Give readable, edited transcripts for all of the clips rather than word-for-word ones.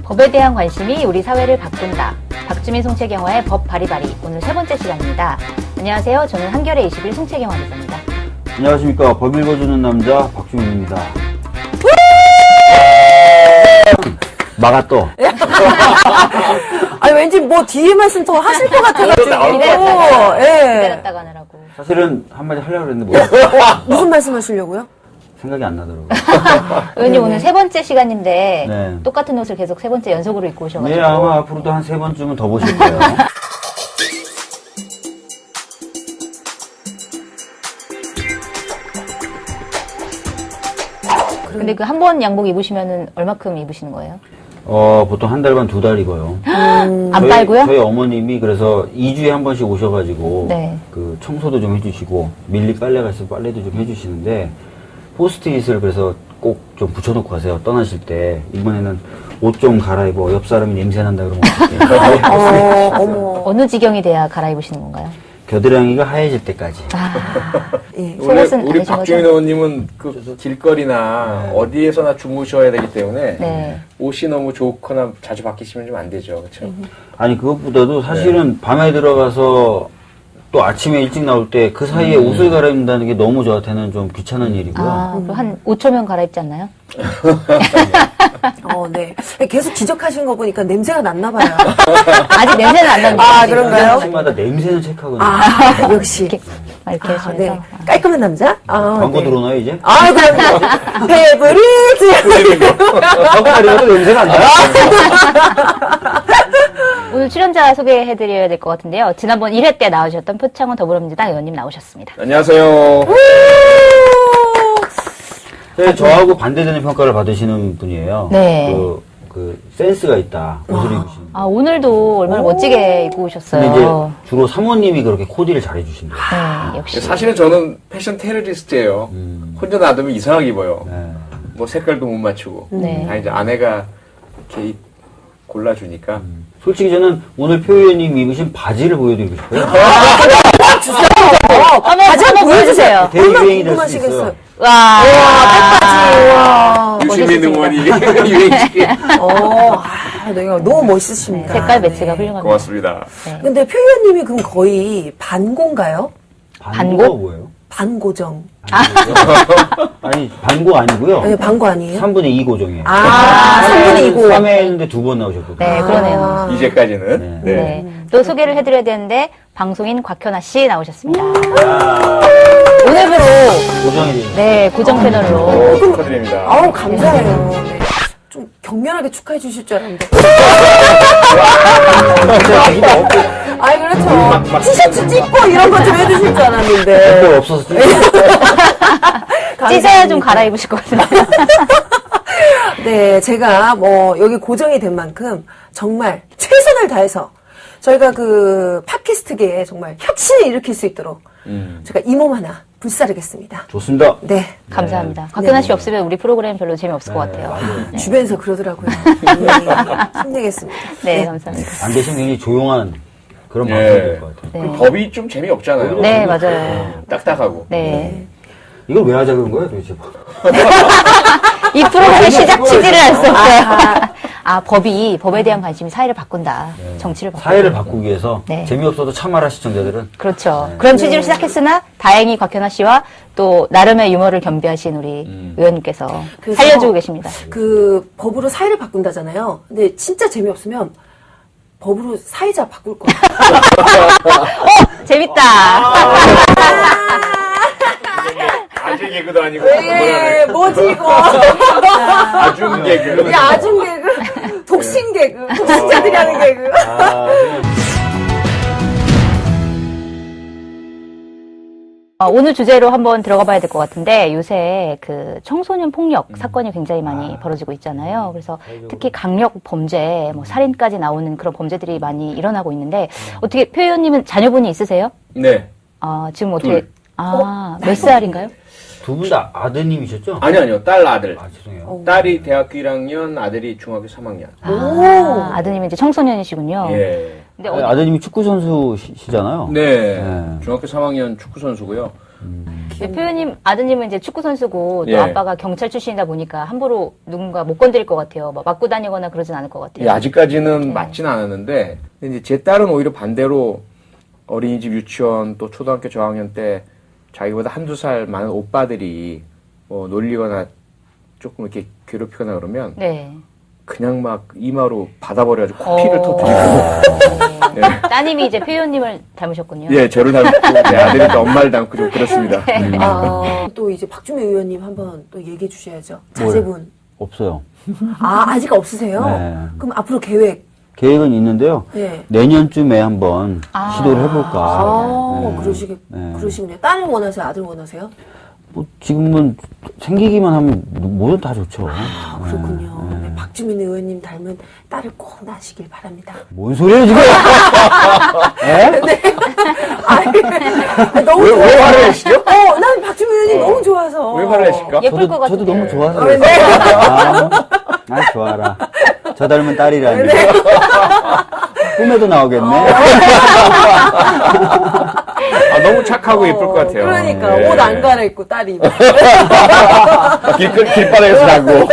법에 대한 관심이 우리 사회를 바꾼다. 박주민 송채경화의 법 바리바리 오늘 세 번째 시간입니다. 안녕하세요. 저는 한겨레 21 송채경화 기자입니다. 안녕하십니까. 법 읽어주는 남자 박주민입니다. 막아 또. 아니 왠지 뭐 뒤에 말씀 더 하실 것 같아가지고. 기다렸다가 하느라고. 사실은 한마디 하려고 그랬는데 무슨 말씀 하시려고요? 생각이 안 나더라고요. 의원님 오늘 세 번째 시간인데 네. 똑같은 옷을 계속 세 번째 연속으로 입고 오셔가지고. 네, 아마 앞으로도 한 3번쯤은 더 보실 거예요. 근데 그 한 번 양복 입으시면은 얼마큼 입으시는 거예요? 보통 한 달 반, 2달이고요. 안 빨고요? 저희 어머님이 그래서 2주에 한 번씩 오셔가지고, 네. 그 청소도 좀 해주시고, 밀리 빨래가 있으면 빨래도 좀 해주시는데, 포스트잇을 그래서 꼭 좀 붙여놓고 가세요. 떠나실 때. 이번에는 옷 좀 갈아입어. 옆 사람이 냄새 난다 그러면 어떡해. 어머. 어느 지경이 돼야 갈아입으시는 건가요? 겨드랑이가 하얘질 때까지. 예. 원래 속옷은 우리 아니신 박주민 거죠? 의원님은 그 길거리나 어디에서나 주무셔야 되기 때문에 네. 옷이 너무 좋거나 자주 바뀌시면 좀 안 되죠, 그렇죠? 아니 그것보다도 사실은 밤에 들어가서 또 아침에 일찍 나올 때 그 사이에 옷을 갈아입는다는 게 너무 저한테는 좀 귀찮은 일이고요. 그럼 한 5초면 갈아입지 않나요? 네. 계속 지적하시는 거 보니까 냄새가 났나 봐요. 아직 냄새는 안 나는데. 아, 그런가요? 아침마다 냄새는 체크하거든요. 역시. 이렇게 하시면서. 네. 깔끔한 남자? 광고 네. 들어오나요 이제? 그럼요. 페브리즈! 턱다리가도 냄새가 안 나요? 오늘 출연자 소개해드려야 될 것 같은데요. 지난번 1회 때 나오셨던 표창원 더불어민주당 의원님 나오셨습니다. 안녕하세요. 네, 저하고 반대되는 평가를 받으시는 분이에요. 네. 그 센스가 있다. 옷을 입으시는. 오늘도 얼마나 멋지게 입고 근데 이제 오셨어요. 주로 사모님이 그렇게 코디를 잘해주신대요. 네, 역시. 사실은 저는 패션 테러리스트예요. 혼자 놔두면 이상하게 입어요. 네. 뭐 색깔도 못 맞추고. 네. 다 이제 아내가 이렇게 골라주니까. 솔직히 저는 오늘 표 의원님 입으신 바지를 보여드리고 싶어요. 바지 한번 보여주세요. 되게 얼마나 유행이 될 수 있어요. 궁금하시겠어요. 와. 와. 유시민 의원이 유행시키. 네, 너무 멋있으십니다. 색깔 매치가 네. 훌륭합니다. 고맙습니다. 네. 근데 표 의원님이 그럼 거의 반고인가요? 반고가 뭐예요? 반고정. 아니, 반고 아니고요. 네, 반고 아니에요? 3분의 2 고정이에요. 3분의 2고. 3회 했는데 2번 나오셨거든요. 네, 그러네요. 이제까지는. 네. 네. 또 소개를 해드려야 되는데, 방송인 곽현아 씨 나오셨습니다. 오늘부로, 고정이 되죠. 네, 고정 패널로. 축하드립니다. 감사해요. 네. 좀 격렬하게 축하해 주실 줄 알았는데. 그렇죠. 티셔츠 찢고 이런 거 좀 해주실 줄 알았는데. 뭐 없어서 찢어야 좀 갈아입으실 것 같은데. 네, 제가 여기 고정이 된 만큼 정말 최선을 다해서 저희가 그 팟캐스트계에 정말 혁신을 일으킬 수 있도록 제가 이 몸 하나 불사르겠습니다. 좋습니다. 네. 감사합니다. 곽현아 씨 없으면 우리 프로그램 별로 재미없을 것 같아요. 맞아요. 주변에서 그러더라고요. 힘내겠습니다. 네, 감사합니다. 안 대신 굉장히 조용한 그런 예. 방송이 될 것 같아요. 네. 그 법이 좀 재미없잖아요. 네, 맞아요. 딱딱하고. 네. 이걸 왜 하자 그런 거예요, 도대체? 이 프로그램의 시작 취지를 알 수 없어요. 법에 대한 관심이 사회를 바꾼다. 정치를 바꾼다. 사회를 바꾸기 위해서 네. 재미없어도 참아라 시청자들은. 그렇죠. 그런 취지로 시작했으나 다행히 곽현아 씨와 또 나름의 유머를 겸비하신 우리 의원님께서 그래서 살려주고 계십니다. 그 법으로 사회를 바꾼다잖아요. 근데 진짜 재미없으면 법으로 사회자 바꿀 거예요. 재밌다. 아재 개그도 아니고. 뭐지 이거? 아중 개그. 아중 개그, 독신 개그, 독신자들이 하는 개그. 오늘 주제로 한번 들어가 봐야 될 것 같은데 요새 그 청소년 폭력 사건이 굉장히 많이 벌어지고 있잖아요. 그래서 특히 강력 범죄, 뭐 살인까지 나오는 그런 범죄들이 많이 일어나고 있는데 어떻게 표 의원님은 자녀분이 있으세요? 네. 지금 어떻게 몇 살인가요? 두 분 다 아드님이셨죠? 아니요. 딸, 아들. 죄송해요. 딸이 대학교 1학년, 아들이 중학교 3학년. 아드님은 이제 청소년이시군요. 예. 근데 아드님이 축구 선수시잖아요. 네. 네. 중학교 3학년 축구 선수고요. 근데 표현님 아드님은 이제 축구 선수고 또 예. 아빠가 경찰 출신이다 보니까 함부로 누군가 못 건드릴 것 같아요. 뭐 맞고 다니거나 그러진 않을 것 같아요. 예, 아직까지는 맞진 않았는데, 근데 이제 제 딸은 오히려 반대로 어린이집, 유치원, 또 초등학교 저학년 때 자기보다 한두 살 많은 오빠들이 뭐 놀리거나 조금 이렇게 괴롭히거나 그러면 네. 그냥 막 이마로 받아버려가지고 코피를 터뜨리고. 네. 따님이 이제 표현님을 닮으셨군요. 예, 저를 닮고 제 아들이 또 엄마를 닮고 좀 그렇습니다. 또 이제 박주미 의원님 한번 또 얘기해 주셔야죠. 자제분. 없어요. 아직 없으세요? 네. 그럼 앞으로 계획. 계획은 있는데요. 네. 내년쯤에 한번 시도를 해볼까. 네. 그러시군요. 딸을 원하세요? 아들 원하세요? 뭐 지금은 생기기만 하면 뭐든 다 좋죠. 그렇군요. 네, 박주민 의원님 닮은 딸을 꼭 낳으시길 바랍니다. 뭔 소리예요 지금? 너무 왜 좋아서. 화를 내시죠? 난 박주민 의원님 너무 좋아서. 왜 화를 내실까? 예쁠 것 같은데. 저도 너무 좋아서. 네. 좋아라. 저 닮은 딸이라니. 꿈에도 나오겠네. 너무 착하고 예쁠 것 같아요. 그러니까 예. 옷 안 갈아입고 딸이. 길바닥에서 나고.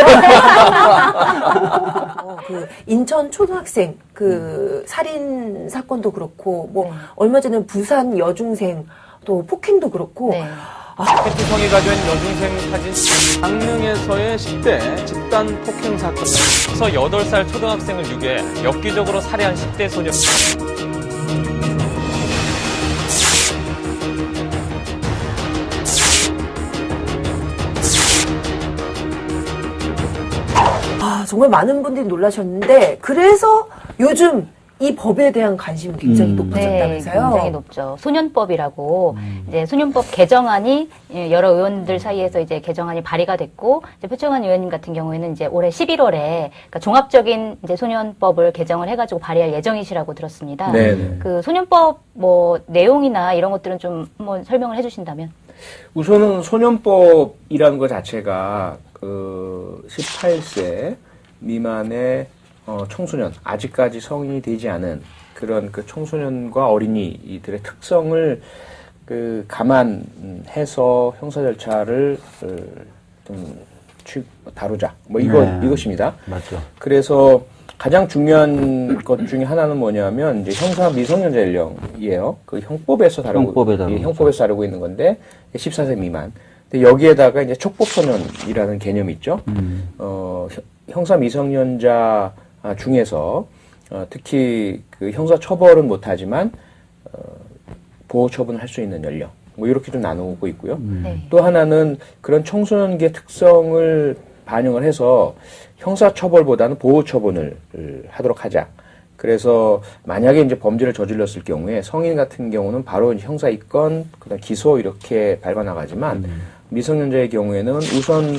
그 인천 초등학생 그 살인 사건도 그렇고 뭐 얼마 전에 부산 여중생 또 폭행도 그렇고 네. 성희가 된 여중생 사진 강릉에서의 10대 집단 폭행 사건에서 8살 초등학생을 유괴해 엽기적으로 살해한 10대 소년. 정말 많은 분들이 놀라셨는데 그래서 요즘 이 법에 대한 관심이 굉장히 네, 높아졌다면서요? 굉장히 높죠. 소년법이라고 이제 소년법 개정안이 여러 의원들 사이에서 이제 개정안이 발의가 됐고 이제 표창원 의원님 같은 경우에는 이제 올해 11월에 그러니까 종합적인 이제 소년법을 개정을 해가지고 발의할 예정이시라고 들었습니다. 네네. 그 소년법 뭐 내용이나 이런 것들은 좀 한번 설명을 해주신다면. 우선은 소년법이라는 것 자체가 그 18세 미만의 청소년, 아직까지 성인이 되지 않은 그런 그 청소년과 어린이들의 특성을 그 감안해서 형사 절차를 좀 다루자. 뭐 이것입니다. 맞죠. 그래서 가장 중요한 것 중에 하나는 뭐냐면 이제 형사 미성년자 연령이에요. 그 형법에서 다루고 있는 건데 14세 미만. 근데 여기에다가 이제 촉법소년이라는 개념이 있죠. 형사 미성년자 중에서 특히 그 형사 처벌은 못하지만 보호 처분을 할 수 있는 연령. 뭐 이렇게 좀 나누고 있고요. 네. 또 하나는 그런 청소년기의 특성을 반영을 해서 형사 처벌보다는 보호 처분을 하도록 하자. 그래서 만약에 이제 범죄를 저질렀을 경우에 성인 같은 경우는 바로 이제 형사 입건, 그다음 기소 이렇게 밟아 나가지만 미성년자의 경우에는 우선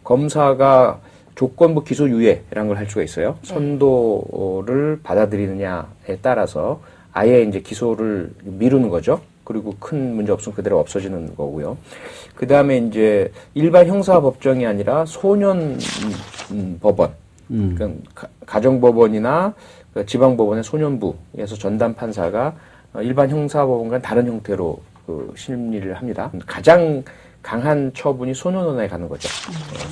검사가 조건부 기소 유예라는 걸 할 수가 있어요. 선도를 받아들이느냐에 따라서 아예 이제 기소를 미루는 거죠. 그리고 큰 문제 없으면 그대로 없어지는 거고요. 그 다음에 이제 일반 형사 법정이 아니라 소년 법원, 그러니까 가정법원이나 지방법원의 소년부에서 전담 판사가 일반 형사법원과는 다른 형태로 그 심리를 합니다. 가장 강한 처분이 소년원에 가는 거죠.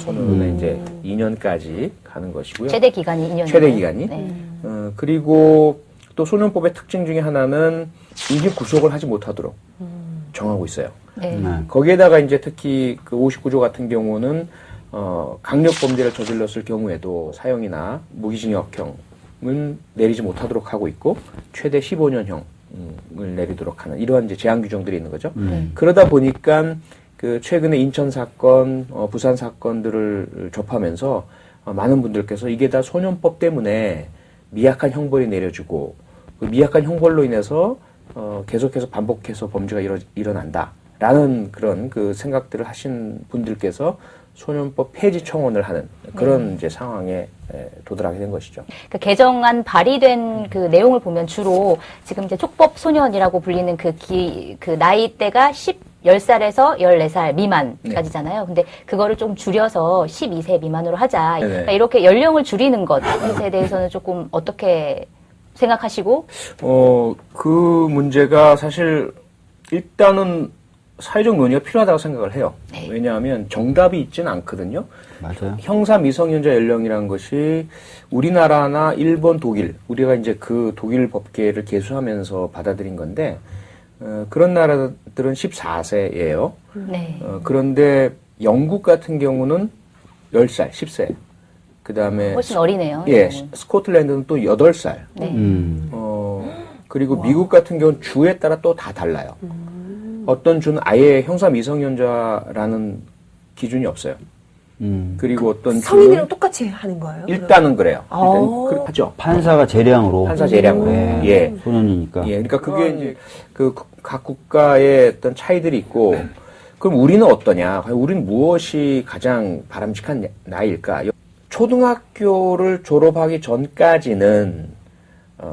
소년원에 이제 2년까지 가는 것이고요. 최대 기간이 2년. 최대 기간이. 네. 그리고 또 소년법의 특징 중에 하나는 임기 구속을 하지 못하도록 정하고 있어요. 네. 거기에다가 이제 특히 그 59조 같은 경우는 강력 범죄를 저질렀을 경우에도 사형이나 무기징역형은 내리지 못하도록 하고 있고 최대 15년형을 내리도록 하는 이러한 이제 제한 규정들이 있는 거죠. 그러다 보니까 그 최근에 인천 사건, 부산 사건들을 접하면서 많은 분들께서 이게 다 소년법 때문에 미약한 형벌이 내려지고 그 미약한 형벌로 인해서 계속해서 반복해서 범죄가 일어난다라는 그런 그 생각들을 하신 분들께서 소년법 폐지 청원을 하는 그런 이제 상황에 도달하게 된 것이죠. 그 개정안 발의된 그 내용을 보면 주로 지금 이제 촉법 소년이라고 불리는 그 나이대가 10살에서 14살 미만까지잖아요. 근데 그거를 좀 줄여서 12세 미만으로 하자. 그러니까 이렇게 연령을 줄이는 것에 대해서는 조금 어떻게 생각하시고? 그 문제가 사실 일단은 사회적 논의가 필요하다고 생각을 해요. 네. 왜냐하면 정답이 있지는 않거든요. 맞아요. 형사 미성년자 연령이라는 것이 우리나라나 일본, 독일, 우리가 이제 그 독일 법계를 개수하면서 받아들인 건데, 그런 나라들은 14세예요. 네. 그런데 영국 같은 경우는 10살, 10세. 그 다음에 훨씬 어리네요. 예, 영국은. 스코틀랜드는 또 8살. 네. 그리고 미국 같은 경우는 주에 따라 또 다 달라요. 어떤 주는 아예 형사 미성년자라는 기준이 없어요. 그리고 어떤 주는 성인이랑 똑같이 하는 거예요? 일단은 그래요. 일단 오. 하죠. 판사가 재량으로. 판사 재량으로. 네. 예. 소년이니까. 예. 그러니까 그게 이제 그 각 국가의 어떤 차이들이 있고, 그럼 우리는 어떠냐? 과연 우리는 무엇이 가장 바람직한 나이일까? 초등학교를 졸업하기 전까지는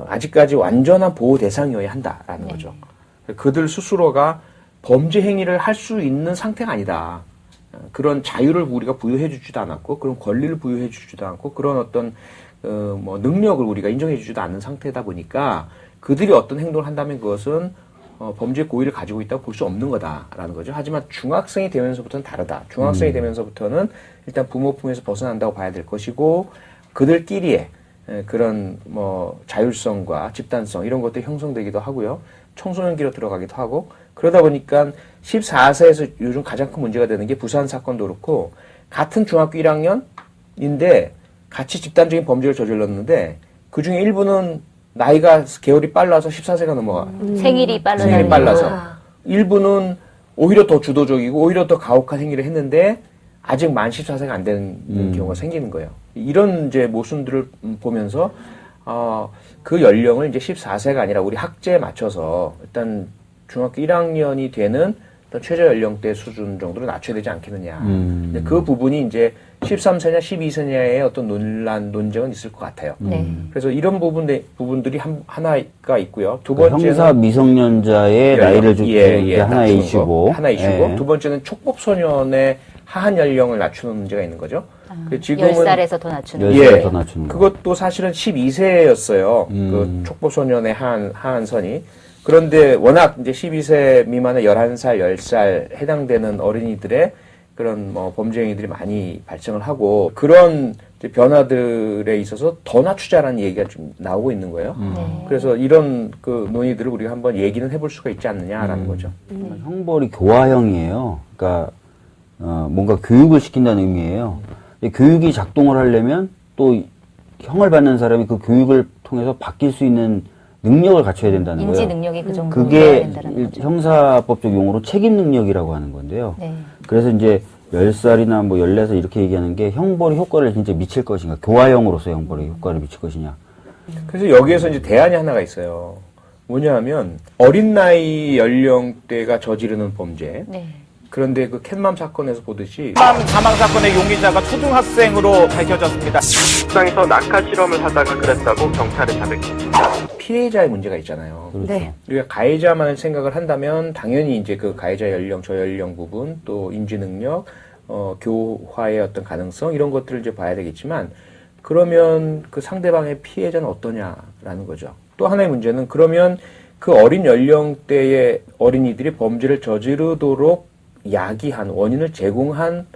아직까지 완전한 보호 대상이어야 한다라는 거죠. 그들 스스로가 범죄 행위를 할 수 있는 상태가 아니다. 그런 자유를 우리가 부여해 주지도 않았고, 그런 권리를 부여해 주지도 않고, 그런 어떤 뭐 능력을 우리가 인정해 주지도 않는 상태다 보니까 그들이 어떤 행동을 한다면 그것은 범죄 고의를 가지고 있다고 볼 수 없는 거다라는 거죠. 하지만 중학생이 되면서부터는 다르다. 중학생이 되면서부터는 일단 부모 품에서 벗어난다고 봐야 될 것이고, 그들끼리의 그런 뭐 자율성과 집단성 이런 것들이 형성되기도 하고요. 청소년기로 들어가기도 하고, 그러다 보니까 14세에서 요즘 가장 큰 문제가 되는 게 부산 사건도 그렇고, 같은 중학교 1학년인데 같이 집단적인 범죄를 저질렀는데 그 중에 일부는 나이가 개월이 빨라서 14세가 넘어가. 생일이 빠르다. 생일이 빨라서. 아. 일부는 오히려 더 주도적이고 오히려 더 가혹한 행위를 했는데 아직 만 14세가 안 되는 경우가 생기는 거예요. 이런 이제 모순들을 보면서 그 연령을 이제 14세가 아니라 우리 학제에 맞춰서 일단 중학교 1학년이 되는 어떤 최저 연령대 수준 정도로 낮춰야 되지 않겠느냐. 근데 그 부분이 이제 13세냐 12세냐의 어떤 논쟁은 있을 것 같아요. 네. 그래서 이런 부분들이 하나가 있고요. 두 그 번째는 형사 미성년자의 나이를 주는 게 하나의 낮추는 거. 이슈고. 하나의 이슈고. 예. 두 번째는 촉법 소년의 하한 연령을 낮추는 문제가 있는 거죠. 지금은 10살에서 더 낮추는. 10살 더 낮추는 거. 그것도 사실은 12세였어요. 그 촉법 소년의 하한 선이. 그런데 워낙 이제 12세 미만의 11살, 10살 해당되는 어린이들의 그런 뭐 범죄 행위들이 많이 발생을 하고, 그런 이제 변화들에 있어서 더 낮추자라는 얘기가 좀 나오고 있는 거예요. 그래서 이런 그 논의들을 우리가 한번 얘기는 해볼 수가 있지 않느냐라는 거죠. 형벌이 교화형이에요. 그러니까 뭔가 교육을 시킨다는 의미예요. 근데 교육이 작동을 하려면 또 형을 받는 사람이 그 교육을 통해서 바뀔 수 있는 능력을 갖춰야 된다는 거예요. 인지 능력이 그 정도 그게 돼야 된다는 거죠. 형사법적 용어로 책임 능력이라고 하는 건데요. 네. 그래서 이제 10살이나 뭐 14살 이렇게 얘기하는 게 형벌이 효과를 진짜 미칠 것인가, 교화형으로서 형벌이 효과를 미칠 것이냐. 그래서 여기에서 이제 대안이 하나가 있어요. 뭐냐 하면 어린 나이 연령대가 저지르는 범죄. 네. 그런데 그 캣맘 사건에서 보듯이 사망 사건의 용의자가 초등학생으로 밝혀졌습니다. 식당에서 낙하 실험을 하다가 그랬다고 경찰에 자백했습니다. 피해자의 문제가 있잖아요. 그렇죠. 네. 우리가 가해자만을 생각을 한다면 당연히 이제 그 가해자 연령, 저연령 부분, 또 인지 능력, 교화의 어떤 가능성 이런 것들을 이제 봐야 되겠지만, 그러면 그 상대방의 피해자는 어떠냐라는 거죠. 또 하나의 문제는 그러면 그 어린 연령대의 어린이들이 범죄를 저지르도록 야기한 원인을 제공한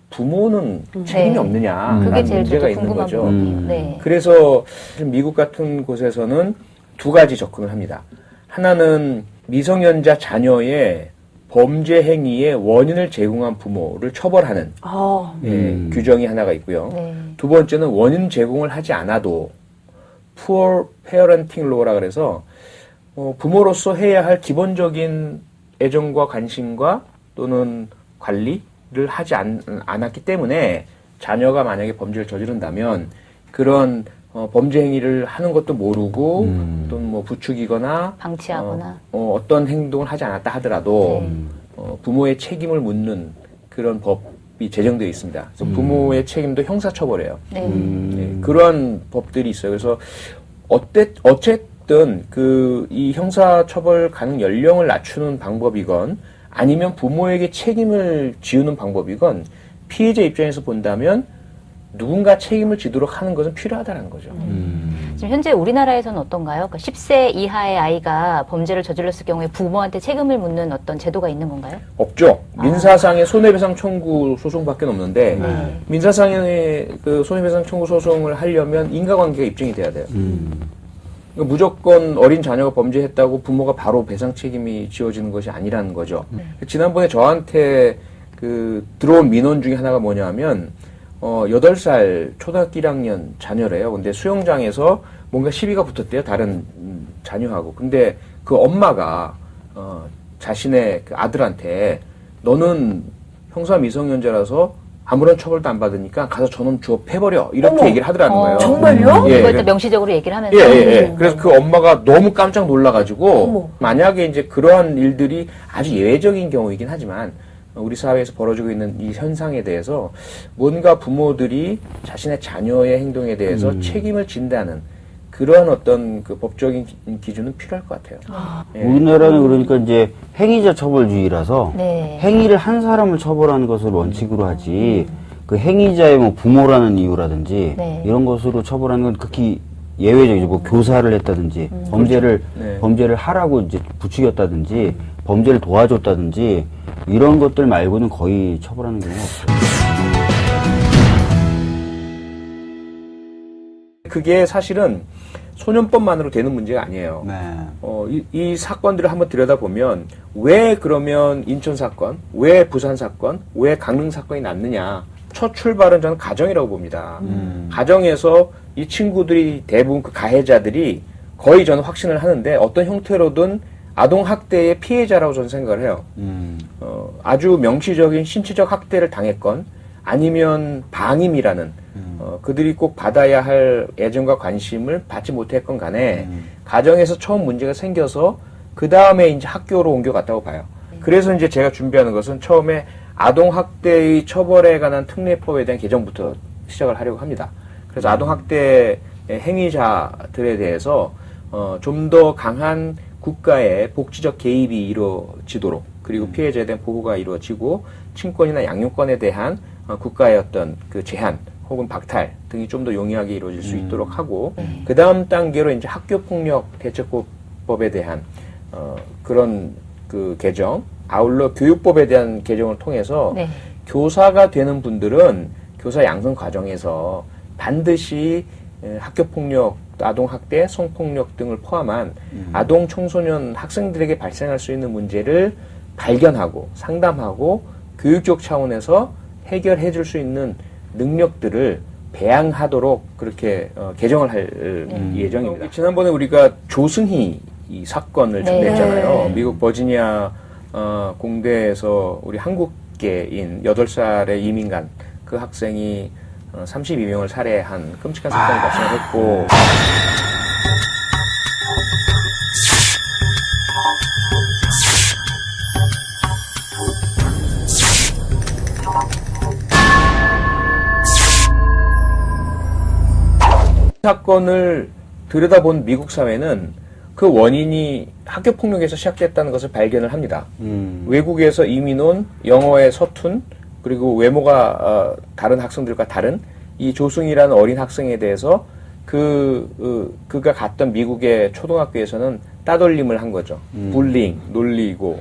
부모는 책임이 네. 없느냐라는 그게 제일 문제가 저도 있는 궁금한 거죠. 부분이에요. 네. 그래서 미국 같은 곳에서는 두 가지 접근을 합니다. 하나는 미성년자 자녀의 범죄 행위의 원인을 제공한 부모를 처벌하는 규정이 하나가 있고요. 네. 두 번째는 원인 제공을 하지 않아도 Poor Parenting Law라 그래서 부모로서 해야 할 기본적인 애정과 관심과 또는 관리를 하지 않았기 때문에 자녀가 만약에 범죄를 저지른다면 그런 범죄 행위를 하는 것도 모르고 또는 뭐 부추기거나 방치하거나 어떤 행동을 하지 않았다 하더라도 부모의 책임을 묻는 그런 법이 제정되어 있습니다. 그래서 부모의 책임도 형사처벌이에요. 네. 네, 그런 법들이 있어요. 그래서 어쨌든 이 형사처벌 가능 연령을 낮추는 방법이건 아니면 부모에게 책임을 지우는 방법이건 피해자 입장에서 본다면 누군가 책임을 지도록 하는 것은 필요하다는 거죠. 지금 현재 우리나라에서는 어떤가요? 그러니까 10세 이하의 아이가 범죄를 저질렀을 경우에 부모한테 책임을 묻는 어떤 제도가 있는 건가요? 없죠. 민사상의 손해배상 청구 소송밖에 없는데 민사상의 그 손해배상 청구 소송을 하려면 인과관계가 입증이 돼야 돼요. 그러니까 무조건 어린 자녀가 범죄했다고 부모가 바로 배상 책임이 지어지는 것이 아니라는 거죠. 지난번에 저한테 그 들어온 민원 중에 하나가 뭐냐면 8살 초등학교 1학년 자녀래요. 근데 수영장에서 뭔가 시비가 붙었대요. 다른 자녀하고. 근데 그 엄마가 자신의 그 아들한테 너는 형사 미성년자라서 아무런 처벌도 안 받으니까 가서 저놈 주워 패버려. 이렇게 어머. 얘기를 하더라는 거예요. 정말요? 예, 그걸 또 명시적으로 얘기를 하면서. 그래서 그 엄마가 너무 깜짝 놀라가지고 어머. 만약에 이제 그러한 일들이 아주 예외적인 경우이긴 하지만 우리 사회에서 벌어지고 있는 이 현상에 대해서 뭔가 부모들이 자신의 자녀의 행동에 대해서 책임을 진다는 그러한 어떤 그 법적인 기준은 필요할 것 같아요. 예. 우리나라는 그러니까 이제 행위자 처벌주의라서 네. 행위를 한 사람을 처벌하는 것을 원칙으로 하지 그 행위자의 뭐 부모라는 이유라든지 네. 이런 것으로 처벌하는 건 극히 예외적이죠. 뭐 교사를 했다든지 범죄를 네. 범죄를 하라고 이제 부추겼다든지 범죄를 도와줬다든지 이런 것들 말고는 거의 처벌하는 경우가 없어요. 그게 사실은 소년법만으로 되는 문제가 아니에요. 네. 이 사건들을 한번 들여다보면 왜 그러면 인천 사건, 왜 부산 사건, 왜 강릉 사건이 났느냐. 첫 출발은 저는 가정이라고 봅니다. 가정에서 이 친구들이 대부분 그 가해자들이 거의 저는 확신을 하는데 어떤 형태로든 아동학대의 피해자라고 저는 생각을 해요. 아주 명시적인 신체적 학대를 당했건 아니면 방임이라는 그들이 꼭 받아야 할 애정과 관심을 받지 못했건 간에 가정에서 처음 문제가 생겨서 그 다음에 이제 학교로 옮겨갔다고 봐요. 그래서 이제 제가 준비하는 것은 처음에 아동학대의 처벌에 관한 특례법에 대한 개정부터 시작을 하려고 합니다. 그래서 아동학대 행위자들에 대해서 좀 더 강한 국가의 복지적 개입이 이루어지도록 그리고 피해자에 대한 보호가 이루어지고 친권이나 양육권에 대한 국가의 어떤 그 제한 혹은 박탈 등이 좀 더 용이하게 이루어질 수 있도록 하고 그 다음 단계로 이제 학교폭력 대처법에 대한 그런 그 개정 아울러 교육법에 대한 개정을 통해서 네. 교사가 되는 분들은 교사 양성 과정에서 반드시 학교폭력, 아동학대, 성폭력 등을 포함한 아동, 청소년, 학생들에게 발생할 수 있는 문제를 발견하고 상담하고 교육적 차원에서 해결해 줄 수 있는 능력들을 배양하도록 그렇게 개정을 할 예정입니다. 지난번에 우리가 조승희 이 사건을 준비했잖아요. 미국 버지니아 공대에서 우리 한국계인 8살의 이민간 그 학생이 32명을 살해한 끔찍한 사건이 발생했고 사건을 들여다본 미국 사회는 그 원인이 학교폭력에서 시작됐다는 것을 발견을 합니다. 외국에서 이민 온 영어의 서툰 그리고 외모가 다른 학생들과 다른 이 조승이라는 어린 학생에 대해서 그가 갔던 미국의 초등학교에서는 따돌림을 한 거죠. 불링, 놀리고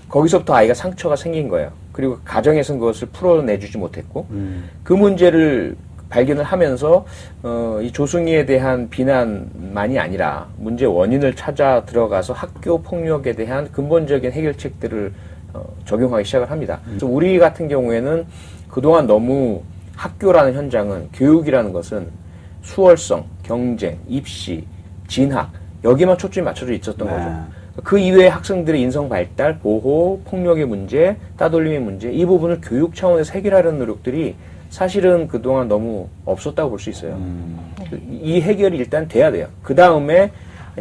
거기서부터 아이가 상처가 생긴 거예요. 그리고 가정에서는 그것을 풀어내주지 못했고 그 문제를 발견을 하면서 이 조승희에 대한 비난만이 아니라 문제 원인을 찾아 들어가서 학교 폭력에 대한 근본적인 해결책들을 적용하기 시작을 합니다. 그래서 우리 같은 경우에는 그동안 너무 학교라는 현장은 교육이라는 것은 수월성, 경쟁, 입시, 진학 여기만 초점이 맞춰져 있었던 거죠. 그 이외의 학생들의 인성 발달, 보호, 폭력의 문제, 따돌림의 문제 이 부분을 교육 차원에서 해결하려는 노력들이 사실은 그동안 너무 없었다고 볼 수 있어요. 이 해결이 일단 돼야 돼요. 그 다음에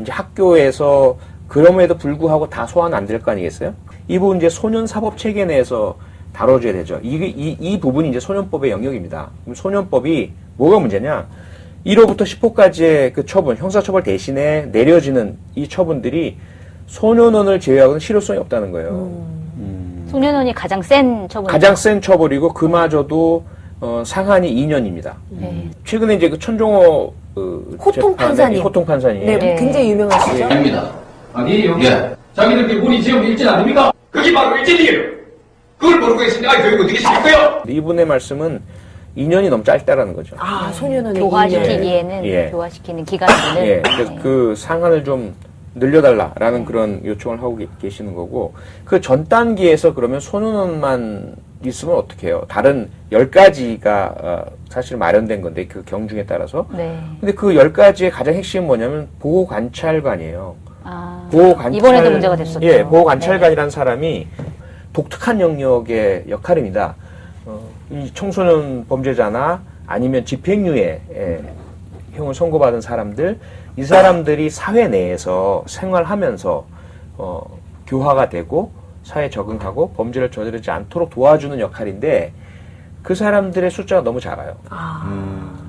이제 학교에서 그럼에도 불구하고 다 소화는 안 될 거 아니겠어요? 이 부분 이제 소년 사법 체계 내에서 다뤄줘야 되죠. 이 부분이 이제 소년법의 영역입니다. 그럼 소년법이 뭐가 문제냐? 1호부터 10호까지의 그 처분, 형사처벌 대신에 내려지는 이 처분들이 소년원을 제외하고는 실효성이 없다는 거예요. 소년원이 가장 센 처분. 가장 센 처벌이고 그마저도 상한이 2년입니다. 최근에 이제 그 천종호 호통 판사님. 호통 판사님. 네, 네. 굉장히 유명하시죠? 입니다. 아니, 여기 자기들끼리 문이 지금 일진 아닙니까? 그게 바로 일진이에요. 그걸 모르고 있으면 교육 어떻게 시킬까요? 이분의 말씀은 2년이 너무 짧다라는 거죠. 아, 소년원의 교화시키기에는 예. 교화시키는 기간에는 예, 그래서 그 상한을 좀 늘려달라라는 그런 요청을 하고 계시는 거고, 그 전 단계에서 그러면 소년원만 있으면 어떻게 해요? 다른 10가지가 사실 마련된 건데, 그 경중에 따라서. 네. 근데 그 10가지의 가장 핵심은 뭐냐면 보호관찰관이에요. 아, 보호관찰, 이번에도 문제가 됐었죠. 예, 보호관찰관이라는 사람이 독특한 영역의 역할입니다. 이 청소년 범죄자나 아니면 집행유예 형을 선고받은 사람들, 이 사람들이 사회 내에서 생활하면서 교화가 되고 사회에 적응하고 범죄를 저지르지 않도록 도와주는 역할인데, 그 사람들의 숫자가 너무 작아요.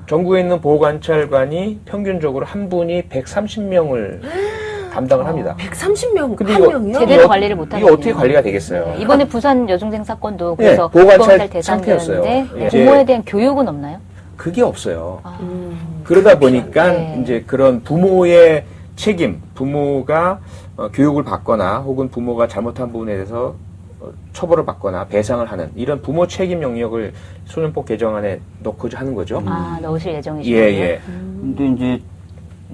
전국에 있는 보호관찰관이 평균적으로 한 분이 130명을 담당을 합니다. 130명, 근데 한 이거 명이요? 제대로 관리를 못하거든요. 이게 어떻게 관리가 되겠어요? 네, 이번에 부산 여중생 사건도 그래서 보호관찰 대상이었는데 상태였어요. 부모에 대한 교육은 없나요? 그게 없어요. 그러다 보니까 네. 이제 그런 부모의 책임, 부모가 교육을 받거나 혹은 부모가 잘못한 부분에 대해서 처벌을 받거나 배상을 하는 이런 부모 책임 영역을 소년법 개정안에 넣고자 하는 거죠. 아, 넣으실 예정이시군요. 예, 예. 근데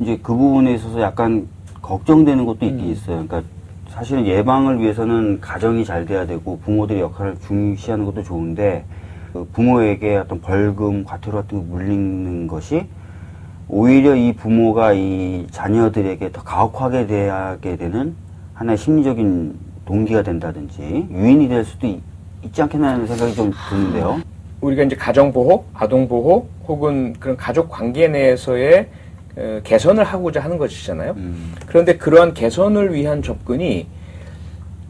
이제 그 부분에 있어서 약간 걱정되는 것도 있긴 있어요. 그러니까 사실은 예방을 위해서는 가정이 잘 돼야 되고 부모들의 역할을 중시하는 것도 좋은데, 그 부모에게 어떤 벌금, 과태료 같은 거 물리는 것이 오히려 이 부모가 이 자녀들에게 더 가혹하게 대하게 되는 하나의 심리적인 동기가 된다든지 유인이 될 수도 있지 않겠나 하는 생각이 좀 드는데요. 우리가 이제 가정보호, 아동보호 혹은 그런 가족 관계 내에서의 개선을 하고자 하는 것이잖아요. 그런데 그러한 개선을 위한 접근이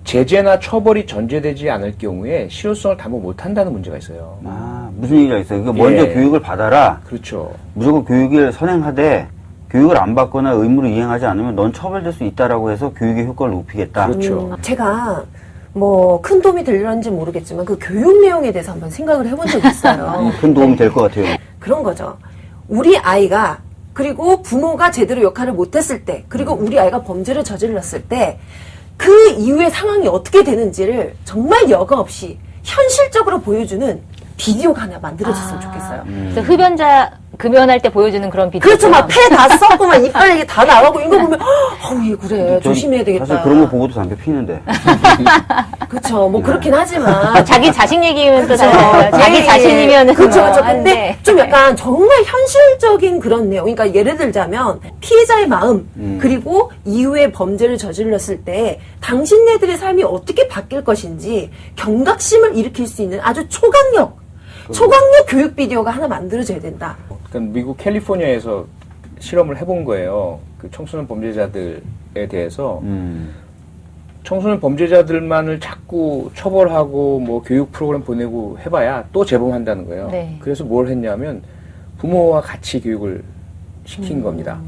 제재나 처벌이 전제되지 않을 경우에 실효성을 담보 못한다는 문제가 있어요. 아, 무슨 얘기가 있어요. 그러니까 먼저 예. 교육을 받아라. 그렇죠. 무조건 교육을 선행하되 교육을 안 받거나 의무를 이행하지 않으면 넌 처벌될 수 있다라고 해서 교육의 효과를 높이겠다. 그렇죠. 제가 뭐 큰 도움이 되려는지 모르겠지만 그 교육 내용에 대해서 한번 생각을 해본 적이 있어요. 큰 도움이 될 것 같아요. 그런 거죠. 우리 아이가, 그리고 부모가 제대로 역할을 못했을 때, 그리고 우리 아이가 범죄를 저질렀을 때 그 이후의 상황이 어떻게 되는지를 정말 여과 없이 현실적으로 보여주는 비디오가 하나 만들어졌으면 좋겠어요. 그래서 흡연자 금연할 때 보여주는 그런 비디오. 그렇죠. 막 폐 다 썩고 막 이빨 이게 다 나가고 이거 보면 왜 그래 전 조심해야 되겠다. 사실 그런 거 보고도 담배 피는데. 그렇죠. 뭐 그렇긴 하지만 자기 자식 얘기면 또 그렇죠. 달라요. 자기 예, 자신이면은 그렇죠, 뭐 그렇죠. 근데 한데. 좀 약간 정말 현실적인 그런 내용. 그러니까 예를 들자면 피해자의 마음 그리고 이후에 범죄를 저질렀을 때 당신네들의 삶이 어떻게 바뀔 것인지 경각심을 일으킬 수 있는 아주 초강력 교육 비디오가 하나 만들어져야 된다. 그러니까 미국 캘리포니아에서 실험을 해본 거예요. 그 청소년 범죄자들에 대해서 청소년 범죄자들만을 자꾸 처벌하고 뭐 교육 프로그램 보내고 해봐야 또 재범한다는 거예요. 네. 그래서 뭘 했냐면 부모와 같이 교육을 시킨 겁니다.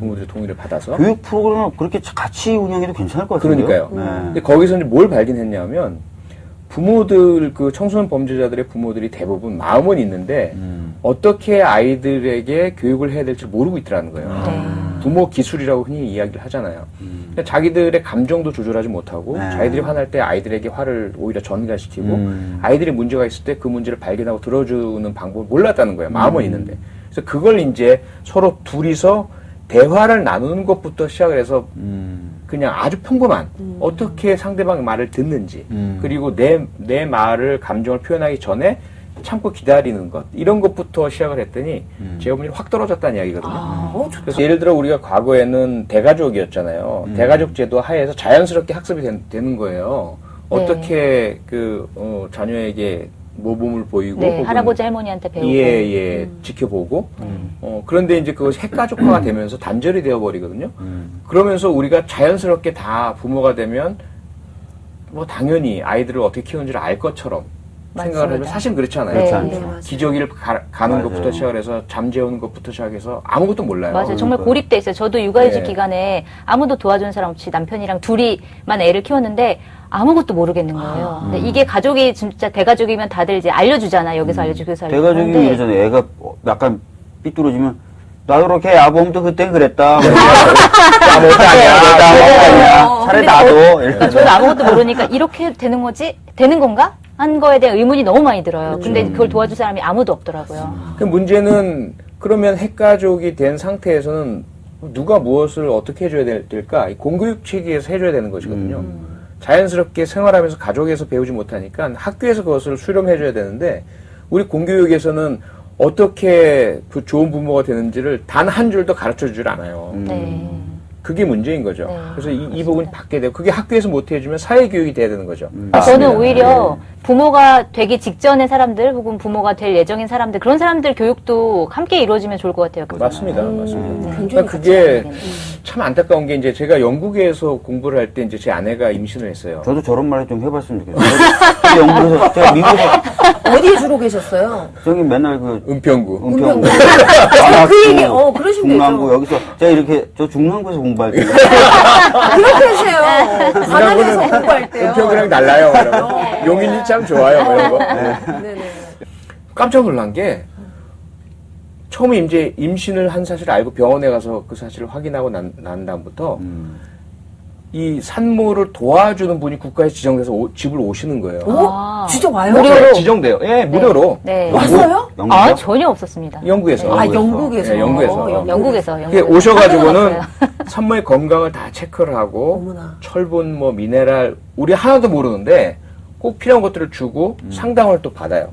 부모들의 동의를 받아서. 교육 프로그램을 그렇게 같이 운영해도 괜찮을 것 같은데요. 그러니까요. 네. 근데 거기서 이제 뭘 발견했냐면 부모들, 그 청소년 범죄자들의 부모들이 대부분 마음은 있는데 어떻게 아이들에게 교육을 해야 될지 모르고 있더라는 거예요. 네. 부모 기술이라고 흔히 이야기를 하잖아요. 그러니까 자기들의 감정도 조절하지 못하고 네. 자기들이 화날 때 아이들에게 화를 오히려 전가시키고 아이들이 문제가 있을 때 그 문제를 발견하고 들어주는 방법을 몰랐다는 거예요. 마음은 있는데. 그래서 그걸 이제 서로 둘이서 대화를 나누는 것부터 시작을 해서 그냥 아주 평범한 어떻게 상대방의 말을 듣는지 그리고 내 말을 감정을 표현하기 전에 참고 기다리는 것 이런 것부터 시작을 했더니 재범률이 확 떨어졌다는 이야기거든요. 그래서 예를 들어 우리가 과거에는 대가족이었잖아요. 대가족 제도 하에서 자연스럽게 학습이 되는 거예요. 어떻게 자녀에게 모범을 보이고 네, 혹은 할아버지 할머니한테 배우고. 예, 지켜보고. 그런데 이제 그것이 핵가족화가 되면서 단절이 되어버리거든요. 그러면서 우리가 자연스럽게 다 부모가 되면 뭐 당연히 아이들을 어떻게 키우는지를 알 것처럼 생각을 하면 맞습니다. 사실 그렇지 않아요. 네, 그렇지 않죠. 네. 맞아요. 기저귀를 가는 맞아요. 것부터 시작해서 잠 재우는 것부터 시작해서 아무것도 몰라요. 맞아요. 정말 그러니까요. 고립돼 있어요. 저도 육아휴직 네. 기간에 아무도 도와주는 사람 없이 남편이랑 둘이만 애를 키웠는데 아무것도 모르겠는 거예요. 근데 이게 가족이 진짜 대가족이면 다들 이제 알려주잖아. 여기서 알려주고 여기서 알려주고. 대가족이 하는데 이러잖아요. 애가 약간 삐뚤어지면 나도 그렇게 아범도 그때 그랬다. 아무것도 아니야. 차라리 근데 나도. 그러니까 저는 아무것도 모르니까 이렇게 되는 거지? 되는 건가? 한 거에 대한 의문이 너무 많이 들어요. 근데 그걸 도와줄 사람이 아무도 없더라고요. 그 문제는 그러면 핵가족이 된 상태에서는 누가 무엇을 어떻게 해줘야 될까? 이 공교육 체계에서 해줘야 되는 것이거든요. 자연스럽게 생활하면서 가족에서 배우지 못하니까 학교에서 그것을 수렴해줘야 되는데 우리 공교육에서는 어떻게 그 좋은 부모가 되는지를 단 한 줄도 가르쳐주질 않아요. 네. 그게 문제인 거죠. 네, 그래서 이 부분이 바뀌어야 돼요. 그게 학교에서 못 해주면 사회교육이 돼야 되는 거죠. 저는 오히려 부모가 되기 직전의 사람들 혹은 부모가 될 예정인 사람들 그런 사람들 교육도 함께 이루어지면 좋을 것 같아요. 맞습니다. 맞습니다. 굉장히 그러니까 그게 참 안타까운 게 이제 제가 영국에서 공부를 할 때 이제 제 아내가 임신을 했어요. 저도 저런 말을 좀 해봤으면 좋겠어요. 영국에서, 제가 미국에서, 어디에 주로 계셨어요? 저기 맨날 그, 은평구. 은평구. 그 얘기, 그러시면 중랑구, 되죠. 여기서, 제가 이렇게, 저 중랑구에서 공부할 때. 그렇게 하세요. 바다에서 공부할 때요. 은평구랑 달라요. 그러면. 용인이 참 좋아요. 뭐 이런 거. 네네. 깜짝 놀란 게 처음에 이제 임신을 한 사실을 알고 병원에 가서 그 사실을 확인하고 난 다음부터 이 산모를 도와주는 분이 국가에 지정돼서 집을 오시는 거예요. 아, 진짜 와요? 무료로. 지정돼요. 예, 무료로. 네. 왔어요? 아, 전혀 없었습니다. 영국에서. 아, 영국에서. 네, 영국에서. 영국에서. 그게 오셔가지고는 산모의 건강을 다 체크를 하고 어머나. 철분, 뭐 미네랄 우리 하나도 모르는데 꼭 필요한 것들을 주고 상담을 또 받아요.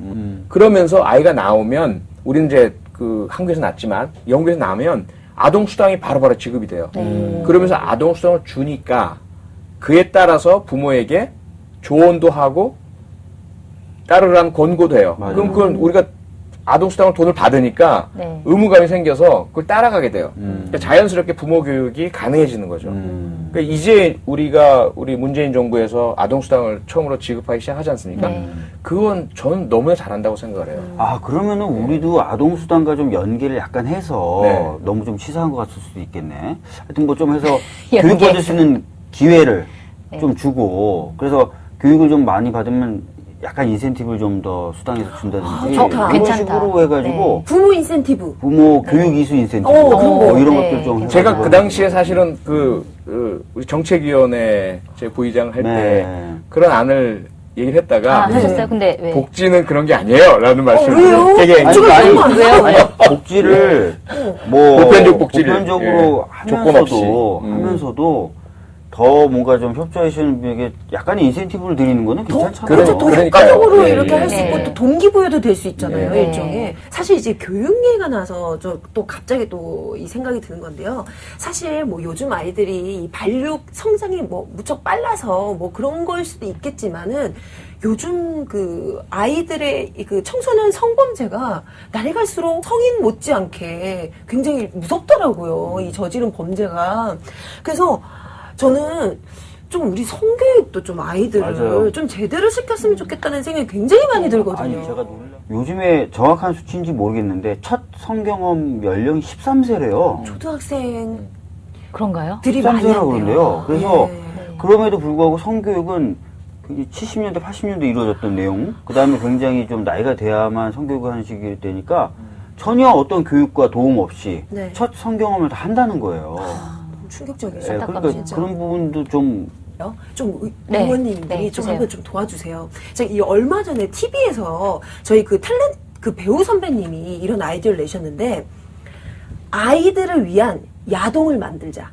그러면서 아이가 나오면 우리는 이제 그 한국에서 낳지만 영국에서 나오면 아동 수당이 바로바로 지급이 돼요. 그러면서 아동 수당을 주니까 그에 따라서 부모에게 조언도 하고 따르라는 권고도 해요. 맞아요. 그럼 그건 우리가 아동수당을 돈을 받으니까 네. 의무감이 생겨서 그걸 따라가게 돼요. 그러니까 자연스럽게 부모 교육이 가능해지는 거죠. 그러니까 이제 우리 문재인 정부에서 아동수당을 처음으로 지급하기 시작하지 않습니까? 네. 그건 저는 너무나 잘한다고 생각을 해요. 아, 그러면은 우리도 아동수당과 좀 연계를 약간 해서 네. 너무 좀 치사한 것 같을 수도 있겠네. 하여튼 뭐 좀 해서 연계. 교육받을 수 있는 기회를 네. 좀 주고, 그래서 교육을 좀 많이 받으면 약간 인센티브를 좀 더 수당에서 준다든지. 좋다. 그런 괜찮다. 식으로 해가지고 부모 인센티브. 부모 교육 이수 인센티브. 그런 거. 뭐 이런 네. 것들 좀. 제가 해가지고 그 당시에 사실은 우리 정책위원회 제 부의장 할 때 네. 그런 안을 얘기를 했다가 아, 하셨어요? 근데 왜? 복지는 그런 게 아니에요. 라는 말씀을 왜요? 되게 아니, 저걸 아니, 너무 안 왜요? 아니, 복지를 뭐 보편적 복지를, 보편적으로 예, 조건 없이. 하면서도 더 뭔가 좀 협조해 주시는 분에게 약간의 인센티브를 드리는 거는 괜찮잖아요. 그렇죠. 더 그러니까요. 효과적으로 예, 이렇게 예. 할 수 있고 네. 또 동기부여도 될 수 있잖아요. 네. 일종의. 사실 이제 교육 얘기가 나서 저 또 갑자기 또 이 생각이 드는 건데요. 사실 뭐 요즘 아이들이 이 발육 성장이 뭐 무척 빨라서 뭐 그런 거일 수도 있겠지만은 요즘 그 아이들의 그 청소년 성범죄가 날이 갈수록 성인 못지않게 굉장히 무섭더라고요. 이 저지른 범죄가. 그래서 저는 좀 우리 성교육도 좀 아이들을 맞아요. 좀 제대로 시켰으면 좋겠다는 생각이 굉장히 많이 들거든요. 아니, 제가 요즘에 정확한 수치인지 모르겠는데 첫 성경험 연령이 13세래요. 초등학생들이 그런가요? 많이 13세라고 한대요. 그러는데요. 그래서 네. 그럼에도 불구하고 성교육은 70년대, 80년대 이루어졌던 내용, 그 다음에 굉장히 좀 나이가 돼야만 성교육을 하는 시기 되니까 전혀 어떤 교육과 도움 없이 네. 첫 성경험을 다 한다는 거예요. 충격적이죠. 네, 안타깝네요, 그러니까 진짜. 그런 부분도 좀 좀 네. 의원님들이 네, 좀 주세요. 한번 좀 도와주세요. 제가 이 얼마 전에 TV에서 저희 그 탤런트 그 배우 선배님이 이런 아이디어를 내셨는데 아이들을 위한 야동을 만들자.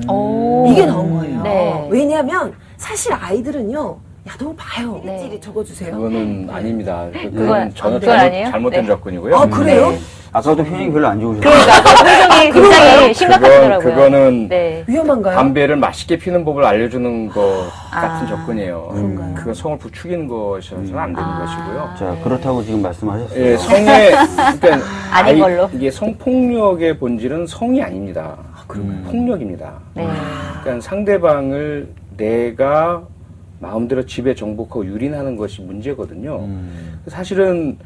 오. 이게 나온 거예요. 네. 왜냐하면 사실 아이들은요 야동을 봐요. 네. 일일이 적어주세요. 그건 아닙니다. 그건 그건 전혀 그건 아니에요? 잘못된 네. 접근이고요. 아 그래요? 아까도 표정이 별로 안 좋으셨어요. 그러니까 표정이 굉장히 심각하시더라고요. 그거는 네. 위험한가요? 담배를 맛있게 피는 법을 알려주는 것 같은 아, 접근이에요. 그런가요? 그건 성을 부추기는 것이어서는 안 되는 것이고요. 자, 그렇다고 지금 말씀하셨어요. 예, 성의 그러니까 아닌 걸로. 이게 성폭력의 본질은 성이 아닙니다. 폭력입니다. 네. 그러니까 상대방을 내가 마음대로 지배 정복하고 유린하는 것이 문제거든요. 사실은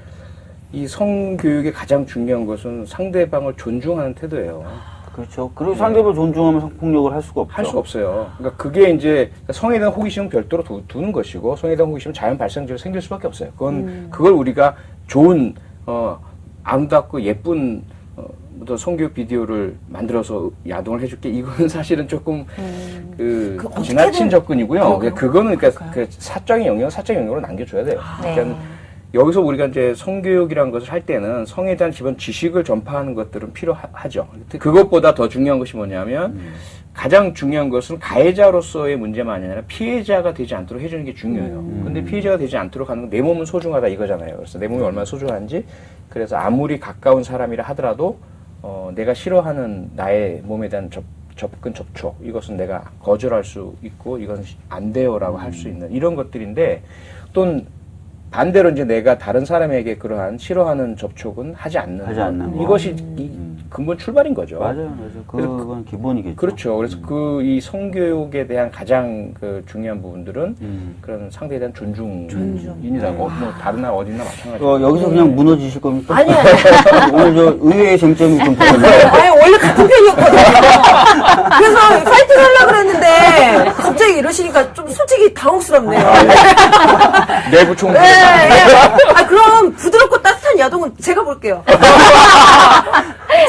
이 성교육의 가장 중요한 것은 상대방을 존중하는 태도예요. 그렇죠. 그리고 상대방을 존중하면 성폭력을 할 수가 없죠. 할 수 없어요. 그러니까 그게 이제 성에 대한 호기심은 별도로 두는 것이고 성에 대한 호기심은 자연 발생적으로 생길 수밖에 없어요. 그걸 우리가 좋은 아름답고 예쁜 또 성교육 비디오를 만들어서 야동을 해줄게. 이건 사실은 조금 그 지나친 접근이고요. 그거는 그러니까 그 사적인 영역으로 남겨줘야 돼요. 네. 그러니까 여기서 우리가 이제 성교육이라는 것을 할 때는 성에 대한 기본 지식을 전파하는 것들은 필요하죠. 그것보다 더 중요한 것이 뭐냐면 가장 중요한 것은 가해자로서의 문제만 아니라 피해자가 되지 않도록 해주는 게 중요해요. 근데 피해자가 되지 않도록 하는 건 내 몸은 소중하다 이거잖아요. 그래서 내 몸이 얼마나 소중한지, 그래서 아무리 가까운 사람이라 하더라도 내가 싫어하는 나의 몸에 대한 접근, 접촉, 이것은 내가 거절할 수 있고 이건 안 돼요라고 할 수 있는 이런 것들인데, 또는 반대로 이제 내가 다른 사람에게 그러한 싫어하는 접촉은 하지 않는 이것이 근본 출발인 거죠. 맞아요. 그건 기본이겠죠. 그렇죠. 그래서 이 성교육에 대한 가장 그 중요한 부분들은 그런 상대에 대한 존중입니다. 뭐 다른 나라 어디나 마찬가지로. 여기서 그냥 무너지실 겁니까? 아니요. 오늘 저 의외의 쟁점이 좀 보였네요. 아니, 원래 같은 편이었거든요. 그래서 파이팅 하려고 그랬는데, 갑자기 이러시니까 좀 솔직히 당혹스럽네요. 내부 총질. 네, 그럼 부드럽고 따뜻한 야동은 제가 볼게요.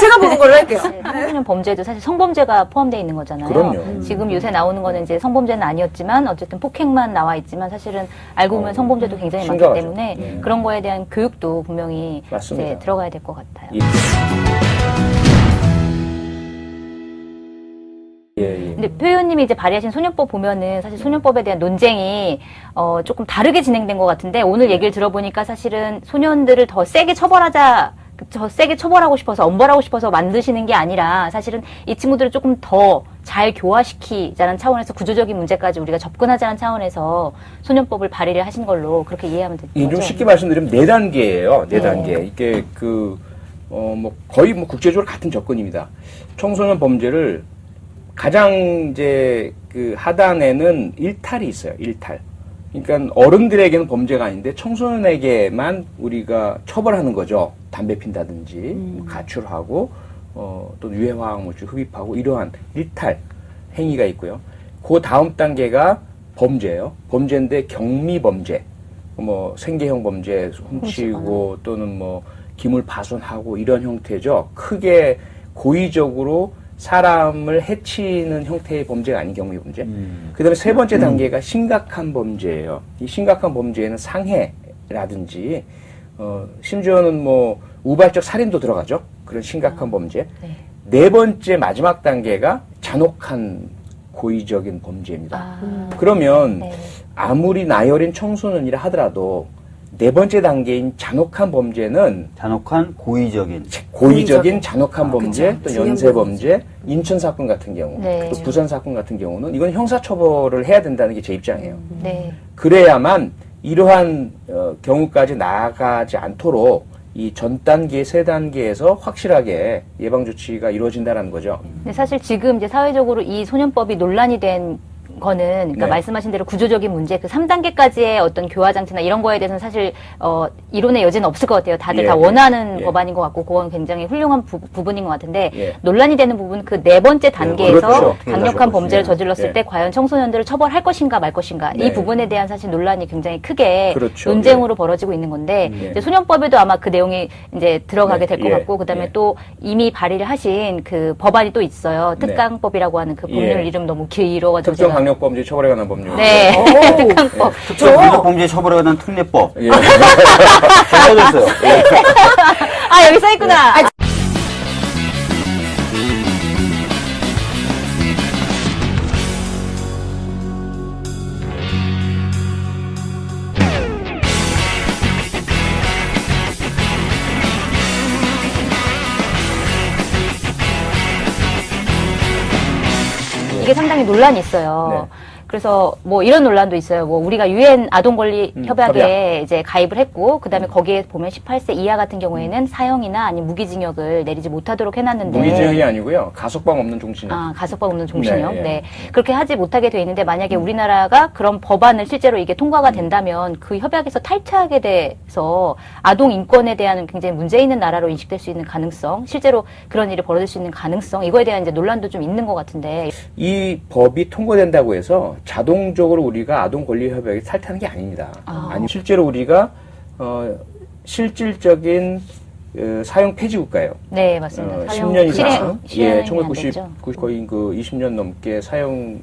제가 보는 걸로 할게요. 청소년 범죄도 사실 성범죄가 포함되어 있는 거잖아요. 그럼요. 지금 요새 나오는 거는 이제 성범죄는 아니었지만 어쨌든 폭행만 나와 있지만 사실은 알고 보면 성범죄도 굉장히 많기 심각하죠. 때문에 그런 거에 대한 교육도 분명히 맞습니다. 이제 들어가야 될 것 같아요. 근데 표 의원님이 이제 발의하신 소년법 보면은 사실 소년법에 대한 논쟁이 조금 다르게 진행된 것 같은데, 오늘 얘기를 들어보니까 사실은 소년들을 더 세게 처벌하고 싶어서, 엄벌하고 싶어서 만드시는 게 아니라 사실은 이 친구들을 조금 더 잘 교화시키자는 차원에서 구조적인 문제까지 우리가 접근하자는 차원에서 소년법을 발의를 하신 걸로 그렇게 이해하면 되죠. 좀 쉽게 말씀드리면 4단계예요. 4단계. 이게 거의 국제적으로 같은 접근입니다. 청소년 범죄를 가장 이제 그 하단에는 일탈이 있어요. 일탈. 그러니까 어른들에게는 범죄가 아닌데 청소년에게만 우리가 처벌하는 거죠. 담배 핀다든지 가출하고 또 유해화학물질 흡입하고 이러한 일탈 행위가 있고요. 그 다음 단계가 범죄예요. 범죄인데 경미범죄, 생계형 범죄, 훔치고 또는 기물 파손하고 이런 형태죠. 크게 고의적으로 사람을 해치는 형태의 범죄가 아닌 경미범죄. 그 다음에 세 번째 단계가 심각한 범죄예요. 이 심각한 범죄에는 상해라든지, 심지어는 우발적 살인도 들어가죠. 그런 심각한 범죄. 네 번째 마지막 단계가 잔혹한 고의적인 범죄입니다. 그러면 아무리 나이 어린 청소년이라 하더라도 네 번째 단계인 잔혹한 범죄는 잔혹한 고의적인 잔혹한 범죄, 또 연쇄 범죄, 인천 사건 같은 경우, 또 부산 사건 같은 경우는 이건 형사 처벌을 해야 된다는 게 제 입장이에요. 그래야만 이러한 경우까지 나아가지 않도록 이 전 단계, 세 단계에서 확실하게 예방 조치가 이루어진다는 거죠. 근데 사실 지금 이제 사회적으로 이 소년법이 논란이 된 거는, 그러니까 말씀하신 대로 구조적인 문제, 그 3단계까지의 어떤 교화 장치나 이런 거에 대해서는 사실 이론의 여지는 없을 것 같아요. 다들 다 원하는 법안인 것 같고, 그건 굉장히 훌륭한 부분인 것 같은데, 논란이 되는 부분은 그 네 번째 단계에서 강력한 범죄를 저질렀을 때 과연 청소년들을 처벌할 것인가 말 것인가, 이 부분에 대한 사실 논란이 굉장히 크게 논쟁으로 벌어지고 있는 건데, 이제 소년법에도 아마 그 내용이 이제 들어가게 될 것 같고, 그 다음에 또 이미 발의를 하신 그 법안이 또 있어요. 특강법이라고 하는 그 법률 이름 너무 길어가지고 제가 강력범죄 처벌에 관한 법률. 네. 특강법. 특정범죄 처벌에 관한 특례법. 예. 써졌어요. 아, 여기 써있구나. 이게 상당히 논란이 있어요. 그래서 이런 논란도 있어요. 우리가 유엔 아동 권리 협약에 이제 가입을 했고, 그다음에 거기에 보면 18세 이하 같은 경우에는 사형이나 아니면 무기징역을 내리지 못하도록 해놨는데, 무기징역이 아니고요. 가석방 없는 종신형. 아, 가석방 없는 종신형. 네. 그렇게 하지 못하게 돼 있는데, 만약에 우리나라가 그런 법안을 실제로 이게 통과가 된다면 그 협약에서 탈퇴하게 돼서 아동 인권에 대한 굉장히 문제 있는 나라로 인식될 수 있는 가능성, 실제로 그런 일이 벌어질 수 있는 가능성, 이거에 대한 이제 논란도 좀 있는 것 같은데. 이 법이 통과된다고 해서 자동적으로 우리가 아동 권리 협약에 탈퇴하는 게 아닙니다. 아니, 실제로 우리가 실질적인 사형 폐지 국가예요. 네, 맞습니다. 사형 10년 이상, 실행이 안 1990 됐죠. 거의 그 20년 넘게 사형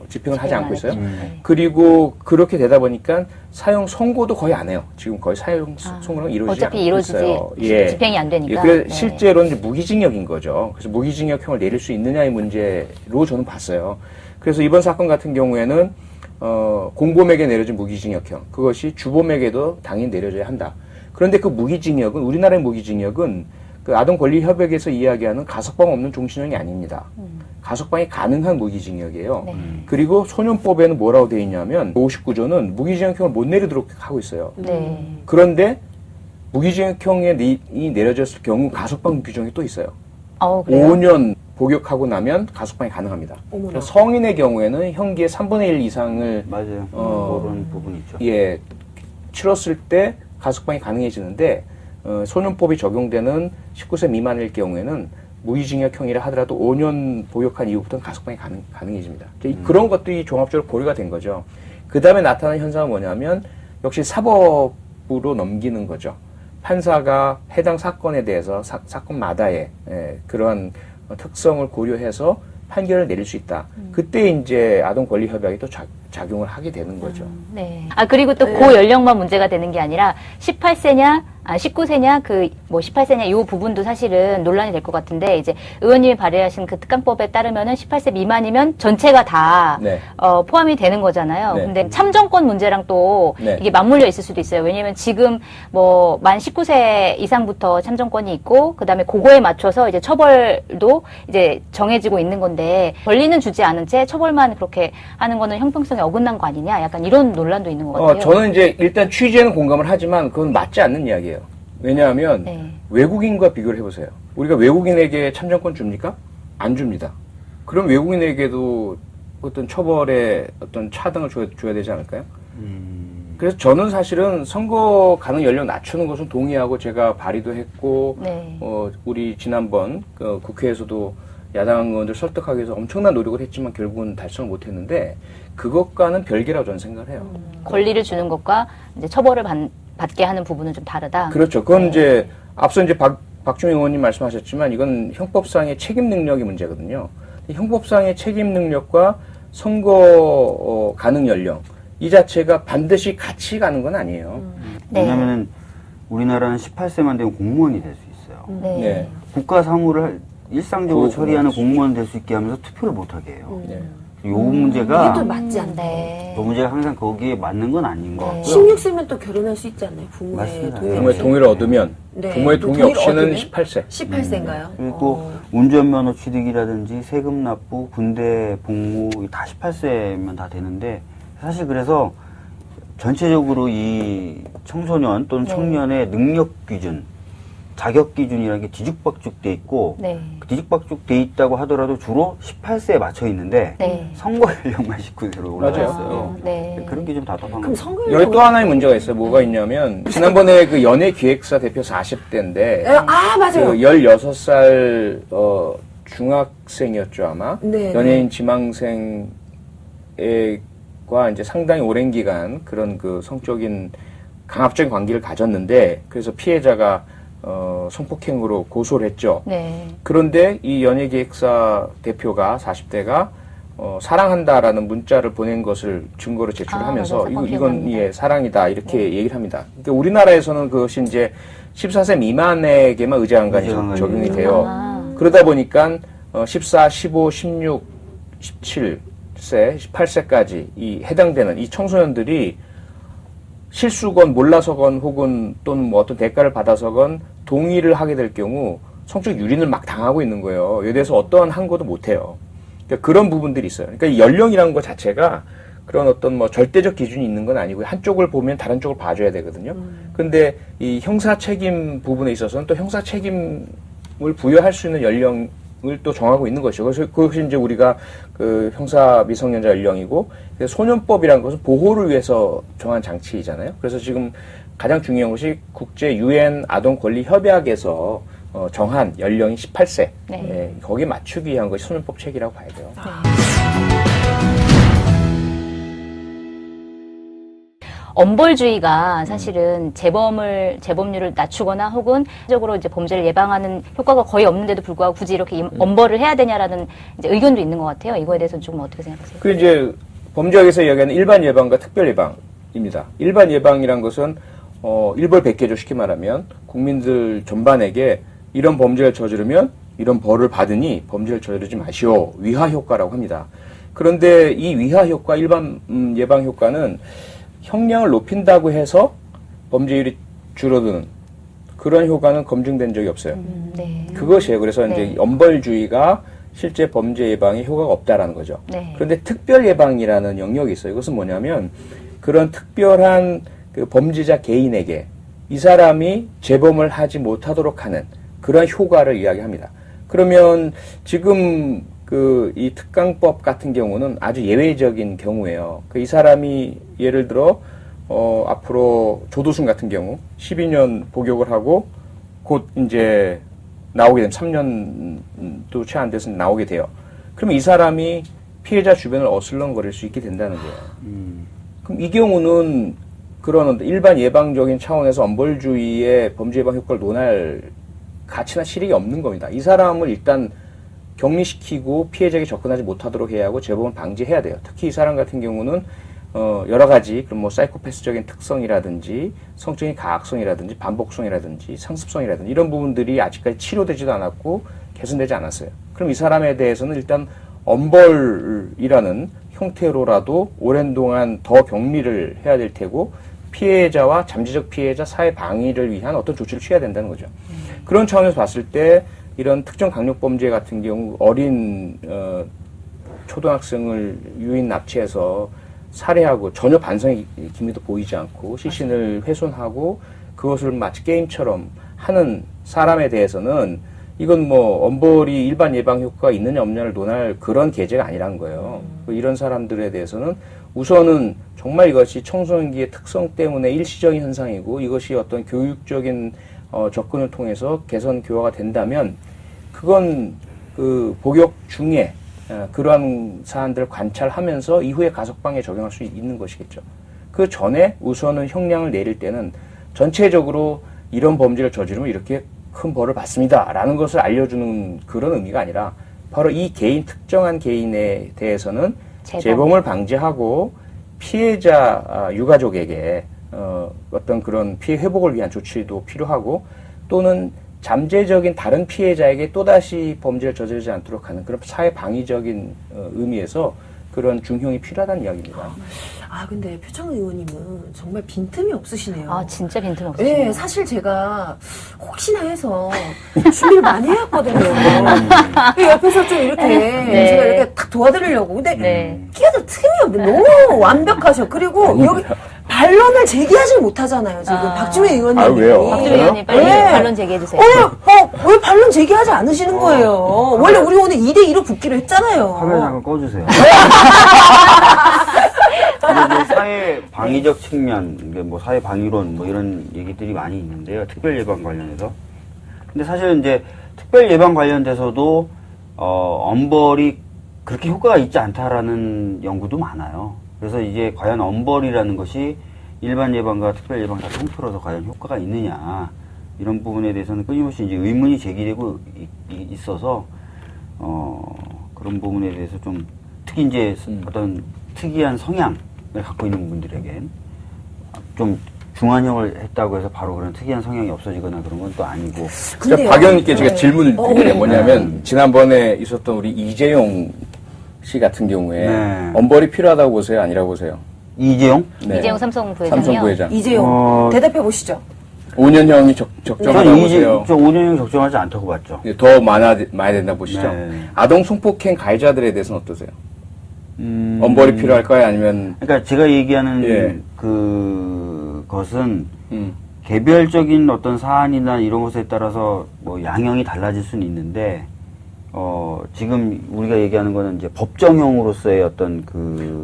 집행을 하지 집행 않고 안 있어요. 했죠. 네. 그리고 그렇게 되다 보니까 사형 선고도 거의 안 해요. 지금 거의 사형 선고는 이루어지지 않고 어차피 이루어지지 있어요. 집행이 안 되니까. 그래서 네. 실제로는 이제 무기징역인 거죠. 그래서 무기징역형을 내릴 수 있느냐의 문제로 저는 봤어요. 그래서 이번 사건 같은 경우에는 공범에게 내려진 무기징역형, 그것이 주범에게도 당연히 내려져야 한다. 그런데 그 무기징역은, 우리나라의 무기징역은 그 아동권리협약에서 이야기하는 가석방 없는 종신형이 아닙니다. 가석방이 가능한 무기징역이에요. 네. 그리고 소년법에는 뭐라고 되어 있냐면 59조는 무기징역형을 못 내리도록 하고 있어요. 네. 그런데 무기징역형이 내려졌을 경우 가석방 규정이 또 있어요. 그래요? 5년 복역하고 나면 가석방이 가능합니다. 그래서 성인의 경우에는 형기의 3분의 1 이상을 맞아요. 그런 부분이 있죠. 예, 치렀을 때 가석방이 가능해지는데 소년법이 적용되는 19세 미만일 경우에는 무기징역형이라 하더라도 5년 복역한 이후부터는 가석방이 가능해집니다. 그런 것들이 종합적으로 고려가 된 거죠. 그 다음에 나타나는 현상은 뭐냐면 역시 사법부로 넘기는 거죠. 판사가 해당 사건에 대해서 사건마다의 그러한 특성을 고려해서 판결을 내릴 수 있다. 그때 이제 아동권리협약이 또 작용을 하게 되는 거죠. 네. 그리고 또 그 연령만 문제가 되는 게 아니라 18세냐, 19세냐, 18세냐, 이 부분도 사실은 논란이 될 것 같은데, 이제 의원님이 발의하신 그 특강법에 따르면은 18세 미만이면 전체가 다, 네. 포함이 되는 거잖아요. 네. 근데 참정권 문제랑 또 네. 이게 맞물려 있을 수도 있어요. 왜냐면 지금 만 19세 이상부터 참정권이 있고, 그 다음에 그거에 맞춰서 이제 처벌도 이제 정해지고 있는 건데, 권리는 주지 않은 채 처벌만 그렇게 하는 거는 형평성에 어긋난 거 아니냐? 약간 이런 논란도 있는 것 같아요. 저는 이제 일단 취지에는 공감을 하지만 그건 맞지 않는 이야기예요. 왜냐하면 네. 외국인과 비교를 해보세요. 우리가 외국인에게 참정권 줍니까? 안 줍니다. 그럼 외국인에게도 어떤 처벌의 어떤 차등을 줘야 되지 않을까요? 그래서 저는 사실은 선거 가능 연령 낮추는 것은 동의하고 제가 발의도 했고, 네. 우리 지난번 국회에서도 야당 의원들 설득하기 위해서 엄청난 노력을 했지만 결국은 달성을 못했는데 그것과는 별개라고 저는 생각을 해요. 권리를 주는 것과 이제 처벌을 받게 하는 부분은 좀 다르다. 그렇죠. 그건 네. 이제 앞서 이제 박주민 의원님 말씀하셨지만 이건 형법상의 책임 능력의 문제거든요. 형법상의 책임 능력과 선거 가능 연령 이 자체가 반드시 같이 가는 건 아니에요. 네. 왜냐면은 우리나라는 18세만 되면 공무원이 될 수 있어요. 네. 네. 국가 사무를 일상적으로 처리하는 그렇죠. 공무원 될 수 있게 하면서 투표를 못 하게 해요. 네. 요 문제가 이게 또 맞지 않네. 네. 그 문제가 항상 거기에 맞는 건 아닌 것 같고요. 16세면 또 결혼할 수 있지 않나요? 부모의 맞습니다. 동의 부모의 없이? 동의를 얻으면 네. 부모의 동의 동의를 없이는 얻으면? 18세. 18세인가요? 그리고 운전면허 취득이라든지 세금 납부, 군대 복무 다 18세면 다 되는데 사실 그래서 전체적으로 이 청소년 또는 네. 청년의 능력 기준, 자격 기준이라는 게 뒤죽박죽돼 있고 네. 뒤죽박죽돼 있다고 하더라도 주로 18세에 맞춰 있는데 네. 선거 연령만 19세로 올라갔어요. 네. 그런 게 좀 답답한 그럼 거죠. 선거 여기 또 하나의 문제가 있어요. 뭐가 있냐면 지난번에 그 연예기획사 대표 40대인데 맞아요. 그 16살 중학생이었죠 아마. 네, 연예인 지망생과 이제 상당히 오랜 기간 그런 그 성적인 강압적인 관계를 가졌는데 그래서 피해자가 성폭행으로 고소를 했죠. 네. 그런데 이 연예기획사 대표가 40대가 사랑한다라는 문자를 보낸 것을 증거로 제출하면서 맞아요. 사건 이건 기억납니다. 사랑이다 이렇게 얘기를 합니다. 그러니까 우리나라에서는 그것이 이제 14세 미만에게만 의제한간이 의제한간이 적용이 돼요. 그러다 보니까 14, 15, 16, 17세, 18세까지 이 해당되는 이 청소년들이 실수건 몰라서건 혹은 또는 뭐 어떤 대가를 받아서건 동의를 하게 될 경우 성적 유린을 막 당하고 있는 거예요. 여기에 대해서 어떠한 항고도 못 해요. 그러니까 그런 부분들이 있어요. 그러니까 이 연령이라는 것 자체가 그런 어떤 뭐 절대적 기준이 있는 건 아니고 한쪽을 보면 다른 쪽을 봐줘야 되거든요. 근데 이 형사 책임 부분에 있어서는 또 형사 책임을 부여할 수 있는 연령을 또 정하고 있는 것이죠. 그래서 그것이 이제 우리가 그 형사 미성년자 연령이고 소년법이라는 것은 보호를 위해서 정한 장치이잖아요. 그래서 지금 가장 중요한 것이 국제 유엔 아동 권리 협약에서 정한 연령이 18세. 네. 예, 거기에 맞추기 위한 것이 소년법 책이라고 봐야 돼요. 엄벌주의가 사실은 재범률을 낮추거나 혹은 적으로 이제 범죄를 예방하는 효과가 거의 없는데도 불구하고 굳이 이렇게 엄벌을 해야 되냐라는 이제 의견도 있는 것 같아요. 이거에 대해서는 조금 어떻게 생각하세요? 그 이제 범죄학에서 이야기하는 일반 예방과 특별 예방입니다. 일반 예방이란 것은 일벌백계죠. 쉽게 말하면 국민들 전반에게 이런 범죄를 저지르면 이런 벌을 받으니 범죄를 저지르지 마시오. 위하 효과라고 합니다. 그런데 이 위하 효과, 일반 예방 효과는 형량을 높인다고 해서 범죄율이 줄어드는 그런 효과는 검증된 적이 없어요. 네. 그것이에요. 그래서 네. 이제 엄벌주의가 실제 범죄 예방에 효과가 없다라는 거죠. 네. 그런데 특별 예방이라는 영역이 있어요. 이것은 뭐냐면 그런 특별한 그 범죄자 개인에게 이 사람이 재범을 하지 못하도록 하는 그런 효과를 이야기합니다. 그러면 지금 이 특강법 같은 경우는 아주 예외적인 경우예요. 이 사람이 예를 들어 앞으로 조두순 같은 경우 12년 복역을 하고 곧 이제 나오게 되면 3년도 채 안 돼서 나오게 돼요. 그러면 이 사람이 피해자 주변을 어슬렁거릴 수 있게 된다는 거예요. 그럼 이 경우는 그런 일반 예방적인 차원에서 엄벌주의의 범죄 예방 효과를 논할 가치나 실익이 없는 겁니다. 이 사람을 일단 격리시키고 피해자에게 접근하지 못하도록 해야 하고 재범을 방지해야 돼요. 특히 이 사람 같은 경우는 여러 가지 그럼 뭐 사이코패스적인 특성이라든지 성적인 가학성이라든지 반복성이라든지 상습성이라든지 이런 부분들이 아직까지 치료되지도 않았고 개선되지 않았어요. 그럼 이 사람에 대해서는 일단 엄벌이라는 형태로라도 오랜 동안 더 격리를 해야 될 테고 피해자와 잠재적 피해자 사회 방위를 위한 어떤 조치를 취해야 된다는 거죠. 그런 차원에서 봤을 때 이런 특정 강력범죄 같은 경우 어린 초등학생을 유인 납치해서 살해하고 전혀 반성의 기미도 보이지 않고 시신을 훼손하고 그것을 마치 게임처럼 하는 사람에 대해서는 이건 뭐 엄벌이 일반 예방 효과가 있느냐 없느냐를 논할 그런 계제가 아니라는 거예요. 이런 사람들에 대해서는 우선은 정말 이것이 청소년기의 특성 때문에 일시적인 현상이고 이것이 어떤 교육적인 접근을 통해서 개선 교화가 된다면 그건 그 복역 중에 그러한 사안들을 관찰하면서 이후에 가석방에 적용할 수 있는 것이겠죠. 그 전에 우선은 형량을 내릴 때는 전체적으로 이런 범죄를 저지르면 이렇게 큰 벌을 받습니다. 라는 것을 알려주는 그런 의미가 아니라 바로 이 특정한 개인에 대해서는 재범을 방지하고 피해자 유가족에게 어떤 그런 피해 회복을 위한 조치도 필요하고 또는 잠재적인 다른 피해자에게 또다시 범죄를 저지르지 않도록 하는 그런 사회 방위적인 의미에서 그런 중형이 필요하다는 이야기입니다. 근데 표창 의원님은 정말 빈틈이 없으시네요. 진짜 빈틈 없으시네요. 네, 사실 제가 혹시나 해서 준비를 많이 해왔거든요. 옆에서 좀 이렇게 제가 이렇게 탁 도와드리려고. 근데 끼어들 틈이 없네. 너무 완벽하셔. 그리고 여기 반론을 제기하지 못하잖아요. 지금 박주민 의원님이. 왜요? 박주민 의원님 빨리 반론 제기해주세요. 왜 반론 제기하지 않으시는 거예요? 원래 우리 오늘 2대2로 붙기로 했잖아요. 화면 잠깐 꺼주세요. 뭐 사회 방위적 측면, 뭐 사회 방위론 뭐 이런 얘기들이 많이 있는데요. 특별 예방 관련해서. 근데 사실 이제 특별 예방 관련돼서도 엄벌이 그렇게 효과가 있지 않다라는 연구도 많아요. 그래서 이제 과연 엄벌이라는 것이 일반 예방과 특별 예방 다 통틀어서 과연 효과가 있느냐 이런 부분에 대해서는 끊임없이 이제 의문이 제기되고 있어서 그런 부분에 대해서 좀 특히 이제 어떤 특이한 성향을 갖고 있는 분들에겐 좀 중환형을 했다고 해서 바로 그런 특이한 성향이 없어지거나 그런 건 또 아니고. 근데요. 박 의원님께 제가 질문을 드릴게요. 뭐냐면 지난번에 있었던 우리 이재용 씨 같은 경우에 엄벌이 필요하다고 보세요? 아니라고 보세요? 이재용? 네. 이재용 삼성 부회장이요. 삼성 부회장. 이재용 대답해 보시죠. 5년형이 적정하다고 보세요? 저 5년형 적정하지 않다고 봤죠. 더 많아야 된다 보시죠? 네. 아동 성폭행 가해자들에 대해서는 어떠세요? 엄벌이 필요할까요? 아니면 그러니까 제가 얘기하는 그것은 개별적인 어떤 사안이나 이런 것에 따라서 뭐 양형이 달라질 수는 있는데 지금 우리가 얘기하는 거는 이제 법정형으로서의 어떤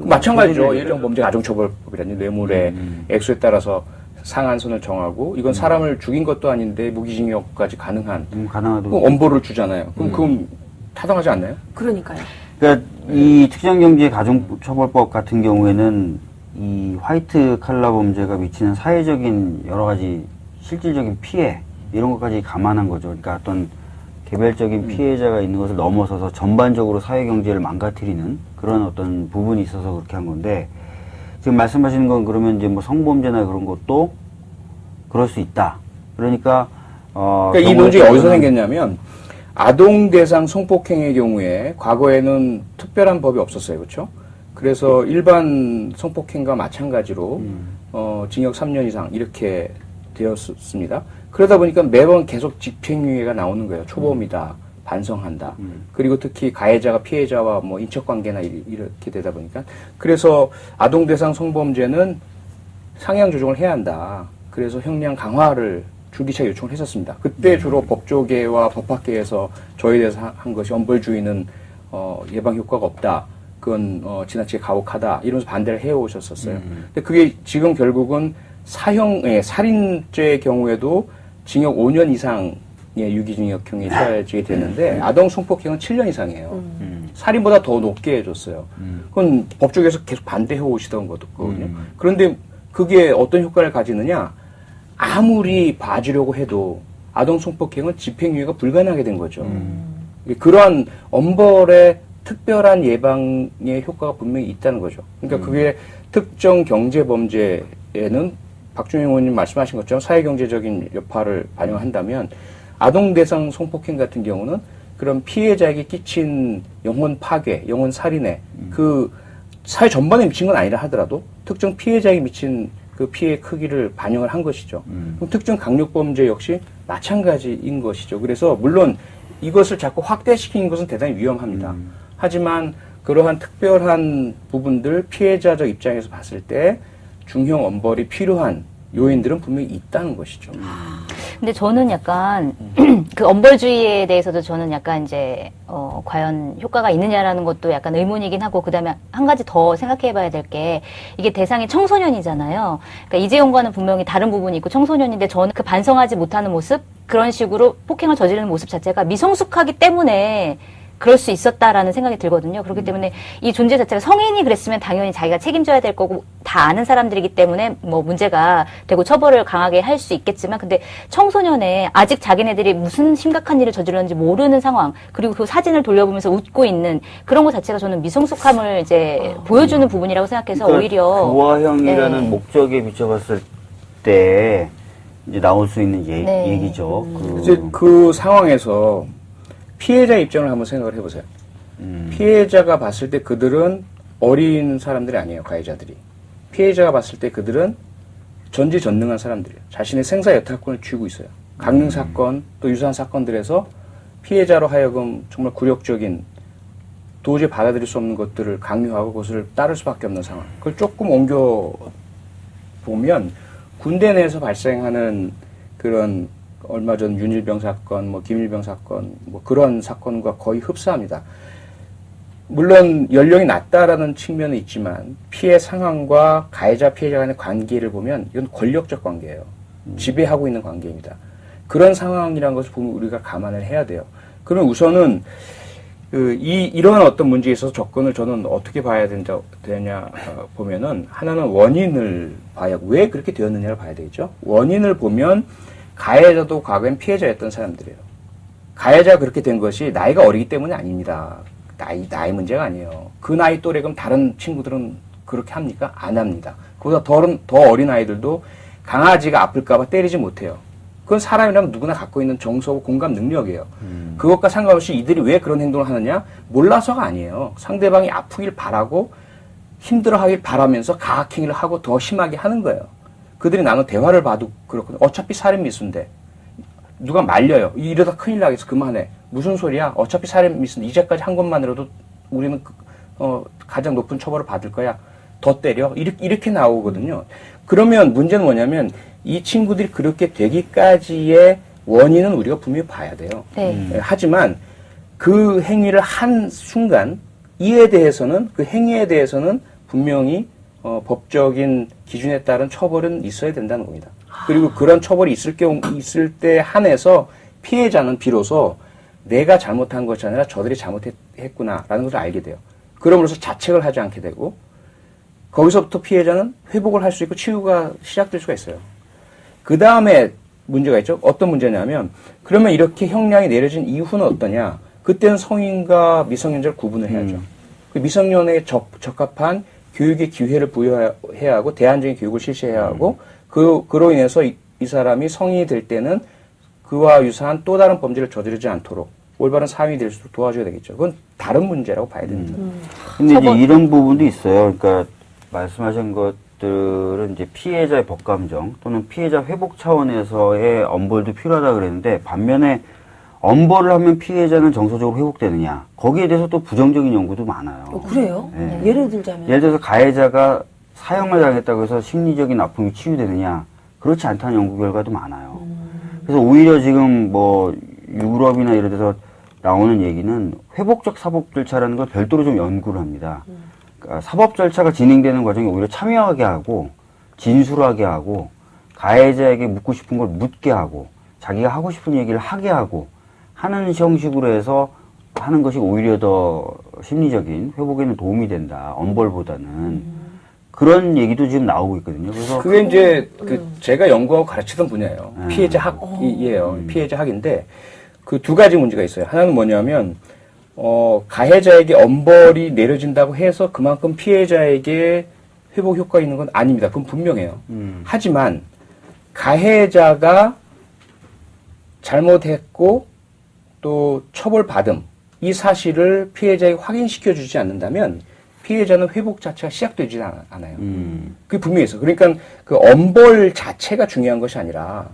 마찬가지죠. 예령 범죄 가중처벌법이라든지 뇌물의 액수에 따라서 상한선을 정하고 이건 사람을 죽인 것도 아닌데 무기징역까지 가능한 가능하도 그럼 엄벌을 주잖아요. 그럼 그건 타당하지 않나요? 그러니까요. 그러니까 이 특정경제 가중처벌법 같은 경우에는 이 화이트 칼라 범죄가 미치는 사회적인 여러 가지 실질적인 피해 이런 것까지 감안한 거죠. 그러니까 어떤 개별적인 피해자가 있는 것을 넘어서서 전반적으로 사회 경제를 망가뜨리는 그런 어떤 부분이 있어서 그렇게 한 건데 지금 말씀하시는 건 그러면 이제 뭐 성범죄나 그런 것도 그럴 수 있다. 그러니까 그러니까 이 논쟁이 어디서 생겼냐면 아동 대상 성폭행의 경우에 과거에는 특별한 법이 없었어요. 그렇죠? 그래서 일반 성폭행과 마찬가지로 징역 3년 이상 이렇게 되었습니다. 그러다 보니까 매번 계속 집행유예가 나오는 거예요. 초범이다, 반성한다. 그리고 특히 가해자가 피해자와 뭐 인척관계나 이렇게 되다 보니까 그래서 아동 대상 성범죄는 상향 조정을 해야 한다. 그래서 형량 강화를 줄기차게 요청을 했었습니다. 그때 주로 법조계와 법학계에서 저희에 대해서 한 것이 엄벌주의는 예방 효과가 없다. 그건 지나치게 가혹하다. 이러면서 반대를 해오셨었어요. 근데 그게 지금 결국은 살인죄의 경우에도 징역 5년 이상의 유기징역형이 처해지게 되는데 아동 성폭행은 7년 이상이에요. 살인보다 더 높게 해줬어요. 그건 법조계에서 계속 반대해 오시던 거거든요. 그런데 그게 어떤 효과를 가지느냐? 아무리 봐주려고 해도 아동 성폭행은 집행유예가 불가능하게 된 거죠. 그러한 엄벌의 특별한 예방의 효과가 분명히 있다는 거죠. 그러니까 그게 특정 경제범죄에는 박준영 의원님 말씀하신 것처럼 사회경제적인 여파를 반영한다면 아동 대상 성폭행 같은 경우는 그런 피해자에게 끼친 영혼 파괴, 영혼 살인에 그 사회 전반에 미친 건 아니라 하더라도 특정 피해자에게 미친 그 피해 크기를 반영을 한 것이죠. 그럼 특정 강력범죄 역시 마찬가지인 것이죠. 그래서 물론 이것을 자꾸 확대시키는 것은 대단히 위험합니다. 하지만 그러한 특별한 부분들 피해자적 입장에서 봤을 때 중형 엄벌이 필요한 요인들은 분명히 있다는 것이죠. 근데 저는 약간 그 엄벌주의에 대해서도 저는 약간 이제 과연 효과가 있느냐라는 것도 약간 의문이긴 하고 그다음에 한 가지 더 생각해봐야 될 게 이게 대상이 청소년이잖아요. 그러니까 이재용과는 분명히 다른 부분이 있고 청소년인데 저는 그 반성하지 못하는 모습 그런 식으로 폭행을 저지르는 모습 자체가 미성숙하기 때문에 그럴 수 있었다라는 생각이 들거든요. 그렇기 때문에 이 존재 자체가 성인이 그랬으면 당연히 자기가 책임져야 될 거고 다 아는 사람들이기 때문에 뭐 문제가 되고 처벌을 강하게 할 수 있겠지만 근데 청소년의 아직 자기네들이 무슨 심각한 일을 저질렀는지 모르는 상황 그리고 그 사진을 돌려보면서 웃고 있는 그런 것 자체가 저는 미성숙함을 이제 보여주는 부분이라고 생각해서 그러니까 오히려 교화형이라는 네. 목적에 비춰봤을 때 이제 나올 수 있는 네. 얘기죠. 이제 그 상황에서 피해자 입장을 한번 생각을 해보세요. 피해자가 봤을 때 그들은 어린 사람들이 아니에요. 가해자들이. 피해자가 봤을 때 그들은 전지전능한 사람들이에요. 자신의 생사 여탈권을 쥐고 있어요. 강릉사건 또 유사한 사건들에서 피해자로 하여금 정말 굴욕적인 도저히 받아들일 수 없는 것들을 강요하고 그것을 따를 수밖에 없는 상황. 그걸 조금 옮겨보면 군대 내에서 발생하는 그런 얼마 전 윤일병 사건, 뭐 김일병 사건, 뭐 그런 사건과 거의 흡사합니다. 물론 연령이 낮다라는 측면은 있지만 피해 상황과 가해자 피해자 간의 관계를 보면 이건 권력적 관계예요. 지배하고 있는 관계입니다. 그런 상황이라는 것을 보면 우리가 감안을 해야 돼요. 그럼 우선은 이러한 어떤 문제에 있어서 접근을 저는 어떻게 봐야 되냐 보면은 하나는 원인을 봐야 왜 그렇게 되었느냐를 봐야 되겠죠. 원인을 보면 가해자도 과거엔 피해자였던 사람들이에요. 가해자가 그렇게 된 것이 나이가 어리기 때문이 아닙니다. 나이 문제가 아니에요. 그 나이 또래 그럼 다른 친구들은 그렇게 합니까? 안 합니다. 그보다 더 어린 아이들도 강아지가 아플까봐 때리지 못해요. 그건 사람이라면 누구나 갖고 있는 정서고 공감 능력이에요. 그것과 상관없이 이들이 왜 그런 행동을 하느냐? 몰라서가 아니에요. 상대방이 아프길 바라고 힘들어하길 바라면서 가학행위를 하고 더 심하게 하는 거예요. 그들이 나눈 대화를 봐도 그렇거든요. 어차피 살인 미수인데 누가 말려요. 이러다 큰일 나겠어. 그만해. 무슨 소리야? 어차피 살인 미수인데 이제까지 한 것만으로도 우리는 가장 높은 처벌을 받을 거야. 더 때려. 이렇게 나오거든요. 그러면 문제는 뭐냐면 이 친구들이 그렇게 되기까지의 원인은 우리가 분명히 봐야 돼요. 네. 하지만 그 행위를 한 순간 이에 대해서는 그 행위에 대해서는 분명히 법적인 기준에 따른 처벌은 있어야 된다는 겁니다. 그리고 그런 처벌이 있을 때 한해서 피해자는 비로소 내가 잘못한 것이 아니라 저들이 잘못했구나라는 것을 알게 돼요. 그러므로서 자책을 하지 않게 되고 거기서부터 피해자는 회복을 할 수 있고 치유가 시작될 수가 있어요. 그 다음에 문제가 있죠. 어떤 문제냐면 그러면 이렇게 형량이 내려진 이후는 어떠냐. 그때는 성인과 미성년자를 구분을 해야죠. 그 미성년에 적합한 교육의 기회를 부여해야 하고 대안적인 교육을 실시해야 하고 그로 인해서 이 사람이 성인이 될 때는 그와 유사한 또 다른 범죄를 저지르지 않도록 올바른 사회이 될 수 있도록 도와줘야 되겠죠. 그건 다른 문제라고 봐야 됩니다. 근데 이제 이런 부분도 있어요. 그러니까 말씀하신 것들은 이제 피해자의 법감정 또는 피해자 회복 차원에서의 엄벌도 필요하다 그랬는데 반면에 엄벌을 하면 피해자는 정서적으로 회복되느냐 거기에 대해서 또 부정적인 연구도 많아요. 그래요? 네. 예를 들자면 예를 들어서 가해자가 사형을 당했다고 해서 심리적인 아픔이 치유되느냐 그렇지 않다는 연구 결과도 많아요. 그래서 오히려 지금 뭐 유럽이나 이런 데서 나오는 얘기는 회복적 사법 절차라는 걸 별도로 좀 연구를 합니다. 그러니까 사법 절차가 진행되는 과정에 오히려 참여하게 하고 진술하게 하고 가해자에게 묻고 싶은 걸 묻게 하고 자기가 하고 싶은 얘기를 하게 하고 하는 형식으로 해서 하는 것이 오히려 더 심리적인 회복에는 도움이 된다. 엄벌보다는. 그런 얘기도 지금 나오고 있거든요. 그래서 그게 이제 제가 연구하고 가르치던 분야예요. 피해자 학이에요. 음. 피해자 학인데 그 두 가지 문제가 있어요. 하나는 뭐냐면 가해자에게 엄벌이 내려진다고 해서 그만큼 피해자에게 회복 효과가 있는 건 아닙니다. 그건 분명해요. 하지만 가해자가 잘못했고 또 처벌받음 이 사실을 피해자에게 확인시켜 주지 않는다면 피해자는 회복 자체가 시작되지 않아요. 그게 분명히 있어요. 그러니까 그 엄벌 자체가 중요한 것이 아니라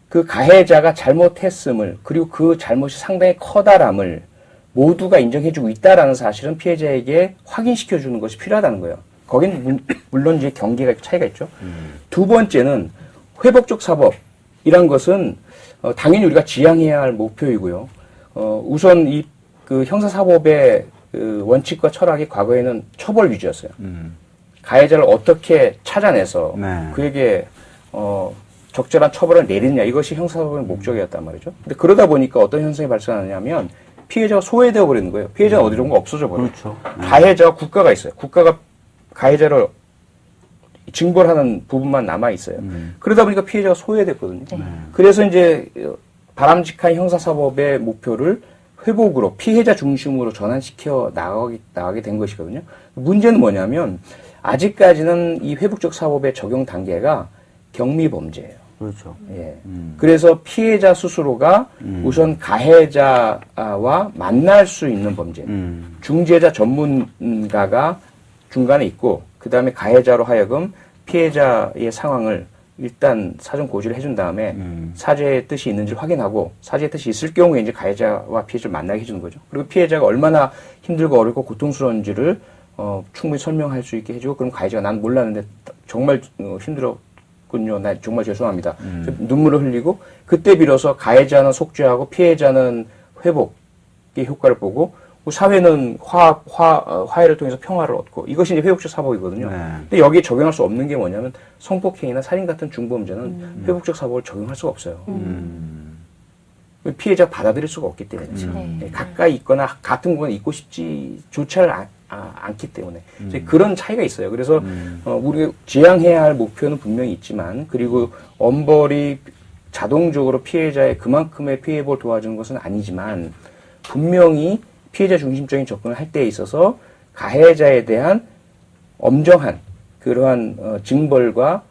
그 가해자가 잘못했음을 그리고 그 잘못이 상당히 커다람을 모두가 인정해주고 있다라는 사실은 피해자에게 확인시켜 주는 것이 필요하다는 거예요. 거기는 물론 이제 경계가 차이가 있죠. 두 번째는 회복적 사법이란 것은 당연히 우리가 지향해야 할 목표이고요. 우선 그 형사사법의 그 원칙과 철학이 과거에는 처벌 위주였어요. 가해자를 어떻게 찾아내서 네. 그에게 적절한 처벌을 내리느냐 이것이 형사사법의 목적이었단 말이죠. 근데 그러다 보니까 어떤 현상이 발생하냐면 피해자가 소외되어 버리는 거예요. 피해자는 어디론가 없어져 버려요. 그렇죠. 가해자와 국가가 있어요. 국가가 가해자를 징벌하는 부분만 남아 있어요. 그러다 보니까 피해자가 소외됐거든요. 그래서 이제 바람직한 형사사법의 목표를 회복으로 피해자 중심으로 전환시켜 나가게 된 것이거든요. 문제는 뭐냐면 아직까지는 이 회복적 사법의 적용 단계가 경미범죄예요. 그렇죠. 예. 그래서 피해자 스스로가 우선 가해자와 만날 수 있는 범죄. 중재자 전문가가 중간에 있고 그 다음에 가해자로 하여금 피해자의 상황을 일단 사전 고지를 해준 다음에 사죄의 뜻이 있는지를 확인하고 사죄의 뜻이 있을 경우에 이제 가해자와 피해자를 만나게 해주는 거죠. 그리고 피해자가 얼마나 힘들고 어렵고 고통스러운지를 충분히 설명할 수 있게 해주고 그럼 가해자가 난 몰랐는데 정말 힘들었군요. 나 정말 죄송합니다. 눈물을 흘리고 그때 비로소 가해자는 속죄하고 피해자는 회복의 효과를 보고 사회는 화해를 통해서 평화를 얻고 이것이 이제 회복적 사법이거든요. 네. 근데 여기에 적용할 수 없는 게 뭐냐면 성폭행이나 살인 같은 중범죄는 회복적 사법을 적용할 수가 없어요. 피해자가 받아들일 수가 없기 때문에 네, 가까이 있거나 같은 공간에 있고 싶지조차를 않기 때문에 그런 차이가 있어요. 그래서 우리가 지향해야 할 목표는 분명히 있지만 그리고 엄벌이 자동적으로 피해자의 그만큼의 피해를 도와주는 것은 아니지만 분명히 피해자 중심적인 접근을 할 때에 있어서 가해자에 대한 엄정한 그러한 징벌과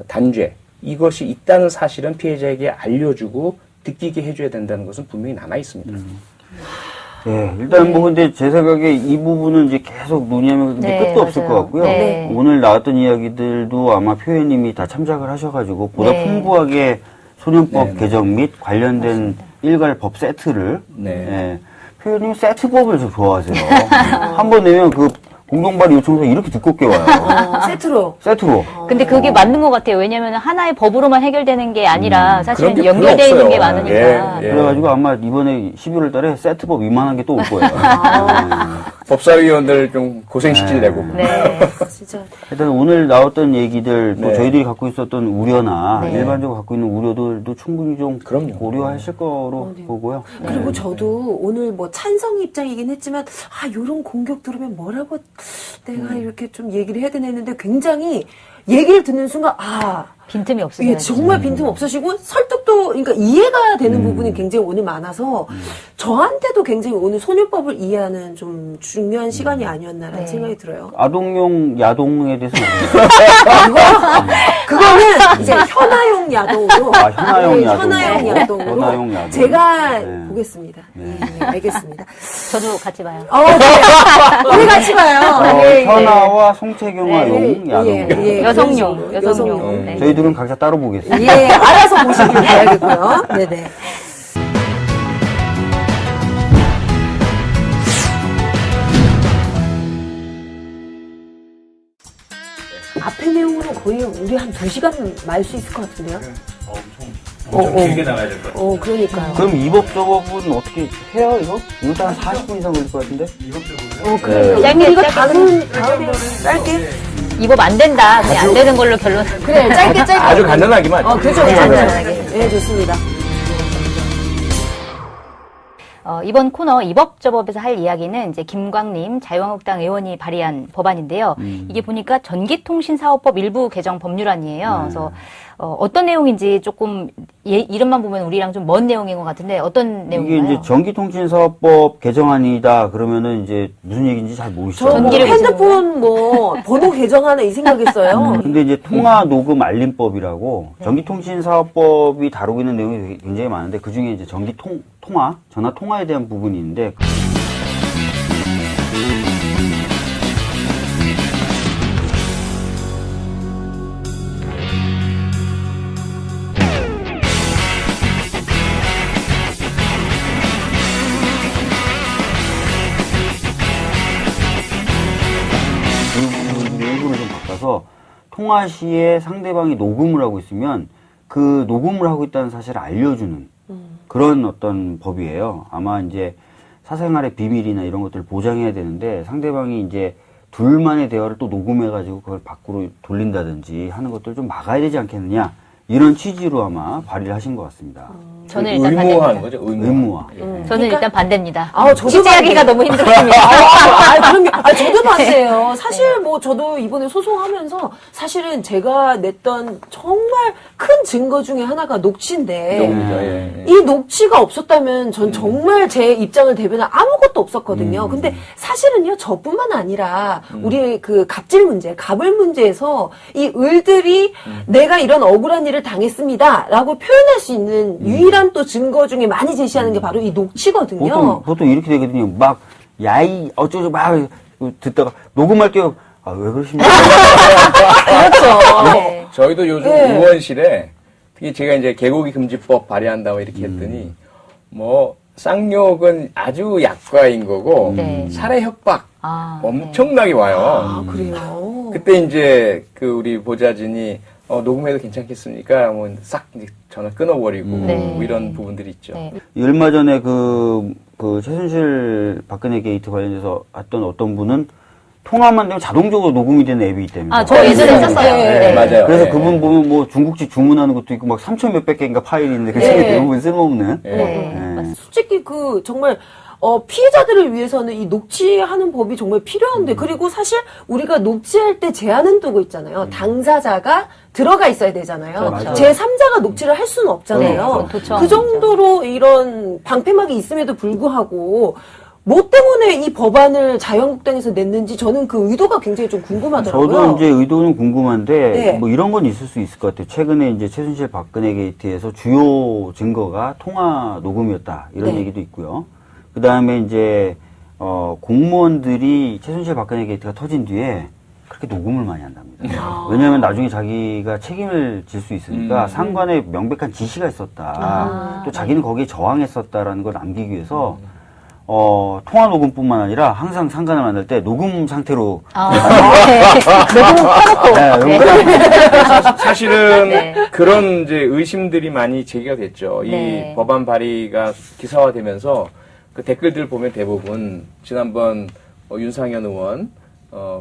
단죄 이것이 있다는 사실은 피해자에게 알려주고 느끼게 해줘야 된다는 것은 분명히 남아 있습니다. 네, 일단 뭐 근데 제 생각에 이 부분은 이제 계속 논의하면 네, 끝도 없을 맞아요. 것 같고요. 네. 오늘 나왔던 이야기들도 아마 표현님이 다 참작을 하셔가지고 보다 네. 풍부하게 소년법 네, 네. 개정 및 관련된 일괄 법 세트를 네. 표현님 세트법을 좀 좋아하세요. 한 번 내면 그 공동발의 요청서 이렇게 두껍게 와요. 세트로. 세트로. 근데 그게 맞는 것 같아요. 왜냐면 하나의 법으로만 해결되는 게 아니라 사실은 그런 게 연결되어 별로 있는 게 없어요. 많으니까. 예. 그래가지고 아마 이번에 11월 달에 세트법 이만한 게 또 올 거예요. 법사위원들 좀 고생시키려고. 네. 진짜. 일단 오늘 나왔던 얘기들 또 네. 저희들이 갖고 있었던 우려나 네. 일반적으로 갖고 있는 우려들도 충분히 좀 그럼요. 고려하실 거로 보고요. 그리고 네. 저도 오늘 뭐 찬성 입장이긴 했지만 요런 공격 들으면 뭐라고 내가 이렇게 좀 얘기를 해야 되나 했는데 굉장히 얘기를 듣는 순간 빈틈이 없으세요. 예, 정말 빈틈 없으시고 설득도 그러니까 이해가 되는 부분이 굉장히 오늘 많아서 저한테도 굉장히 오늘 소유법을 이해하는 좀 중요한 시간이 아니었나라는 네. 생각이 들어요. 아동용 야동에 대해서 모르겠어요. 그거는 이제 현아용 야동으로 현아용 예, 야동. 현아용 야동으로 현아용 야동. 제가 네. 보겠습니다. 예, 알겠습니다. 저도 같이 봐요. 네. 우리 같이 봐요. 예, 예. 현아와 송채경화용 야동. 여성용, 그런 식으로. 여성용. 네. 저희들은 각자 따로 보겠습니다. 예, 알아서 보시길 바라겠고요. 네네. 앞에 내용으로 거의 우리 한 2시간 말 수 있을 것 같은데요? 엄청 길게 나가야 될 것 같아요. 그러니까요. 그럼 이법저법은 어떻게 해요, 이거? 이것도 한 40분 이상 걸릴 것 같은데? 그래요. 짧게, 이거 짧게 다음에 짧게. 이법 안 된다. 그냥 안 되는 걸로 결론. 그래, 짧게. 아주 간단하기만. 그렇죠. 간단하게. 네, 좋습니다. 이번 코너 이법저법에서 할 이야기는 이제 김광림 자유한국당 의원이 발의한 법안인데요. 이게 보니까 전기통신사업법 일부 개정 법률안이에요. 그래서 어떤 내용인지 조금 이름만 보면 우리랑 좀 먼 내용인 것 같은데 어떤 이게 내용인가요? 이제 전기통신사업법 개정안이다 그러면은 이제 무슨 얘기인지 잘 모르시죠? 저 전기를 핸드폰 번호 개정하나 이 생각했어요. 근데 이제 통화 녹음 알림법이라고 전기통신사업법이 다루고 있는 내용이 굉장히 많은데 그 중에 이제 통화, 전화 통화에 대한 부분이 있는데 그 내용을 좀 바꿔서 통화 시에 상대방이 녹음을 하고 있으면 그 녹음을 하고 있다는 사실을 알려주는 그런 어떤 법이에요. 아마 이제 사생활의 비밀이나 이런 것들을 보장해야 되는데 상대방이 이제 둘만의 대화를 또 녹음해가지고 그걸 밖으로 돌린다든지 하는 것들을 좀 막아야 되지 않겠느냐. 이런 취지로 아마 발의를 하신 것 같습니다. 저는 일단 의무화하는 반대입니다. 거죠, 의무화. 저는 일단 반대입니다. 저도 취재하기가 너무 힘들었습니다. 저도 반대예요. 사실 뭐 저도 이번에 소송하면서 사실은 제가 냈던 정말 큰 증거 중에 하나가 녹취인데 녹음이죠, 예. 이 녹취가 없었다면 전 정말 제 입장을 대변할 아무것도 없었거든요. 근데 사실은요, 저뿐만 아니라 우리 그 갑질 문제, 가불 문제에서 이 을들이 내가 이런 억울한 일을 당했습니다라고 표현할 수 있는 유일한 또 증거 중에 많이 제시하는 게 바로 이 녹취거든요. 보통 이렇게 되거든요. 막, 야이, 어쩌고 막 듣다가 녹음할게요. 왜 그러십니까? 그렇죠. 네. 저희도 요즘 네. 의원실에 특히 제가 이제 개고기 금지법 발의한다고 이렇게 했더니 뭐 쌍욕은 아주 약과인 거고 네. 살해 협박 네. 엄청나게 와요. 그래요. 그때 이제 그 우리 보좌진이 녹음해도 괜찮겠습니까? 뭐 싹 이제 전화 끊어버리고 네. 뭐 이런 부분들이 있죠. 네. 얼마 전에 그 최순실 박근혜 게이트 관련해서 했던 어떤 분은 통화만 되면 자동적으로 녹음이 되는 앱이 있다면서요. 저 예전에 했었어요. 네. 맞아요. 그래서 네. 그분 보면 뭐 중국집 주문하는 것도 있고 막 3천 몇백 개인가 파일이 있는데 그 중에 대부분 쓸모없는. 네. 솔직히 그 정말 피해자들을 위해서는 이 녹취하는 법이 정말 필요한데 그리고 사실 우리가 녹취할 때 제한은 두고 있잖아요. 당사자가 들어가 있어야 되잖아요. 그렇죠. 제3자가 녹취를 할 수는 없잖아요. 그렇죠. 그 정도로 이런 방패막이 있음에도 불구하고 뭐 때문에 이 법안을 자유한국당에서 냈는지 저는 그 의도가 굉장히 좀 궁금하더라고요. 저도 이제 의도는 궁금한데 네. 뭐 이런 건 있을 수 있을 것 같아요. 최근에 이제 최순실 박근혜 게이트에서 주요 증거가 통화 녹음이었다 이런 네. 얘기도 있고요. 그 다음에 이제 공무원들이 최순실 박근혜 게이트가 터진 뒤에 그렇게 녹음을 많이 한답니다. 왜냐하면 나중에 자기가 책임을 질 수 있으니까 상관에 명백한 지시가 있었다. 또 자기는 거기에 저항했었다라는 걸 남기기 위해서 통화 녹음뿐만 아니라 항상 상관을 만날 때 녹음 상태로 녹음 켜놓고. 사실은 네. 그런 이제 의심들이 많이 제기가 됐죠. 네. 이 법안 발의가 기사화되면서 그 댓글들 보면 대부분 지난번 윤상현 의원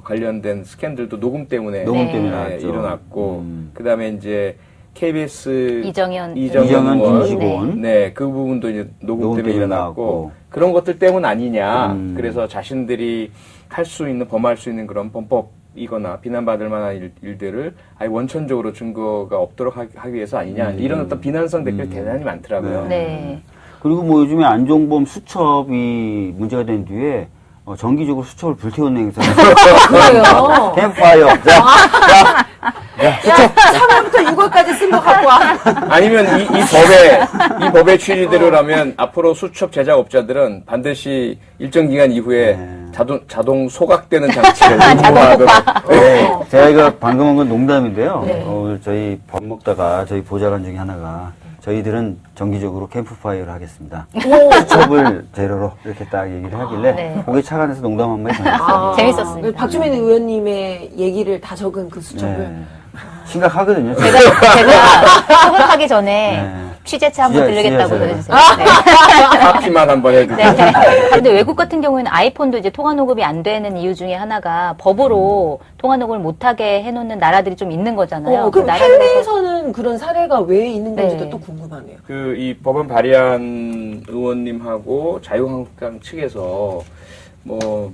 관련된 스캔들도 녹음 때문에 녹음 때문에 나왔죠. 일어났고 그다음에 이제 KBS 이정현 이정현 의원 김시곤 네, 그 부분도 이제 녹음 때문에 일어났고 그런 것들 때문 아니냐. 그래서 자신들이 범할 수 있는 그런 범법이거나 비난받을 만한 일들을 아예 원천적으로 증거가 없도록 하기 위해서 아니냐. 이런 어떤 비난성 댓글이 대단히 많더라고요. 네. 그리고 뭐 요즘에 안종범 수첩이 문제가 된 뒤에 정기적으로 수첩을 불태우는 행사를 그래요. 캠프파이어. 야, 3월부터 6월까지 쓴 거 갖고 와. 아니면 이 법의 취지대로라면 앞으로 수첩 제작업자들은 반드시 일정 기간 이후에 자동 소각되는 장치를 의무화하도록. 네, 제가 이거 방금 한 건 농담인데요. 오늘 저희 밥 먹다가 저희 보좌관 중에 하나가 저희들은 정기적으로 캠프파이어를 하겠습니다. 수첩을 재료로 이렇게 딱 얘기를 하길래 네. 고개 차관에서 농담 한 마디 던졌어요. 재밌었습니다. 박주민 의원님의 얘기를 다 적은 그 수첩을. 네. 심각하거든요. 제가 수업하기 전에 네. 취재차 한번 취재, 들르겠다고 취재하셔요. 그러주세요. 네. 카피만 한번 해도. 네. 근데 외국 같은 경우에는 아이폰도 이제 통화 녹음이 안 되는 이유 중에 하나가 법으로 통화 녹음을 못하게 해놓는 나라들이 좀 있는 거잖아요. 그럼 나라들에서- 해외에서는 그런 사례가 왜 있는 건지도 네. 또 궁금하네요. 이 법안 발의한 의원님하고 자유한국당 측에서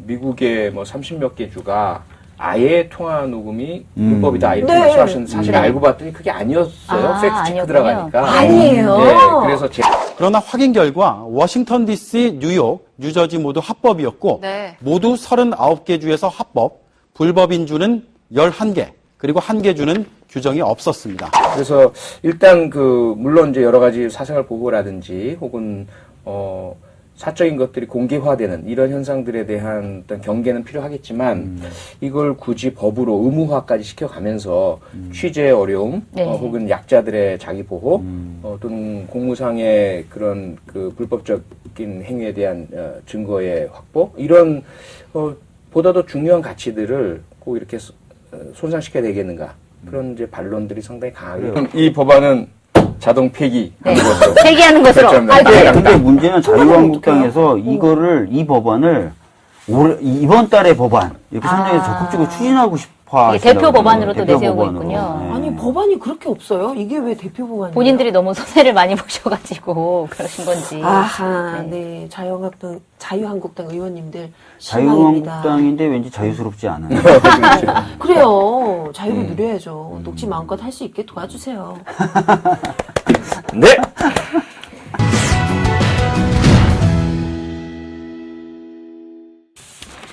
미국의 30몇 개 주가 아예 통화 녹음이 불법이다 이렇게 네. 말씀하셨는데 사실 알고 봤더니 그게 아니었어요. 팩트 체크 아니었군요. 들어가니까. 아니에요. 네, 그래서 그러나 확인 결과 워싱턴 DC, 뉴욕, 뉴저지 모두 합법이었고 모두 39개 주에서 합법, 불법인 주는 11개, 그리고 1개 주는 규정이 없었습니다. 그래서 일단 물론 이제 여러 가지 사생활 보호라든지 혹은 사적인 것들이 공개화되는 이런 현상들에 대한 어떤 경계는 필요하겠지만 이걸 굳이 법으로 의무화까지 시켜가면서 취재의 어려움 네. 혹은 약자들의 자기 보호 또는 공무상의 그런 불법적인 행위에 대한 증거의 확보 이런 보다 더 중요한 가치들을 꼭 이렇게 손상시켜야 되겠는가 그런 이제 반론들이 상당히 강하게 이 법안은 자동 폐기하는 것으로 폐기하는 것으로. 결정됩니다. 근데 문제는 자유한국당에서 이 법안을 이번 달의 법안 이렇게 선정해서 적극적으로 추진하고 싶어 이게 하시더라고요. 대표 법안으로 또 대표 내세우고 법안으로. 있군요. 네. 아니 법안이 그렇게 없어요? 이게 왜 대표 법안이에요? 본인들이 너무 손해를 많이 보셔가지고 그러신 건지. 아하, 네. 자유한국당 의원님들 실망입니다. 자유한국당인데 왠지 자유스럽지 않아요. 그래요. 자유를 누려야죠. 녹지 마음껏 할 수 있게 도와주세요. 네.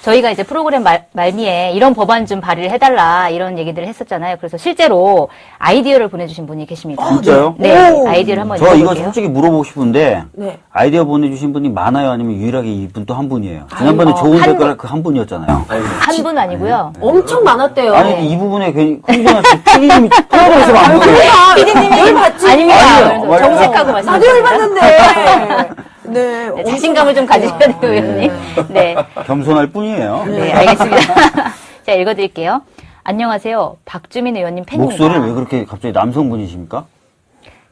저희가 이제 프로그램 말미에 이런 법안 좀 발의를 해달라 이런 얘기들을 했었잖아요. 그래서 실제로 아이디어를 보내주신 분이 계십니다. 진짜요? 네, 오. 아이디어를 한번 저 이거 읽어볼게요. 솔직히 물어보고 싶은데 네. 아이디어 보내주신 분이 많아요? 아니면 유일하게 이분 또 한 분이에요? 지난번에 좋은 한 댓글 그 한 분이었잖아요. 한 분 아니고요. 엄청 많았대요. 아니 이 부분에 괜히 흥분하시 피디님이 프로그램에서 안 보여요. 피디님이 봤지? 아닙니다. 아니요. 그래서 정색하고 나도 말씀드립니다. 열받는데. 네. 네, 자신감을 좀 가지셔야 돼요, 의원님. 네. 겸손할 뿐이에요. 네, 알겠습니다. 자, 읽어드릴게요. 안녕하세요. 박주민 의원님 팬입니다. 목소리를 왜 그렇게 갑자기 남성분이십니까?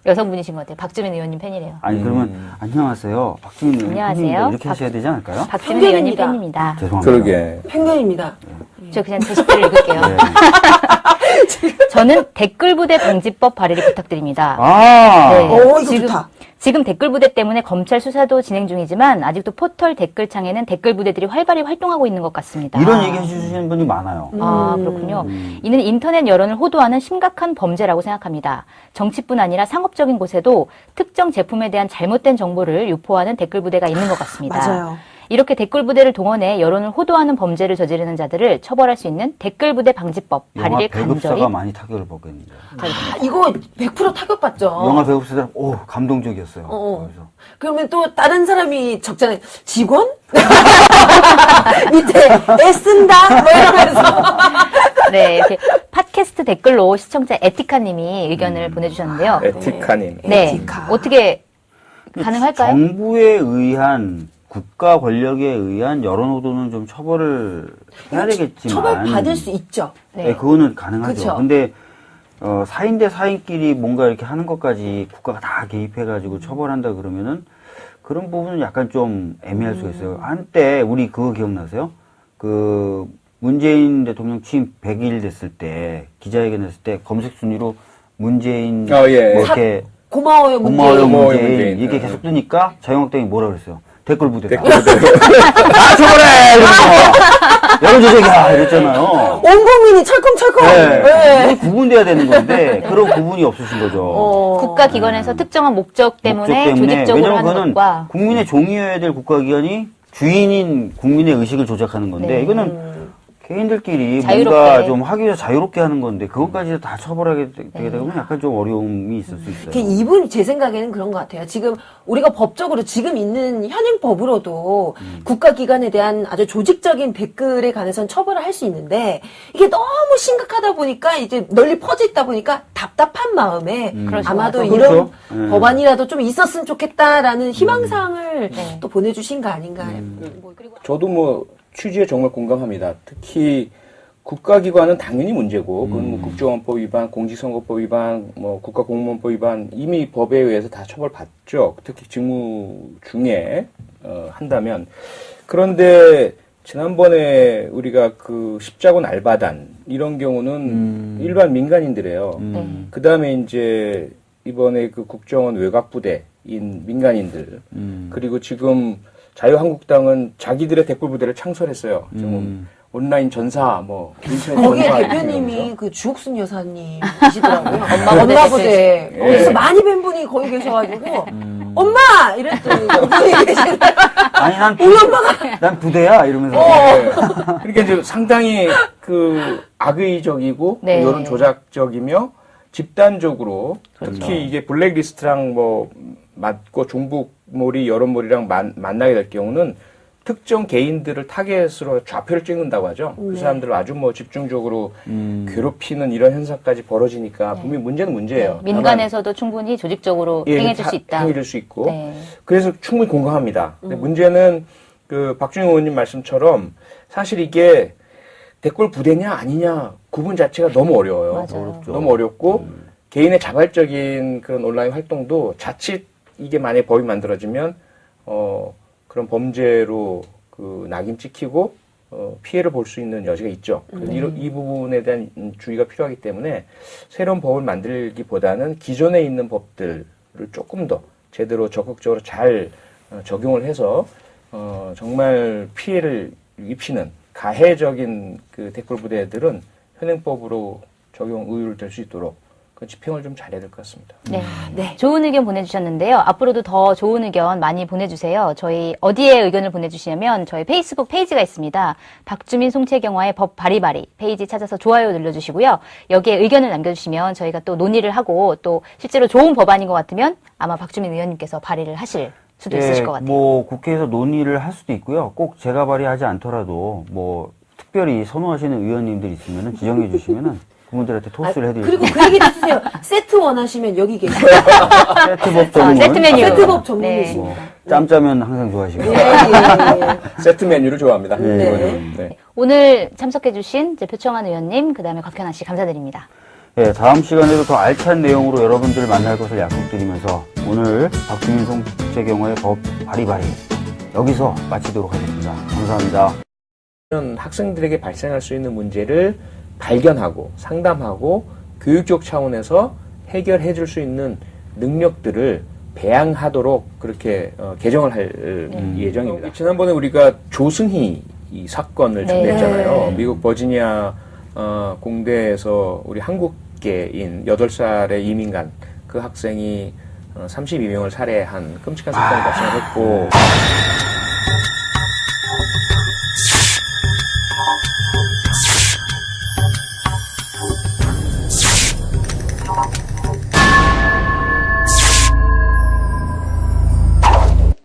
여성분이신 것 같아요. 박주민 의원님 팬이래요. 아니 그러면 안녕하세요. 박주민 의원님 안녕하세요. 팬입니다. 이렇게 하셔야 되지 않을까요? 박주민 의원님 편견입니다. 팬입니다. 죄송합니다. 그러게. 편견입니다. 저 그냥 제식대로 읽을게요. 네. 저는 댓글부대 방지법 발의를 부탁드립니다. 아, 네. 이거 좋다. 지금 댓글부대 때문에 검찰 수사도 진행 중이지만 아직도 포털 댓글창에는 댓글부대들이 활발히 활동하고 있는 것 같습니다. 이런 얘기 해주시는 분이 많아요. 아, 그렇군요. 이는 인터넷 여론을 호도하는 심각한 범죄라고 생각합니다. 정치뿐 아니라 상업적인 곳에도 특정 제품에 대한 잘못된 정보를 유포하는 댓글부대가 있는 것 같습니다. 맞아요. 이렇게 댓글부대를 동원해 여론을 호도하는 범죄를 저지르는 자들을 처벌할 수 있는 댓글부대 방지법 영화 발의를 간절히 배급사가 많이 타격을 받겠는데. 이거 100% 타격받죠. 영화 배급사들 감동적이었어요. 그래서. 그러면 또 다른 사람이 적잖아요. 직원? 밑에 애쓴다? 뭐 이러면서. 네, 이렇게 팟캐스트 댓글로 시청자 에티카님이 의견을 보내주셨는데요. 에티카님. 네, 에티카. 어떻게 가능할까요? 정부에 의한 국가 권력에 의한 여론 호도는 좀 처벌을 해야 되겠지만 처벌 받을 수 있죠. 네, 그거는 가능하죠. 그쵸. 근데 4인 대 4인끼리 뭔가 이렇게 하는 것까지 국가가 다 개입해가지고 처벌한다 그러면은 그런 부분은 약간 좀 애매할 수가 있어요. 한때 우리 그거 기억나세요? 그 문재인 대통령 취임 100일 됐을 때 기자회견 했을 때 검색 순위로 문재인 예. 뭐 이렇게 고마워요, 문재인. 고마워요 고마워요, 문재인 문재인. 이게 네. 계속 뜨니까 자유한국당이 뭐라 그랬어요? 댓글 부대다. 다 처벌해! 이러면서. 여론조작이야! 이랬잖아요. 온 국민이 철컹철컹. 네. 네. 이게 구분돼야 되는 건데, 그런 구분이 없으신 거죠. 국가기관에서 특정한 목적 때문에 조직적으로 왜냐면 하는 그거는 것과 국민의 종이어야 될 국가기관이 주인인 국민의 의식을 조작하는 건데, 네. 이거는 개인들끼리 자유롭게. 뭔가 좀 하기 위해서 자유롭게 하는 건데, 그것까지 다 처벌하게 되게 되면 약간 좀 어려움이 있을 수 있어요. 이분 제 생각에는 그런 것 같아요. 지금 우리가 법적으로 지금 있는 현행법으로도 국가기관에 대한 아주 조직적인 댓글에 관해서는 처벌을 할 수 있는데 이게 너무 심각하다 보니까 이제 널리 퍼져 있다 보니까 답답한 마음에 아마도 그렇죠. 이런 네. 법안이라도 좀 있었으면 좋겠다라는 희망사항을 또 보내주신 거 아닌가. 뭐 그리고 저도 뭐 취지에 정말 공감합니다. 특히 국가기관은 당연히 문제고, 그건 뭐 국정원법 위반, 공직선거법 위반, 뭐 국가공무원법 위반 이미 법에 의해서 다 처벌받죠. 특히 직무 중에 한다면. 그런데 지난번에 우리가 그 십자군 알바단 이런 경우는 일반 민간인들이에요. 그 다음에 이제 이번에 그 국정원 외곽부대인 민간인들 그리고 지금 자유한국당은 자기들의 댓글 부대를 창설했어요. 지금 온라인 전사, 뭐 인터넷 거기에 전사 대표님이 이러면서. 그 주옥순 여사님이시더라고요. 엄마 엄마 부대 부대. 어디서 많이 뵌 분이 거기 계셔가지고 엄마 이랬더니 그분이 계시더라고요. 아니, 난 부대야! 이러면서. 그러니까 이제 상당히 그 악의적이고 네. 여론 조작적이며 집단적으로 특히 이게 블랙리스트랑 뭐 맞고 종북몰이 여론몰이랑 만나게 될 경우는 특정 개인들을 타겟으로 좌표를 찍는다고 하죠. 그 사람들을 아주 뭐 집중적으로 괴롭히는 이런 현상까지 벌어지니까 분명히 문제는 문제예요. 민간에서도 충분히 조직적으로 행해질 수 있다. 행해질 수 있고. 네. 그래서 충분히 공감합니다. 근데 문제는 그 박준영 의원님 말씀처럼 사실 이게 댓글 부대냐 아니냐 구분 자체가 너무 어려워요. 맞아요. 너무 어렵고 개인의 자발적인 그런 온라인 활동도 자칫 이게 만약에 법이 만들어지면 그런 범죄로 그 낙인 찍히고 피해를 볼 수 있는 여지가 있죠. 이 부분에 대한 주의가 필요하기 때문에 새로운 법을 만들기보다는 기존에 있는 법들을 조금 더 제대로 적극적으로 잘 적용을 해서 정말 피해를 입히는 가해적인 그 댓글 부대들은 현행법으로 적용 의율 될 수 있도록 그 집행을 좀 잘해야 될 것 같습니다. 네. 좋은 의견 보내주셨는데요. 앞으로도 더 좋은 의견 많이 보내주세요. 저희 어디에 의견을 보내주시냐면 저희 페이스북 페이지가 있습니다. 박주민 송채경화의 법 바리바리 페이지 찾아서 좋아요 눌러주시고요. 여기에 의견을 남겨주시면 저희가 또 논의를 하고 또 실제로 좋은 법안인 것 같으면 아마 박주민 의원님께서 발의를 하실 수도 있으실 것 같아요. 뭐 국회에서 논의를 할 수도 있고요. 꼭 제가 발의하지 않더라도 뭐 특별히 선호하시는 의원님들 있으면은 지정해 주시면은 그분들한테 토스를 해드리고. 그리고 그 얘기도 해주세요. 세트 원하시면 여기 계세요. 세트법 전문. 세트 메뉴. 세트법 전문이십니다. 짬짜면 항상 좋아하시고. 예, 예, 예. 세트 메뉴를 좋아합니다. 네. 오늘 참석해주신 이제 표창원 의원님, 그 다음에 곽현아 씨 감사드립니다. 네, 다음 시간에도 더 알찬 내용으로 여러분들을 만날 것을 약속드리면서 오늘 박주민 송채경화의 법 바리바리 여기서 마치도록 하겠습니다. 감사합니다. 학생들에게 발생할 수 있는 문제를 발견하고 상담하고 교육적 차원에서 해결해 줄 수 있는 능력들을 배양하도록 그렇게 개정을 할 예정입니다. 지난번에 우리가 조승희 이 사건을 준비했잖아요. 미국 버지니아 공대에서 우리 한국계인 8살의 이민간 그 학생이 32명을 살해한 끔찍한 사건이 발생했고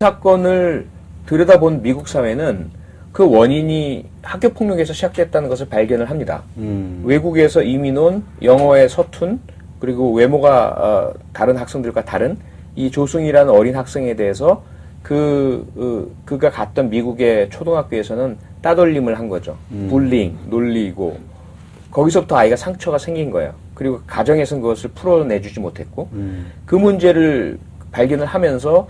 사건을 들여다본 미국 사회는 그 원인이 학교 폭력에서 시작됐다는 것을 발견을 합니다. 외국에서 이민 온 영어의 서툰 그리고 외모가 다른 학생들과 다른 이 조승이라는 어린 학생에 대해서 그가 갔던 미국의 초등학교에서는 따돌림을 한 거죠. 불링, 놀리고 거기서부터 아이가 상처가 생긴 거예요. 그리고 가정에서는 그것을 풀어내주지 못했고 그 문제를 발견을 하면서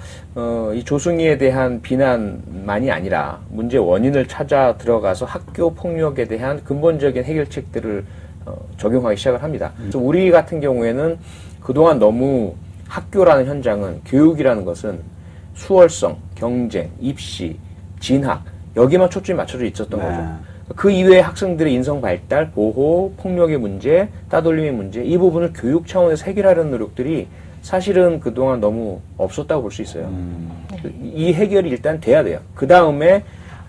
이 조승희에 대한 비난만이 아니라 문제 원인을 찾아 들어가서 학교 폭력에 대한 근본적인 해결책들을 적용하기 시작을 합니다. 그래서 우리 같은 경우에는 그동안 너무 학교라는 현장은 교육이라는 것은 수월성, 경쟁, 입시, 진학 여기만 초점이 맞춰져 있었던 네. 거죠. 그 이외의 학생들의 인성 발달, 보호, 폭력의 문제, 따돌림의 문제 이 부분을 교육 차원에서 해결하려는 노력들이 사실은 그동안 너무 없었다고 볼 수 있어요. 이 해결이 일단 돼야 돼요. 그 다음에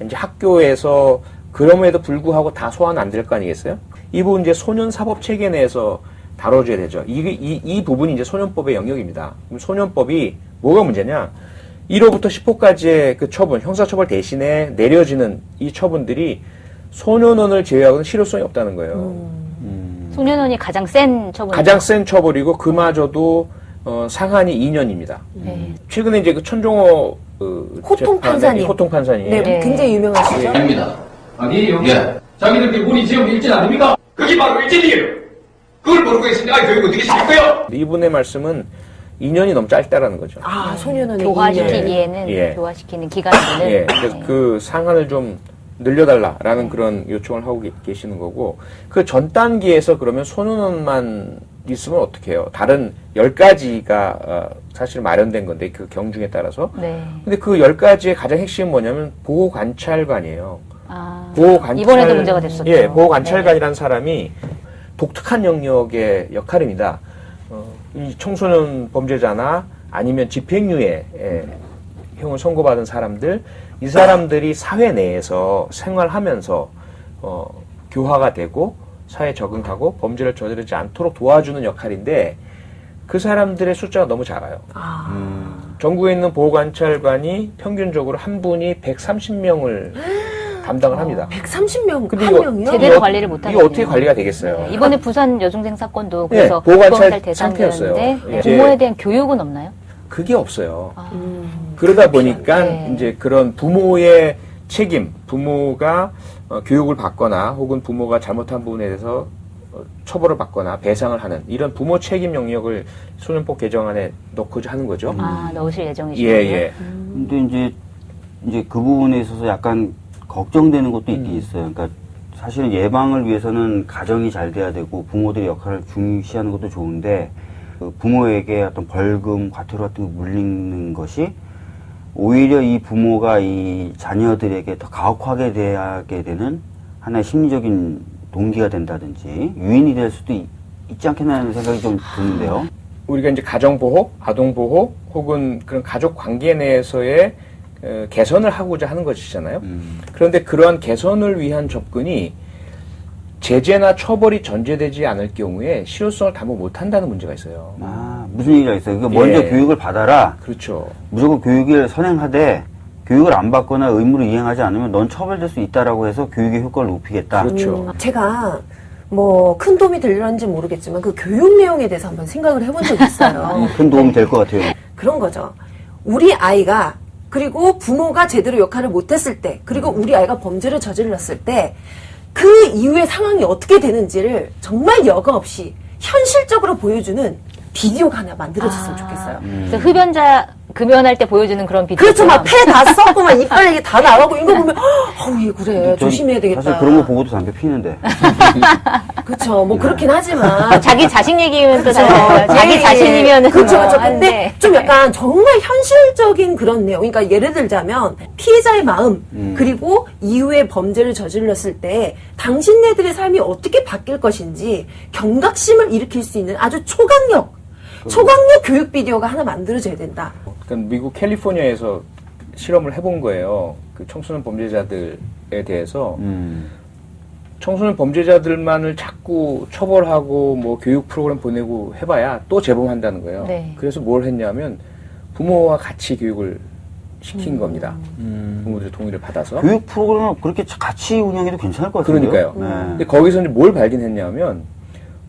이제 학교에서 그럼에도 불구하고 다 소화는 안 될 거 아니겠어요? 이 부분 이제 소년 사법 체계 내에서 다뤄줘야 되죠. 이 부분이 이제 소년법의 영역입니다. 그럼 소년법이 뭐가 문제냐? 1호부터 10호까지의 그 처분, 형사처벌 대신에 내려지는 이 처분들이 소년원을 제외하고는 실효성이 없다는 거예요. 소년원이 가장 센 처분. 가장 센 처벌이고 그마저도 상한이 2년입니다. 네. 최근에 이제 그 천종호 호통 판사님. 호통 판사님. 네, 네. 굉장히 유명하시죠? 아닙니다. 아니에요. 예. 자기들끼리 문이 지금 일진 아닙니까? 그게 바로 일진이에요. 그걸 모르고 있으니 아이 교육 어떻게 시킬까요? 이분의 말씀은 2년이 너무 짧다라는 거죠. 아, 소년원의 교화시키기에는 예. 교화시키는 기간에는 예, 그래서 그 상한을 좀 늘려달라라는 그런 요청을 하고 계시는 거고 그 전 단계에서 그러면 소년원만 있으면 어떻게 해요? 다른 10가지가 사실 마련된 건데 그 경중에 따라서 네. 근데 그 10가지의 가장 핵심은 뭐냐면 보호관찰관이에요. 아, 보호관찰, 이번에도 문제가 됐었죠. 예, 보호관찰관이라는 사람이 독특한 영역의 역할입니다. 이 청소년 범죄자나 아니면 집행유예 형을 선고받은 사람들, 이 사람들이 사회 내에서 생활하면서 교화가 되고 사회에 적응하고 범죄를 저지르지 않도록 도와주는 역할인데 그 사람들의 숫자가 너무 작아요. 전국에 있는 보호관찰관이 평균적으로 한 분이 130명을 담당을 합니다. 130명, 근데 한 이거 명이요? 제대로 관리를 못하는 이게 어떻게 관리가 되겠어요? 이번에 부산 여중생 사건도 그래서 보호관찰 대상이었는데 상태였어요. 예. 부모에 대한 교육은 없나요? 그게 없어요. 그러다 보니까 네. 이제 그런 부모의 책임, 부모가 교육을 받거나 혹은 부모가 잘못한 부분에 대해서 처벌을 받거나 배상을 하는 이런 부모 책임 영역을 소년법 개정안에 넣고자 하는 거죠. 아, 넣으실 예정이시군요. 예, 예. 근데 이제 그 부분에 있어서 약간 걱정되는 것도 있긴 있어요. 그러니까 사실은 예방을 위해서는 가정이 잘 돼야 되고 부모들의 역할을 중시하는 것도 좋은데 그 부모에게 어떤 벌금, 과태료 같은 거 물리는 것이 오히려 이 부모가 이 자녀들에게 더 가혹하게 대하게 되는 하나의 심리적인 동기가 된다든지 유인이 될 수도 있지 않겠나는 생각이 좀 드는데요. 우리가 이제 가정보호, 아동보호 혹은 그런 가족 관계 내에서의 개선을 하고자 하는 것이잖아요. 그런데 그러한 개선을 위한 접근이 제재나 처벌이 전제되지 않을 경우에 실효성을 담보 못한다는 문제가 있어요. 아, 무슨 얘기가 있어요. 그러니까 먼저 예. 교육을 받아라. 그렇죠. 무조건 교육을 선행하되 교육을 안 받거나 의무를 이행하지 않으면 넌 처벌될 수 있다라고 해서 교육의 효과를 높이겠다. 그렇죠. 제가 뭐 큰 도움이 되려는지 모르겠지만 그 교육 내용에 대해서 한번 생각을 해본 적이 있어요. 큰 도움이 될 것 같아요. 그런 거죠. 우리 아이가 그리고 부모가 제대로 역할을 못했을 때 그리고 우리 아이가 범죄를 저질렀을 때 그 이후의 상황이 어떻게 되는지를 정말 여과 없이 현실적으로 보여주는 비디오가 하나 만들어졌으면 좋겠어요. 그래서 흡연자 금연할 때 보여주는 그런 비디오. 그렇죠. 막 폐 다 썩고 막 이빨 이게 다 나가고 이거 보면 얘 그래 전 조심해야 되겠다. 사실 그런 거 보고도 담배 피는데. 그렇죠. 뭐 그렇긴 하지만 자기 자식 얘기면 또 달라요. 자기 자신이면은 그렇죠, 뭐 그렇죠. 한데. 근데 좀 약간 정말 현실적인 그런 내용. 그러니까 예를 들자면 피해자의 마음 그리고 이후에 범죄를 저질렀을 때 당신네들의 삶이 어떻게 바뀔 것인지 경각심을 일으킬 수 있는 아주 초강력 교육 비디오가 하나 만들어져야 된다. 그러니까 미국 캘리포니아에서 실험을 해본 거예요. 그 청소년 범죄자들에 대해서 청소년 범죄자들만을 자꾸 처벌하고 뭐 교육 프로그램 보내고 해봐야 또 재범한다는 거예요. 네. 그래서 뭘 했냐면 부모와 같이 교육을 시킨 겁니다. 부모들의 동의를 받아서. 교육 프로그램을 그렇게 같이 운영해도 괜찮을 것 같은데요. 그러니까요. 네. 근데 거기서 이제 뭘 발견했냐면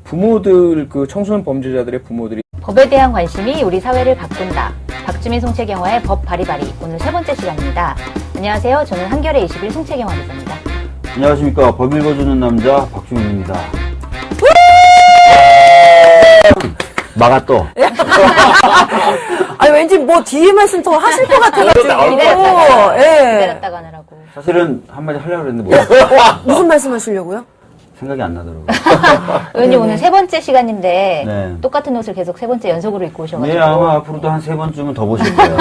부모들 그 청소년 범죄자들의 부모들이 법에 대한 관심이 우리 사회를 바꾼다. 박주민 송채경화의 법 바리바리. 오늘 세 번째 시간입니다. 안녕하세요. 저는 한겨레 21 송채경화 기자입니다. 안녕하십니까. 법 읽어주는 남자 박주민입니다. 막았또. 아니 왠지 뭐 뒤에 말씀 더 하실 것 같아가지고. 기다렸다가 예. 기다렸다가 하느라고. 사실은 한마디 하려고 했는데 뭐 무슨 말씀하시려고요? 생각이 안 나더라고요. 의원님 오늘 세 번째 시간인데 네. 똑같은 옷을 계속 세 번째 연속으로 입고 오셔가지고. 네, 아마 앞으로도 한 3번쯤은 더 보실 거예요.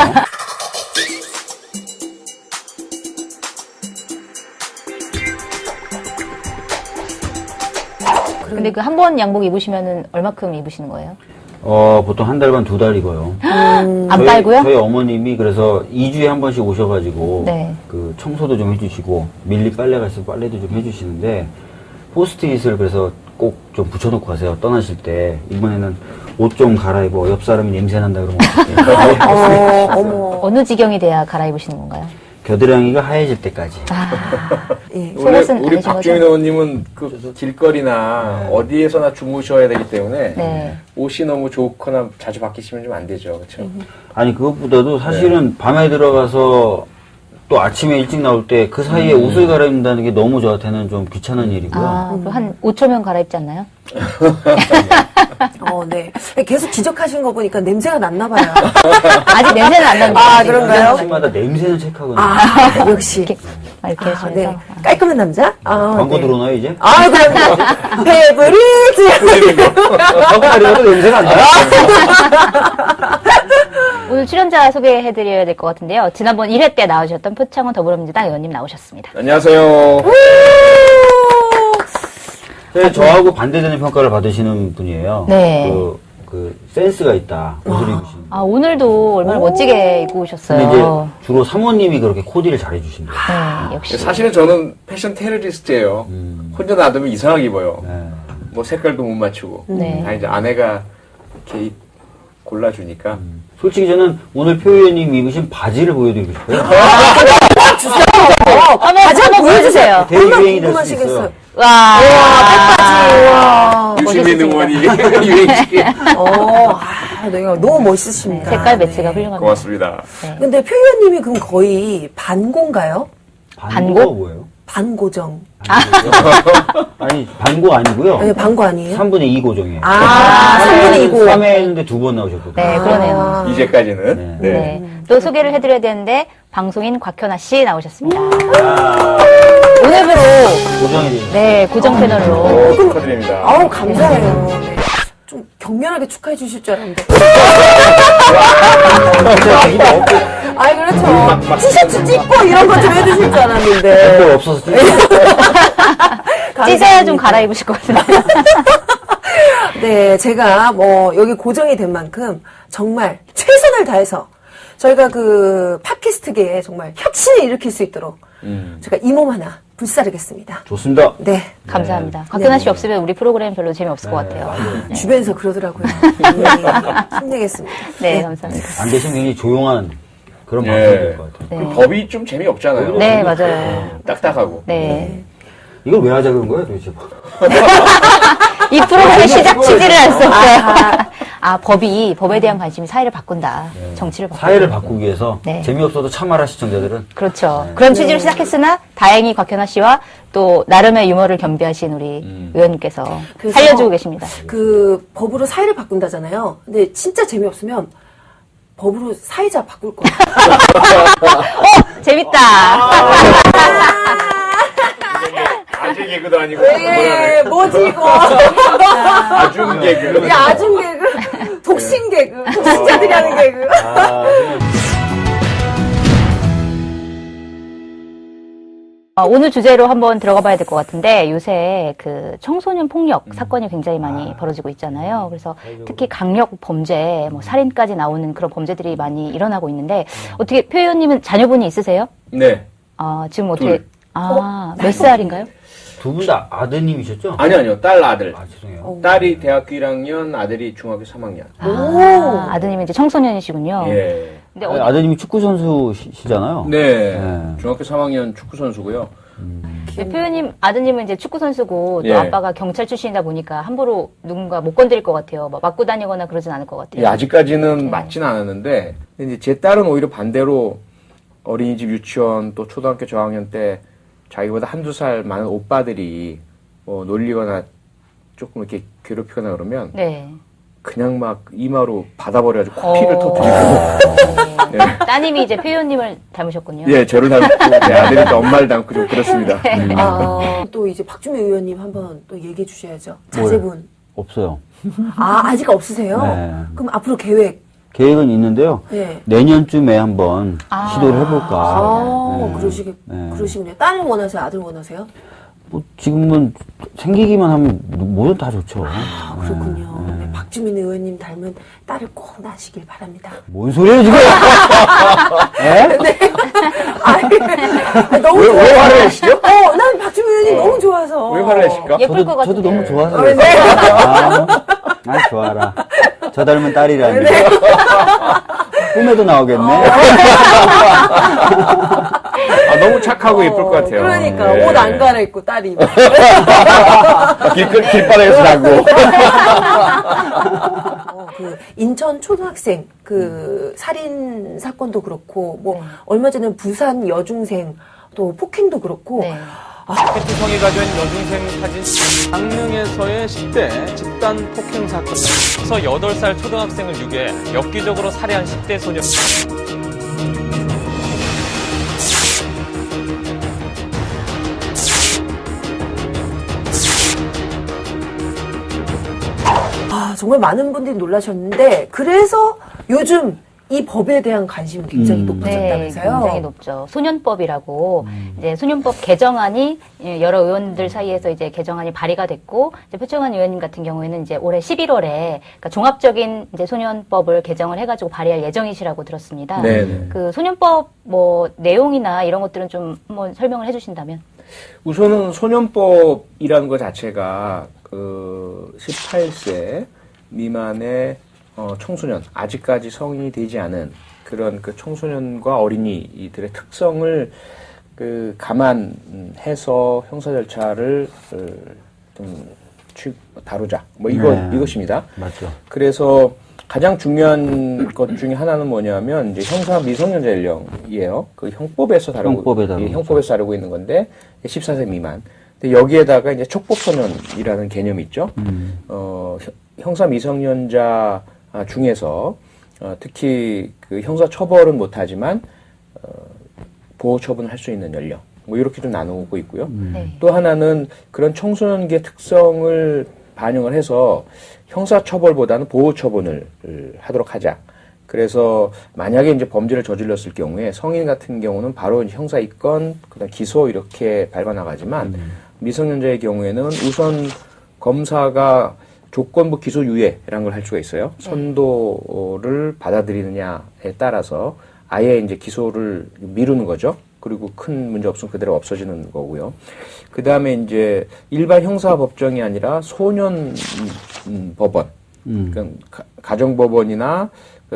근데 그 한 번 양복 입으시면은 얼마큼 입으시는 거예요? 보통 한 달 반, 두 달 입어요. 안 저희- 빨고요? 저희 어머님이 그래서 2주에 한 번씩 오셔가지고 네. 그 청소도 좀 해주시고 밀리 빨래가 있으면 빨래도 좀 해주시는데 포스트잇을 그래서 꼭 좀 붙여놓고 가세요. 떠나실 때 이번에는 옷 좀 갈아입어. 옆 사람이 냄새 난다 그러면 어떡해. 어머. 어느 지경이 돼야 갈아입으시는 건가요? 겨드랑이가 하얘질 때까지. 예. 원래 속옷은 우리 아니신 박주민 거죠? 의원님은 그 길거리나 어디에서나 주무셔야 되기 때문에 네. 옷이 너무 좋거나 자주 바뀌시면 좀 안 되죠, 그렇죠? 아니 그것보다도 사실은 밤에 들어가서 또 아침에 일찍 나올 때 그 사이에 옷을 갈아입는다는 게 너무 저한테는 좀 귀찮은 일이고요. 한 5초면 갈아입지 않나요? 네. 계속 지적하시는 거 보니까 냄새가 났나 봐요. 아직 냄새는 안 나는 아, 거죠? 그런가요? 아침마다 냄새는 체크하거든요. 역시. 이렇게 하시면서. 네. 깔끔한 남자? 광고 네. 들어오나요 이제? 그럼요. 페브리즈. 하고 냄새가 안 나요. 오늘 출연자 소개해드려야 될 것 같은데요. 지난번 1회 때 나오셨던 표창원 더불어민주당 의원님 나오셨습니다. 안녕하세요. 네, 저하고 반대되는 평가를 받으시는 분이에요. 네. 그 센스가 있다. 옷을 입으시는. 오늘도 얼마나 멋지게 입고 근데 이제 오셨어요. 주로 사모님이 그렇게 코디를 잘해주신대요. 네, 역시. 사실은 저는 패션 테러리스트예요. 혼자 놔두면 이상하게 입어요. 네. 뭐 색깔도 못 맞추고. 네. 다 이제 아내가 이렇게 골라주니까. 솔직히 저는 오늘 표 의원님 입으신 바지를 보여드리고 싶어요. 한번 보여주세요. 대유행이 될 수 궁금하시겠어요. 있어요. 와. 와. 유시민 의원이 유행시키. 내가 너무 멋있으십니다. 색깔 매치가 네. 훌륭합니다. 고맙습니다. 근데 표 의원님이 그럼 거의 반고인가요? 반고가 뭐예요? 반고정. 아니, 반고 아니고요. 아니, 반고 아니에요? 3분의 2 고정이에요. 3분의 2고. 3회 했는데 2번 나오셨거든요. 네, 그러네요. 이제까지는. 네. 네. 또 소개를 해드려야 되는데, 방송인 곽현아 씨 나오셨습니다. 오늘부로, 고정이 돼요. 네, 고정 패널로. 축하드립니다. 아우, 감사해요. 네. 좀 격렬하게 축하해 주실 줄 알았는데. 아니, 그렇죠. 티셔츠 찍고 이런 거 좀 해주실 줄 알았는데. 볼 없어서 찢어야 좀 갈아입으실 것 같은데. 네, 제가 여기 고정이 된 만큼 정말 최선을 다해서 저희가 그 팟캐스트계에 정말 혁신을 일으킬 수 있도록 제가 이 몸 하나 불사르겠습니다. 좋습니다. 네. 감사합니다. 곽현아 씨 없으면 우리 프로그램 별로 재미없을 것 같아요. 네. 주변에서 그러더라고요. 네, 힘내겠습니다. 네, 감사합니다. 안 계시면 굉장히 조용한 그런 예. 방송이 될 것 같아요. 네. 법이 좀 재미없잖아요. 네, 맞아요. 딱딱하고. 네. 이걸 왜 하자 그런 거예요, 도대체? 이 프로그램의 시작 취지를 알 수 없어요. 법에 대한 관심이 사회를 바꾼다. 정치를 바꾼다. 사회를 바꾸기 위해서 네. 재미없어도 참아라 시청자들은. 그렇죠. 그런 취지로 시작했으나 다행히 곽현아 씨와 또 나름의 유머를 겸비하신 우리 의원님께서 그래서 살려주고 계십니다. 그 법으로 사회를 바꾼다잖아요. 근데 진짜 재미없으면 법으로 사회자 바꿀 거예요. 재밌다. 아재 개그도 아니고. 예, 뭐지 이거. 아중 개그. 이 아중 개그, 독신 개그, 독신자들이 하는 개그. 오늘 주제로 한번 들어가 봐야 될 것 같은데 요새 그 청소년 폭력 사건이 굉장히 많이 벌어지고 있잖아요. 그래서 특히 강력 범죄, 뭐 살인까지 나오는 그런 범죄들이 많이 일어나고 있는데 어떻게 표 의원님은 자녀분이 있으세요? 네. 지금 어떻게 몇 살인가요? 두 분 다 아드님이셨죠? 아니요. 딸 아들. 죄송해요. 딸이 대학교 1학년, 아들이 중학교 3학년. 아드님은 이제 청소년이시군요. 예. 근데 아드님이 축구 선수시잖아요. 네. 네. 중학교 3학년 축구 선수고요. 표 의원님 아드님은 이제 축구 선수고 또 예. 아빠가 경찰 출신이다 보니까 함부로 누군가 못 건드릴 것 같아요. 막 맞고 다니거나 그러진 않을 것 같아요. 예, 아직까지는 네. 맞진 않았는데, 근데 이제 제 딸은 오히려 반대로 어린이집 유치원 또 초등학교 저학년 때 자기보다 한두 살 많은 오빠들이 뭐 놀리거나 조금 이렇게 괴롭히거나 그러면 네. 그냥 막 이마로 받아버려가지고 코피를 터뜨리고. 네. 따님이 이제 표 의원님을 닮으셨군요. 예, 저를 닮고 내 아들이 또 엄마를 닮고 좀 그렇습니다. 또 이제 박주민 의원님 한번 또 얘기해 주셔야죠. 자제분. 없어요. 아직 없으세요? 네. 그럼 앞으로 계획. 계획은 있는데요. 네. 내년쯤에 한번 시도를 해볼까. 네. 그러시군요. 딸을 원하세요? 아들 원하세요? 뭐 지금은 생기기만 하면 뭐든 다 좋죠. 아, 그렇군요. 네, 박주민 의원님 닮은 딸을 꼭 낳으시길 바랍니다. 뭔 소리예요 지금? 에? 네. 아니, 너무 왜 좋아서. 화를 내시죠? 난 박주민 의원님 너무 좋아서. 왜 화를 내실까? 예쁠 것 같은데. 저도 너무 좋아서. 네. 아, 좋아라. 저 닮은 딸이라니. 꿈에도 나오겠네. 아, 너무 착하고 예쁠 것 같아요. 그러니까 네. 옷 안 갈아입고 딸이. 길바닥에서 자고. 그 인천 초등학생 그 살인 사건도 그렇고 뭐 얼마 전에 부산 여중생 또 폭행도 그렇고 네. 피투성이가 된 여중생 사진 강릉에서의 10대 집단 폭행 사건에서 8살 초등학생을 유괴 엽기적으로 살해한 10대 소녀. 아, 정말 많은 분들이 놀라셨는데 그래서 요즘 이 법에 대한 관심이 굉장히 네, 높아졌다면서요. 굉장히 높죠. 소년법이라고 이제 소년법 개정안이 여러 의원들 사이에서 이제 개정안이 발의가 됐고 이제 표창원 의원님 같은 경우에는 이제 올해 11월에 그러니까 종합적인 이제 소년법을 개정을 해가지고 발의할 예정이시라고 들었습니다. 네네. 그 소년법 뭐 내용이나 이런 것들은 좀 한번 설명을 해주신다면. 우선은 소년법이라는 것 자체가 그 18세 미만의 청소년, 아직까지 성인이 되지 않은 그런 그 청소년과 어린이들의 특성을 그 감안해서 형사 절차를 좀 다루자. 뭐 이것입니다. 맞죠. 그래서 가장 중요한 것 중에 하나는 뭐냐면 이제 형사 미성년자 연령이에요. 그 형법에서 다루고 있는 건데 14세 미만. 근데 여기에다가 이제 촉법소년이라는 개념이 있죠. 형사 미성년자 중에서 특히 그 형사 처벌은 못하지만 보호 처분을 할 수 있는 연령. 뭐 이렇게 좀 나누고 있고요. 네. 또 하나는 그런 청소년기의 특성을 반영을 해서 형사처벌보다는 보호처분을 하도록 하자. 그래서 만약에 이제 범죄를 저질렀을 경우에 성인 같은 경우는 바로 이제 형사 입건, 그다음 기소 이렇게 밟아나가지만 미성년자의 경우에는 우선 검사가 조건부 기소 유예라는 걸 할 수가 있어요. 선도를 받아들이느냐에 따라서 아예 이제 기소를 미루는 거죠. 그리고 큰 문제 없으면 그대로 없어지는 거고요. 그 다음에 이제 일반 형사 법정이 아니라 소년 법원, 그러니까 가정법원이나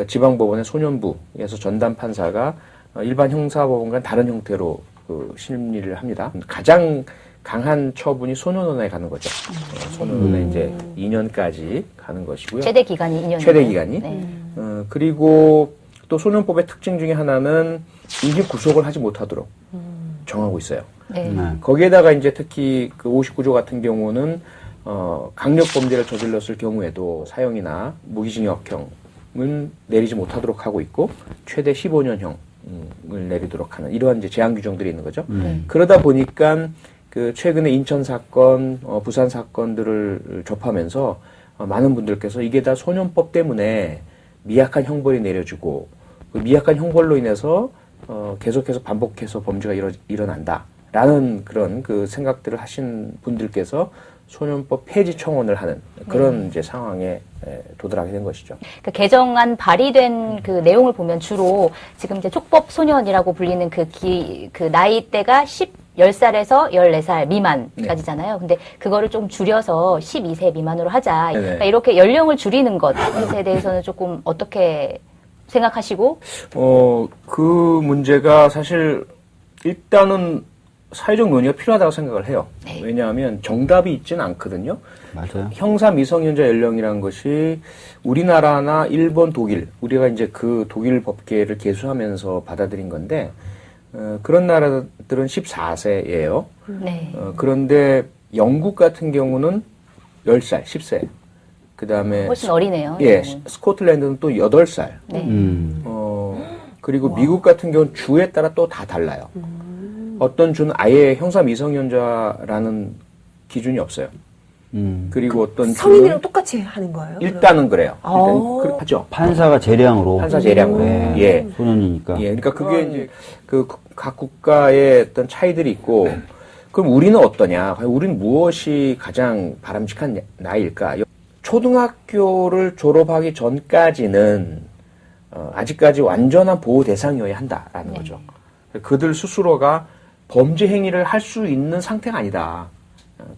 지방법원의 소년부에서 전담 판사가 일반 형사 법원과는 다른 형태로 그 심리를 합니다. 가장 강한 처분이 소년원에 가는 거죠. 소년원에 이제 2년까지 가는 것이고요. 최대 기간이 2년. 최대 기간이. 네. 그리고 또 소년법의 특징 중에 하나는 인지 구속을 하지 못하도록 정하고 있어요. 네. 거기에다가 이제 특히 그 59조 같은 경우는 강력 범죄를 저질렀을 경우에도 사형이나 무기징역형은 내리지 못하도록 하고 있고 최대 15년형을 내리도록 하는 이러한 이제 제한 규정들이 있는 거죠. 그러다 보니까 그 최근에 인천 사건, 부산 사건들을 접하면서 많은 분들께서 이게 다 소년법 때문에 미약한 형벌이 내려지고 그 미약한 형벌로 인해서 계속해서 반복해서 범죄가 일어난다라는 그런 그 생각들을 하신 분들께서 소년법 폐지 청원을 하는 그런 이제 상황에 도달하게 된 것이죠. 그 개정안 발의된 그 내용을 보면 주로 지금 이제 촉법 소년이라고 불리는 그 나이대가 10살에서 14살 미만까지잖아요. 근데 그거를 좀 줄여서 12세 미만으로 하자. 그러니까 이렇게 연령을 줄이는 것에 대해서는 조금 어떻게 생각하시고? 그 문제가 사실 일단은 사회적 논의가 필요하다고 생각을 해요. 네. 왜냐하면 정답이 있지는 않거든요. 맞아요. 형사 미성년자 연령이라는 것이 우리나라나 일본, 독일, 우리가 이제 그 독일 법계를 개수하면서 받아들인 건데, 그런 나라들은 14세예요. 네. 그런데 영국 같은 경우는 10살, 10세. 그 다음에 훨씬 어리네요. 예, 이거는. 스코틀랜드는 또 8살. 네. 그리고 미국 같은 경우는 주에 따라 또 다 달라요. 어떤 주는 아예 형사 미성년자라는 기준이 없어요. 그리고 어떤 성인이랑 주는 똑같이 하는 거예요? 일단은 그래요. 일단 그렇죠. 판사가 재량으로. 판사 재량으로. 소년이니까. 예, 그러니까 그게 이제 그 각 국가의 어떤 차이들이 있고, 그럼 우리는 어떠냐? 과연 우리는 무엇이 가장 바람직한 나이일까? 초등학교를 졸업하기 전까지는 아직까지 완전한 보호 대상이어야 한다라는 거죠. 그들 스스로가 범죄 행위를 할 수 있는 상태가 아니다.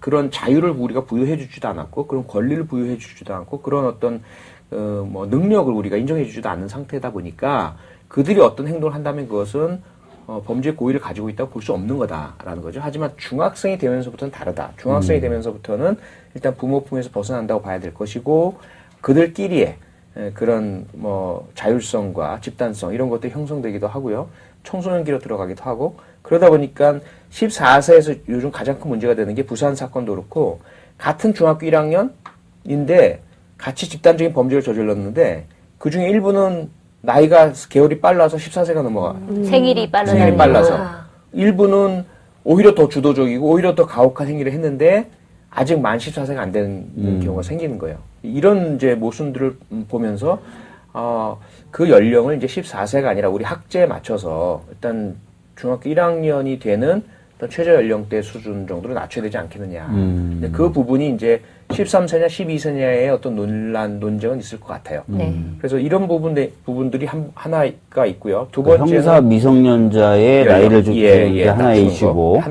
그런 자유를 우리가 부여해 주지도 않았고, 그런 권리를 부여해 주지도 않고, 그런 어떤 뭐 능력을 우리가 인정해 주지도 않는 상태다 보니까 그들이 어떤 행동을 한다면 그것은 범죄 고의를 가지고 있다고 볼 수 없는 거다라는 거죠. 하지만 중학생이 되면서부터는 다르다. 중학생이 되면서부터는 일단 부모 품에서 벗어난다고 봐야 될 것이고, 그들끼리의 그런 뭐 자율성과 집단성 이런 것들이 형성되기도 하고요. 청소년기로 들어가기도 하고, 그러다 보니까 14세에서 요즘 가장 큰 문제가 되는 게 부산 사건도 그렇고, 같은 중학교 1학년인데 같이 집단적인 범죄를 저질렀는데 그 중에 일부는 나이가 계열이 빨라서 14세가 넘어가. 생일이 빨라서. 일부는 오히려 더 주도적이고 오히려 더 가혹한 행위를 했는데 아직 만 14세가 안 되는 경우가 생기는 거예요. 이런 이제 모순들을 보면서 그 연령을 이제 14세가 아니라 우리 학제에 맞춰서 일단 중학교 1학년이 되는 어떤 최저 연령대 수준 정도로 낮춰야 되지 않겠느냐. 근데 그 부분이 이제 13세냐 12세냐의 어떤 논쟁은 있을 것 같아요. 그래서 이런 부분들이 하나가 있고요. 두 번째는 형사 미성년자의 나이를 좀 게 하나의 이슈고.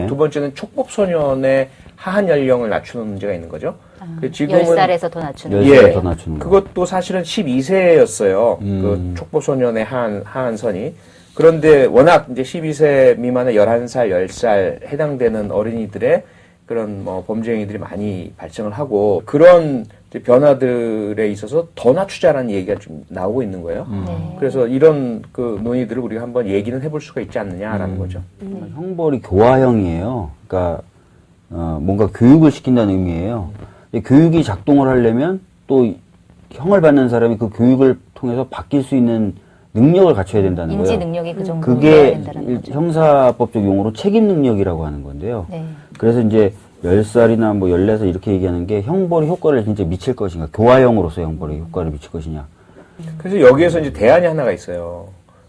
두 번째는 촉법 소년의 하한 연령을 낮추는 문제가 있는 거죠. 지금은 10살에서 더 낮추는. 10살에서 더 낮추는 거. 그것도 사실은 12세였어요. 그 촉법 소년의 하한선이. 그런데 워낙 이제 12세 미만의 11살, 10살 해당되는 어린이들의 그런 뭐 범죄 행위들이 많이 발생을 하고, 그런 이제 변화들에 있어서 더 낮추자라는 얘기가 좀 나오고 있는 거예요. 그래서 이런 그 논의들을 우리가 한번 얘기는 해볼 수가 있지 않느냐라는 거죠. 형벌이 교화형이에요. 그러니까 뭔가 교육을 시킨다는 의미예요. 교육이 작동을 하려면 또 형을 받는 사람이 그 교육을 통해서 바뀔 수 있는 능력을 갖춰야 된다는 인지 거예요. 능력이 그 정도 그게 된다는 거죠. 형사법적 용어로 책임 능력이라고 하는 건데요. 그래서 이제 10살이나 뭐 14살 이렇게 얘기하는 게 형벌이 효과를 진짜 미칠 것인가, 교화형으로서 형벌이 효과를 미칠 것이냐. 그래서 여기에서 이제 대안이 하나가 있어요.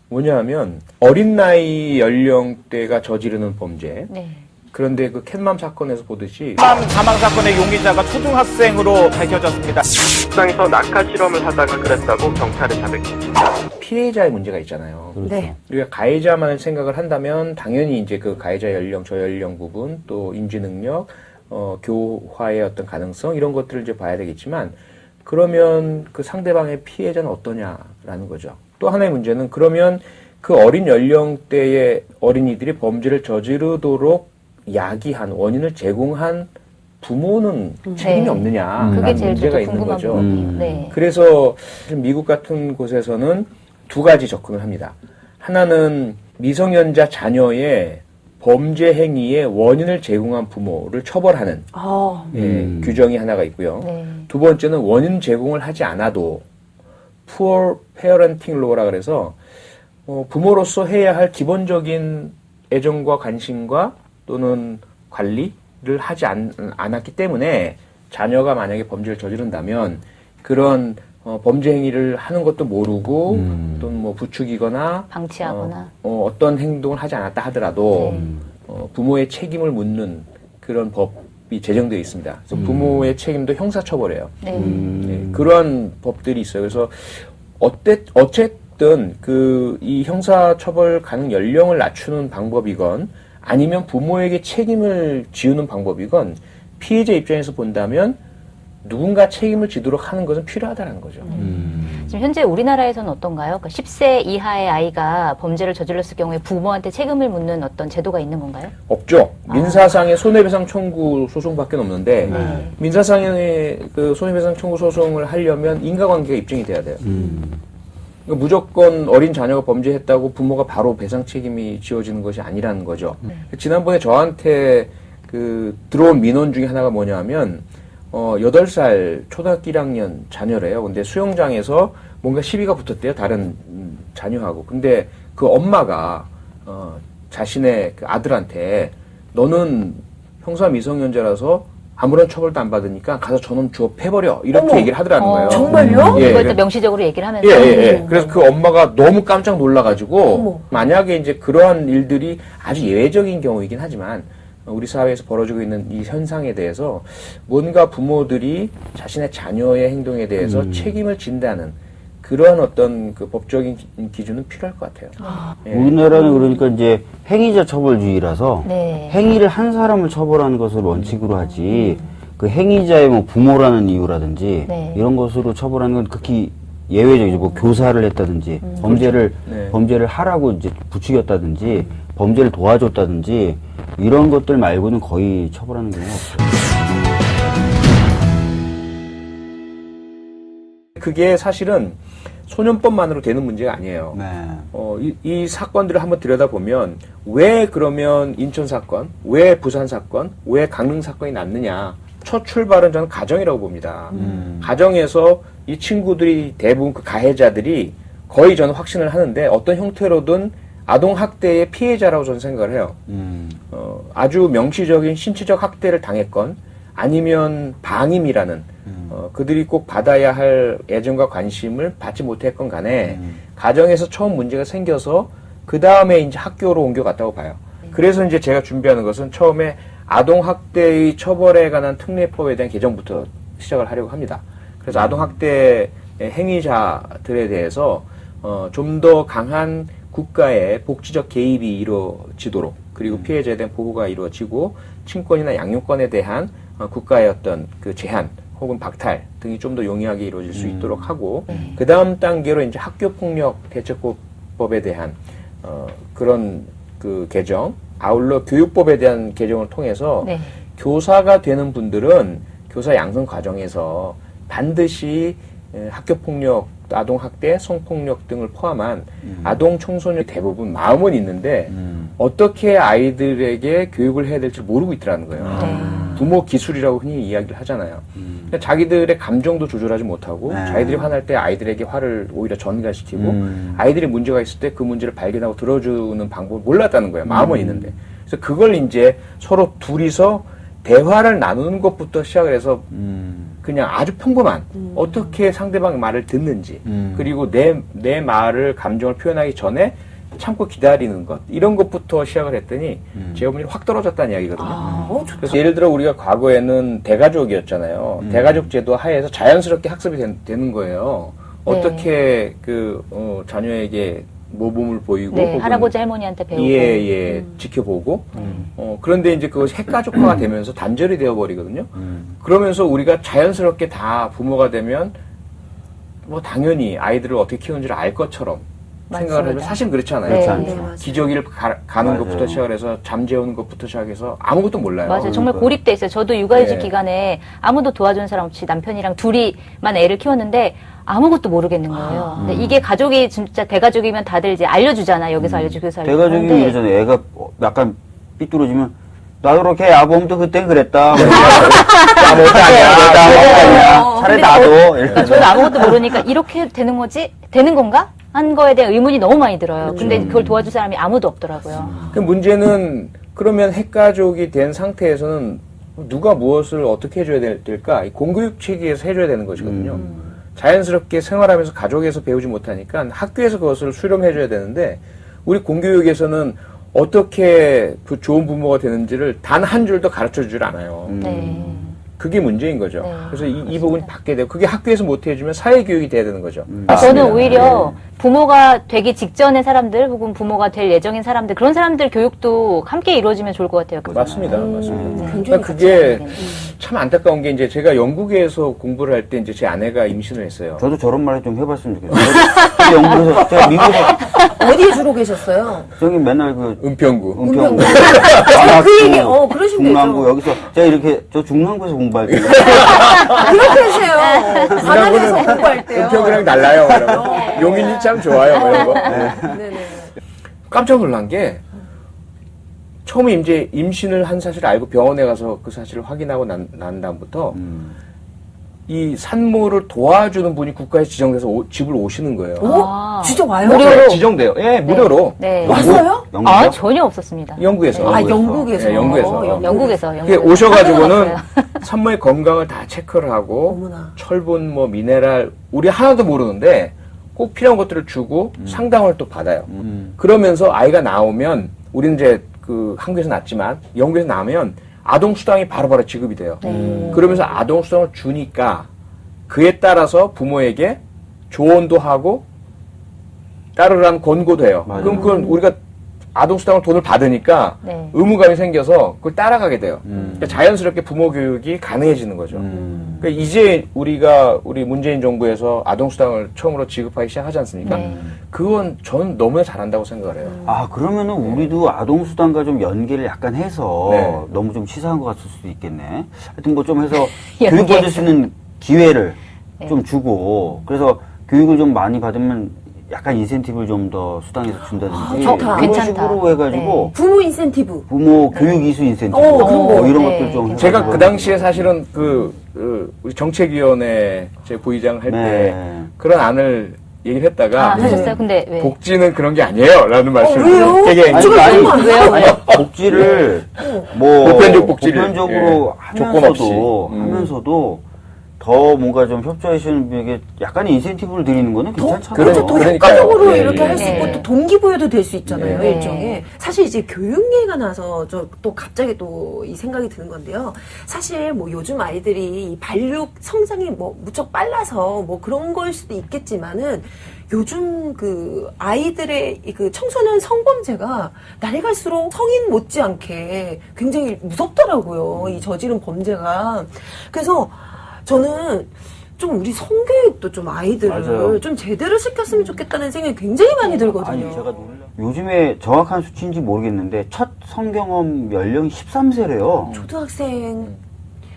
뭐냐 하면 어린 나이 연령대가 저지르는 범죄. 그런데 그 캣맘 사건에서 보듯이 사망 사건의 용의자가 초등학생으로 밝혀졌습니다. 식당에서 낙하 실험을 하다가 그랬다고 경찰에 자백했습니다. 피해자의 문제가 있잖아요. 그렇죠. 우리가 가해자만을 생각을 한다면 당연히 이제 그 가해자 연령, 저연령 부분, 또 인지 능력, 교화의 어떤 가능성 이런 것들을 이제 봐야 되겠지만, 그러면 그 상대방의 피해자는 어떠냐라는 거죠. 또 하나의 문제는 그러면 그 어린 연령대의 어린이들이 범죄를 저지르도록 야기한 원인을 제공한 부모는 책임이 없느냐라는 그게 제일 문제가 저도 있는 궁금한 거죠. 부분이에요. 그래서 미국 같은 곳에서는 두 가지 접근을 합니다. 하나는 미성년자 자녀의 범죄 행위의 원인을 제공한 부모를 처벌하는 규정이 하나가 있고요. 두 번째는 원인 제공을 하지 않아도 Poor Parenting Law라 그래서 부모로서 해야 할 기본적인 애정과 관심과 또는 관리를 하지 않았기 때문에 자녀가 만약에 범죄를 저지른다면 그런 범죄 행위를 하는 것도 모르고 또는 뭐 부추기거나 방치하거나 어떤 행동을 하지 않았다 하더라도 부모의 책임을 묻는 그런 법이 제정되어 있습니다. 그래서 부모의 책임도 형사처벌이에요. 그런 법들이 있어요. 그래서 어쨌든 이 형사처벌 가능 연령을 낮추는 방법이건 아니면 부모에게 책임을 지우는 방법이건 피해자 입장에서 본다면 누군가 책임을 지도록 하는 것은 필요하다는 거죠. 지금 현재 우리나라에서는 어떤가요? 그러니까 10세 이하의 아이가 범죄를 저질렀을 경우에 부모한테 책임을 묻는 어떤 제도가 있는 건가요? 없죠. 민사상의 손해배상 청구 소송밖에 없는데 민사상의 그 손해배상 청구 소송을 하려면 인과관계가 입증이 돼야 돼요. 그러니까 무조건 어린 자녀가 범죄했다고 부모가 바로 배상 책임이 지어지는 것이 아니라는 거죠. 지난번에 저한테 그 들어온 민원 중에 하나가 뭐냐면 8살 초등학교 1학년 자녀래요. 근데 수영장에서 뭔가 시비가 붙었대요. 다른 자녀하고. 근데 그 엄마가 자신의 그 아들한테 너는 형사 미성년자라서 아무런 처벌도 안 받으니까 가서 저놈 주워 패버려 이렇게 얘기를 하더라는 거예요. 정말요? 그걸 또 명시적으로 얘기를 하면서 그래서 그 엄마가 너무 깜짝 놀라가지고 만약에 이제 그러한 일들이 아주 예외적인 경우이긴 하지만 우리 사회에서 벌어지고 있는 이 현상에 대해서 뭔가 부모들이 자신의 자녀의 행동에 대해서 책임을 진다는 그러한 어떤 그 법적인 기준은 필요할 것 같아요. 예. 우리나라는 그러니까 이제 행위자 처벌주의라서 네. 행위를 한 사람을 처벌하는 것을 원칙으로 하지 그 행위자의 뭐 부모라는 이유라든지 네. 이런 것으로 처벌하는 건 극히 예외적이죠. 뭐 교사를 했다든지 범죄를 하라고 이제 부추겼다든지 범죄를 도와줬다든지 이런 것들 말고는 거의 처벌하는 경우가 없어요. 그게 사실은 소년법만으로 되는 문제가 아니에요. 네. 이 사건들을 한번 들여다보면 왜 그러면 인천 사건, 왜 부산 사건, 왜 강릉 사건이 났느냐. 첫 출발은 저는 가정이라고 봅니다. 가정에서 이 친구들이 대부분 그 가해자들이 거의 저는 확신을 하는데 어떤 형태로든 아동학대의 피해자라고 저는 생각을 해요. 아주 명시적인 신체적 학대를 당했건 아니면 방임이라는 그들이 꼭 받아야 할 애정과 관심을 받지 못했건 간에 가정에서 처음 문제가 생겨서 그 다음에 이제 학교로 옮겨갔다고 봐요. 그래서 이제 제가 준비하는 것은 처음에 아동학대의 처벌에 관한 특례법에 대한 개정부터 시작을 하려고 합니다. 그래서 아동학대 행위자들에 대해서 좀 더 강한 국가의 복지적 개입이 이루어지도록 그리고 피해자에 대한 보호가 이루어지고 친권이나 양육권에 대한 국가의 어떤 그 제한 혹은 박탈 등이 좀 더 용이하게 이루어질 수 있도록 하고 그 다음 단계로 이제 학교폭력 대책법에 대한 그런 그 개정 아울러 교육법에 대한 개정을 통해서 네. 교사가 되는 분들은 교사 양성 과정에서 반드시 학교폭력, 아동학대, 성폭력 등을 포함한 아동 청소년 대부분 마음은 있는데 어떻게 아이들에게 교육을 해야 될지 모르고 있더라는 거예요. 부모 기술이라고 흔히 이야기를 하잖아요. 그러니까 자기들의 감정도 조절하지 못하고 자기들이 화날 때 아이들에게 화를 오히려 전가시키고 아이들이 문제가 있을 때 그 문제를 발견하고 들어주는 방법을 몰랐다는 거예요. 마음은 있는데. 그래서 그걸 이제 서로 둘이서 대화를 나누는 것부터 시작을 해서 그냥 아주 평범한 어떻게 상대방의 말을 듣는지 그리고 내 말을 감정을 표현하기 전에 참고 기다리는 것 이런 것부터 시작을 했더니 재혼율이 확 떨어졌다는 이야기거든요. 그래서 예를 들어 우리가 과거에는 대가족이었잖아요. 대가족 제도 하에서 자연스럽게 학습이 되는 거예요. 어떻게 자녀에게 모범을 보이고 네, 할아버지 할머니한테 배우고 지켜보고 그런데 이제 그것이 핵가족화가 되면서 단절이 되어버리거든요. 그러면서 우리가 자연스럽게 다 부모가 되면 뭐 당연히 아이들을 어떻게 키우는지를 알 것처럼 생각을 하면 사실 그렇잖아요. 네, 그렇지 않죠. 기저귀를 가는 것부터 시작해서 잠 재우는 것부터 시작해서 아무것도 몰라요. 맞아요. 정말 고립돼 있어요. 저도 육아휴직 기간에 아무도 도와주는 사람 없이 남편이랑 둘이만 애를 키웠는데 아무것도 모르겠는 거예요. 근데 이게 가족이 진짜 대가족이면 다들 이제 알려주잖아. 여기서 알려주고 여기서 알려주고. 대가족이면 이러잖아요. 애가 약간 삐뚤어지면 나도 그렇게 아범도 그때 그랬다. 나 못하냐. 차라리 나도. 그러니까 저도 아무것도 모르니까 이렇게 되는 거지? 되는 건가? 한 거에 대한 의문이 너무 많이 들어요. 근데 그걸 도와줄 사람이 아무도 없더라고요. 그 문제는 그러면 핵가족이 된 상태에서는 누가 무엇을 어떻게 해줘야 될까? 공교육 체계에서 해줘야 되는 것이거든요. 자연스럽게 생활하면서 가족에서 배우지 못하니까 학교에서 그것을 수렴해줘야 되는데 우리 공교육에서는 어떻게 그 좋은 부모가 되는지를 단 한 줄도 가르쳐주질 않아요. 그게 문제인 거죠. 네, 그래서 이 부분이 바뀌게 되고 그게 학교에서 못 해주면 사회교육이 돼야 되는 거죠. 저는 오히려 부모가 되기 직전의 사람들 혹은 부모가 될 예정인 사람들 그런 사람들 교육도 함께 이루어지면 좋을 것 같아요. 맞습니다. 맞습니다. 그러니까 그게 참 안타까운 게 이제 제가 영국에서 공부를 할 때 이제 제 아내가 임신을 했어요. 저도 저런 말 좀 해봤으면 좋겠어요. 영국에서 제가 미국에서 어디에 주로 계셨어요? 저기 맨날 그 은평구. 그 얘기, 그러시면 중랑구 되죠. 여기서 제가 이렇게 저 중랑구에서 공부할 때 그렇게 하세요. 바다에서 공부할 때요. 은평구랑 달라요. 용인이 참 좋아요. 이런 거. 네네. 깜짝 놀란 게 처음에 이제 임신을 한 사실을 알고 병원에 가서 그 사실을 확인하고 난 다음부터 이 산모를 도와주는 분이 국가에 지정돼서 집을 오시는 거예요. 오? 진짜 와요? 무료로. 지정돼요. 예, 무료로. 네. 왔어요? 아, 전혀 없었습니다. 영국에서. 아, 영국에서. 네, 영국에서. 영국에서. 이게 오셔가지고는 산모의 건강을 다 체크를 하고 어머나. 철분, 뭐 미네랄 우리 하나도 모르는데 꼭 필요한 것들을 주고 상담을 또 받아요. 그러면서 아이가 나오면 우리는 이제 그 한국에서 낳지만 영국에서 낳으면 아동수당이 바로바로 지급이 돼요. 그러면서 아동수당을 주니까 그에 따라서 부모에게 조언도 하고 따르라는 권고도 해요. 맞아요. 그럼 그건 우리가 아동수당을 돈을 받으니까 네. 의무감이 생겨서 그걸 따라가게 돼요. 그러니까 자연스럽게 부모 교육이 가능해지는 거죠. 그러니까 이제 우리 문재인 정부에서 아동수당을 처음으로 지급하기 시작하지 않습니까? 네. 그건 저는 너무나 잘한다고 생각을 해요. 아, 그러면은 우리도 아동수당과 좀 연계를 약간 해서 네. 너무 좀 치사한 것 같을 수도 있겠네. 하여튼 뭐 좀 해서 연계. 교육받을 수 있는 기회를 네. 좀 주고, 그래서 교육을 좀 많이 받으면 약간 인센티브를 좀 더 수당에서 준다든지. 좋다. 그런 괜찮다. 식으로 해가지고 부모 인센티브. 부모 교육 이수 인센티브. 그런 거. 이런 네. 것들 좀. 제가 해가지고 그 당시에 사실은 우리 정책위원회 제 부의장 할 때 네. 그런 안을 얘기를 했다가 하셨어요? 근데 왜? 복지는 그런 게 아니에요. 라는 말씀을 왜요? 되게 지금 너무 안 왜요? 왜요? 복지를 보편적 복지를, 보편적으로 예, 조건 없이. 하면서도 더 뭔가 좀 협조해 주시는 분에게 약간의 인센티브를 드리는 거는 괜찮잖아요. 그렇죠. 더 그러니까요. 효과적으로 예, 이렇게 예. 할 수 있고 네. 또 동기부여도 될 수 있잖아요. 네. 일종의. 사실 이제 교육 얘기가 나서 저 또 갑자기 또 이 생각이 드는 건데요. 사실 뭐 요즘 아이들이 이 발육 성장이 뭐 무척 빨라서 뭐 그런 거일 수도 있겠지만은 요즘 그 아이들의 그 청소년 성범죄가 날이 갈수록 성인 못지않게 굉장히 무섭더라고요. 이 저지른 범죄가. 그래서 저는 좀 우리 성교육도 좀 아이들을 맞아요. 좀 제대로 시켰으면 좋겠다는 생각이 굉장히 많이 들거든요. 아니, 제가 요즘에 정확한 수치인지 모르겠는데 첫 성경험 연령이 13세래요. 초등학생들이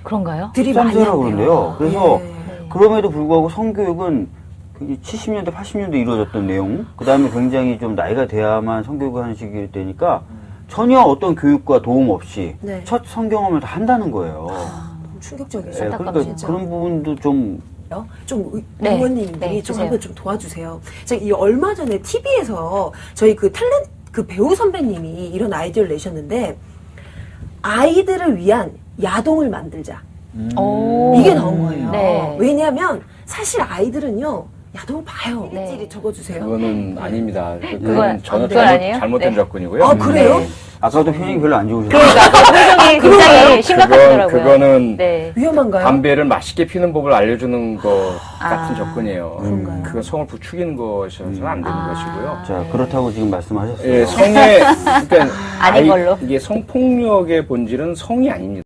그런가요? 많이 13세라고 한대요. 그러는데요. 그래서 네. 그럼에도 불구하고 성교육은 70년대, 80년대 이루어졌던 내용, 그 다음에 굉장히 좀 나이가 돼야만 성교육을 하는 시기일 때니까 전혀 어떤 교육과 도움 없이 네. 첫 성경험을 다 한다는 거예요. 너무 충격적이죠. 네, 안타깝네요, 그러니까 진짜. 그런 부분도 좀 좀 네. 의원님들이 네, 좀 주세요. 한번 좀 도와주세요. 제가 이 얼마 전에 TV에서 저희 그 탤런트 그 배우 선배님이 이런 아이디어를 내셨는데 아이들을 위한 야동을 만들자. 오. 이게 나온 거예요. 네. 왜냐하면 사실 아이들은요 야동을 봐요. 네. 일일이 적어주세요. 그건 아닙니다. 그건 그건 저는 그건 아니에요? 잘못된 네. 접근이고요. 아 그래요? 네. 아까도 표정이 별로 안 좋으셨어요. 그러니까 표정이 굉장히 심각하시더라고요. 그거는 네. 위험한가요? 담배를 맛있게 피는 법을 알려주는 것 같은 아. 접근이에요. 그런가요? 그건 성을 부추기는 것이어서는 안 되는 것이고요. 자, 그렇다고 지금 말씀하셨어요. 예, 성의, 그러니까 아닌 걸로. 이게 성폭력의 본질은 성이 아닙니다.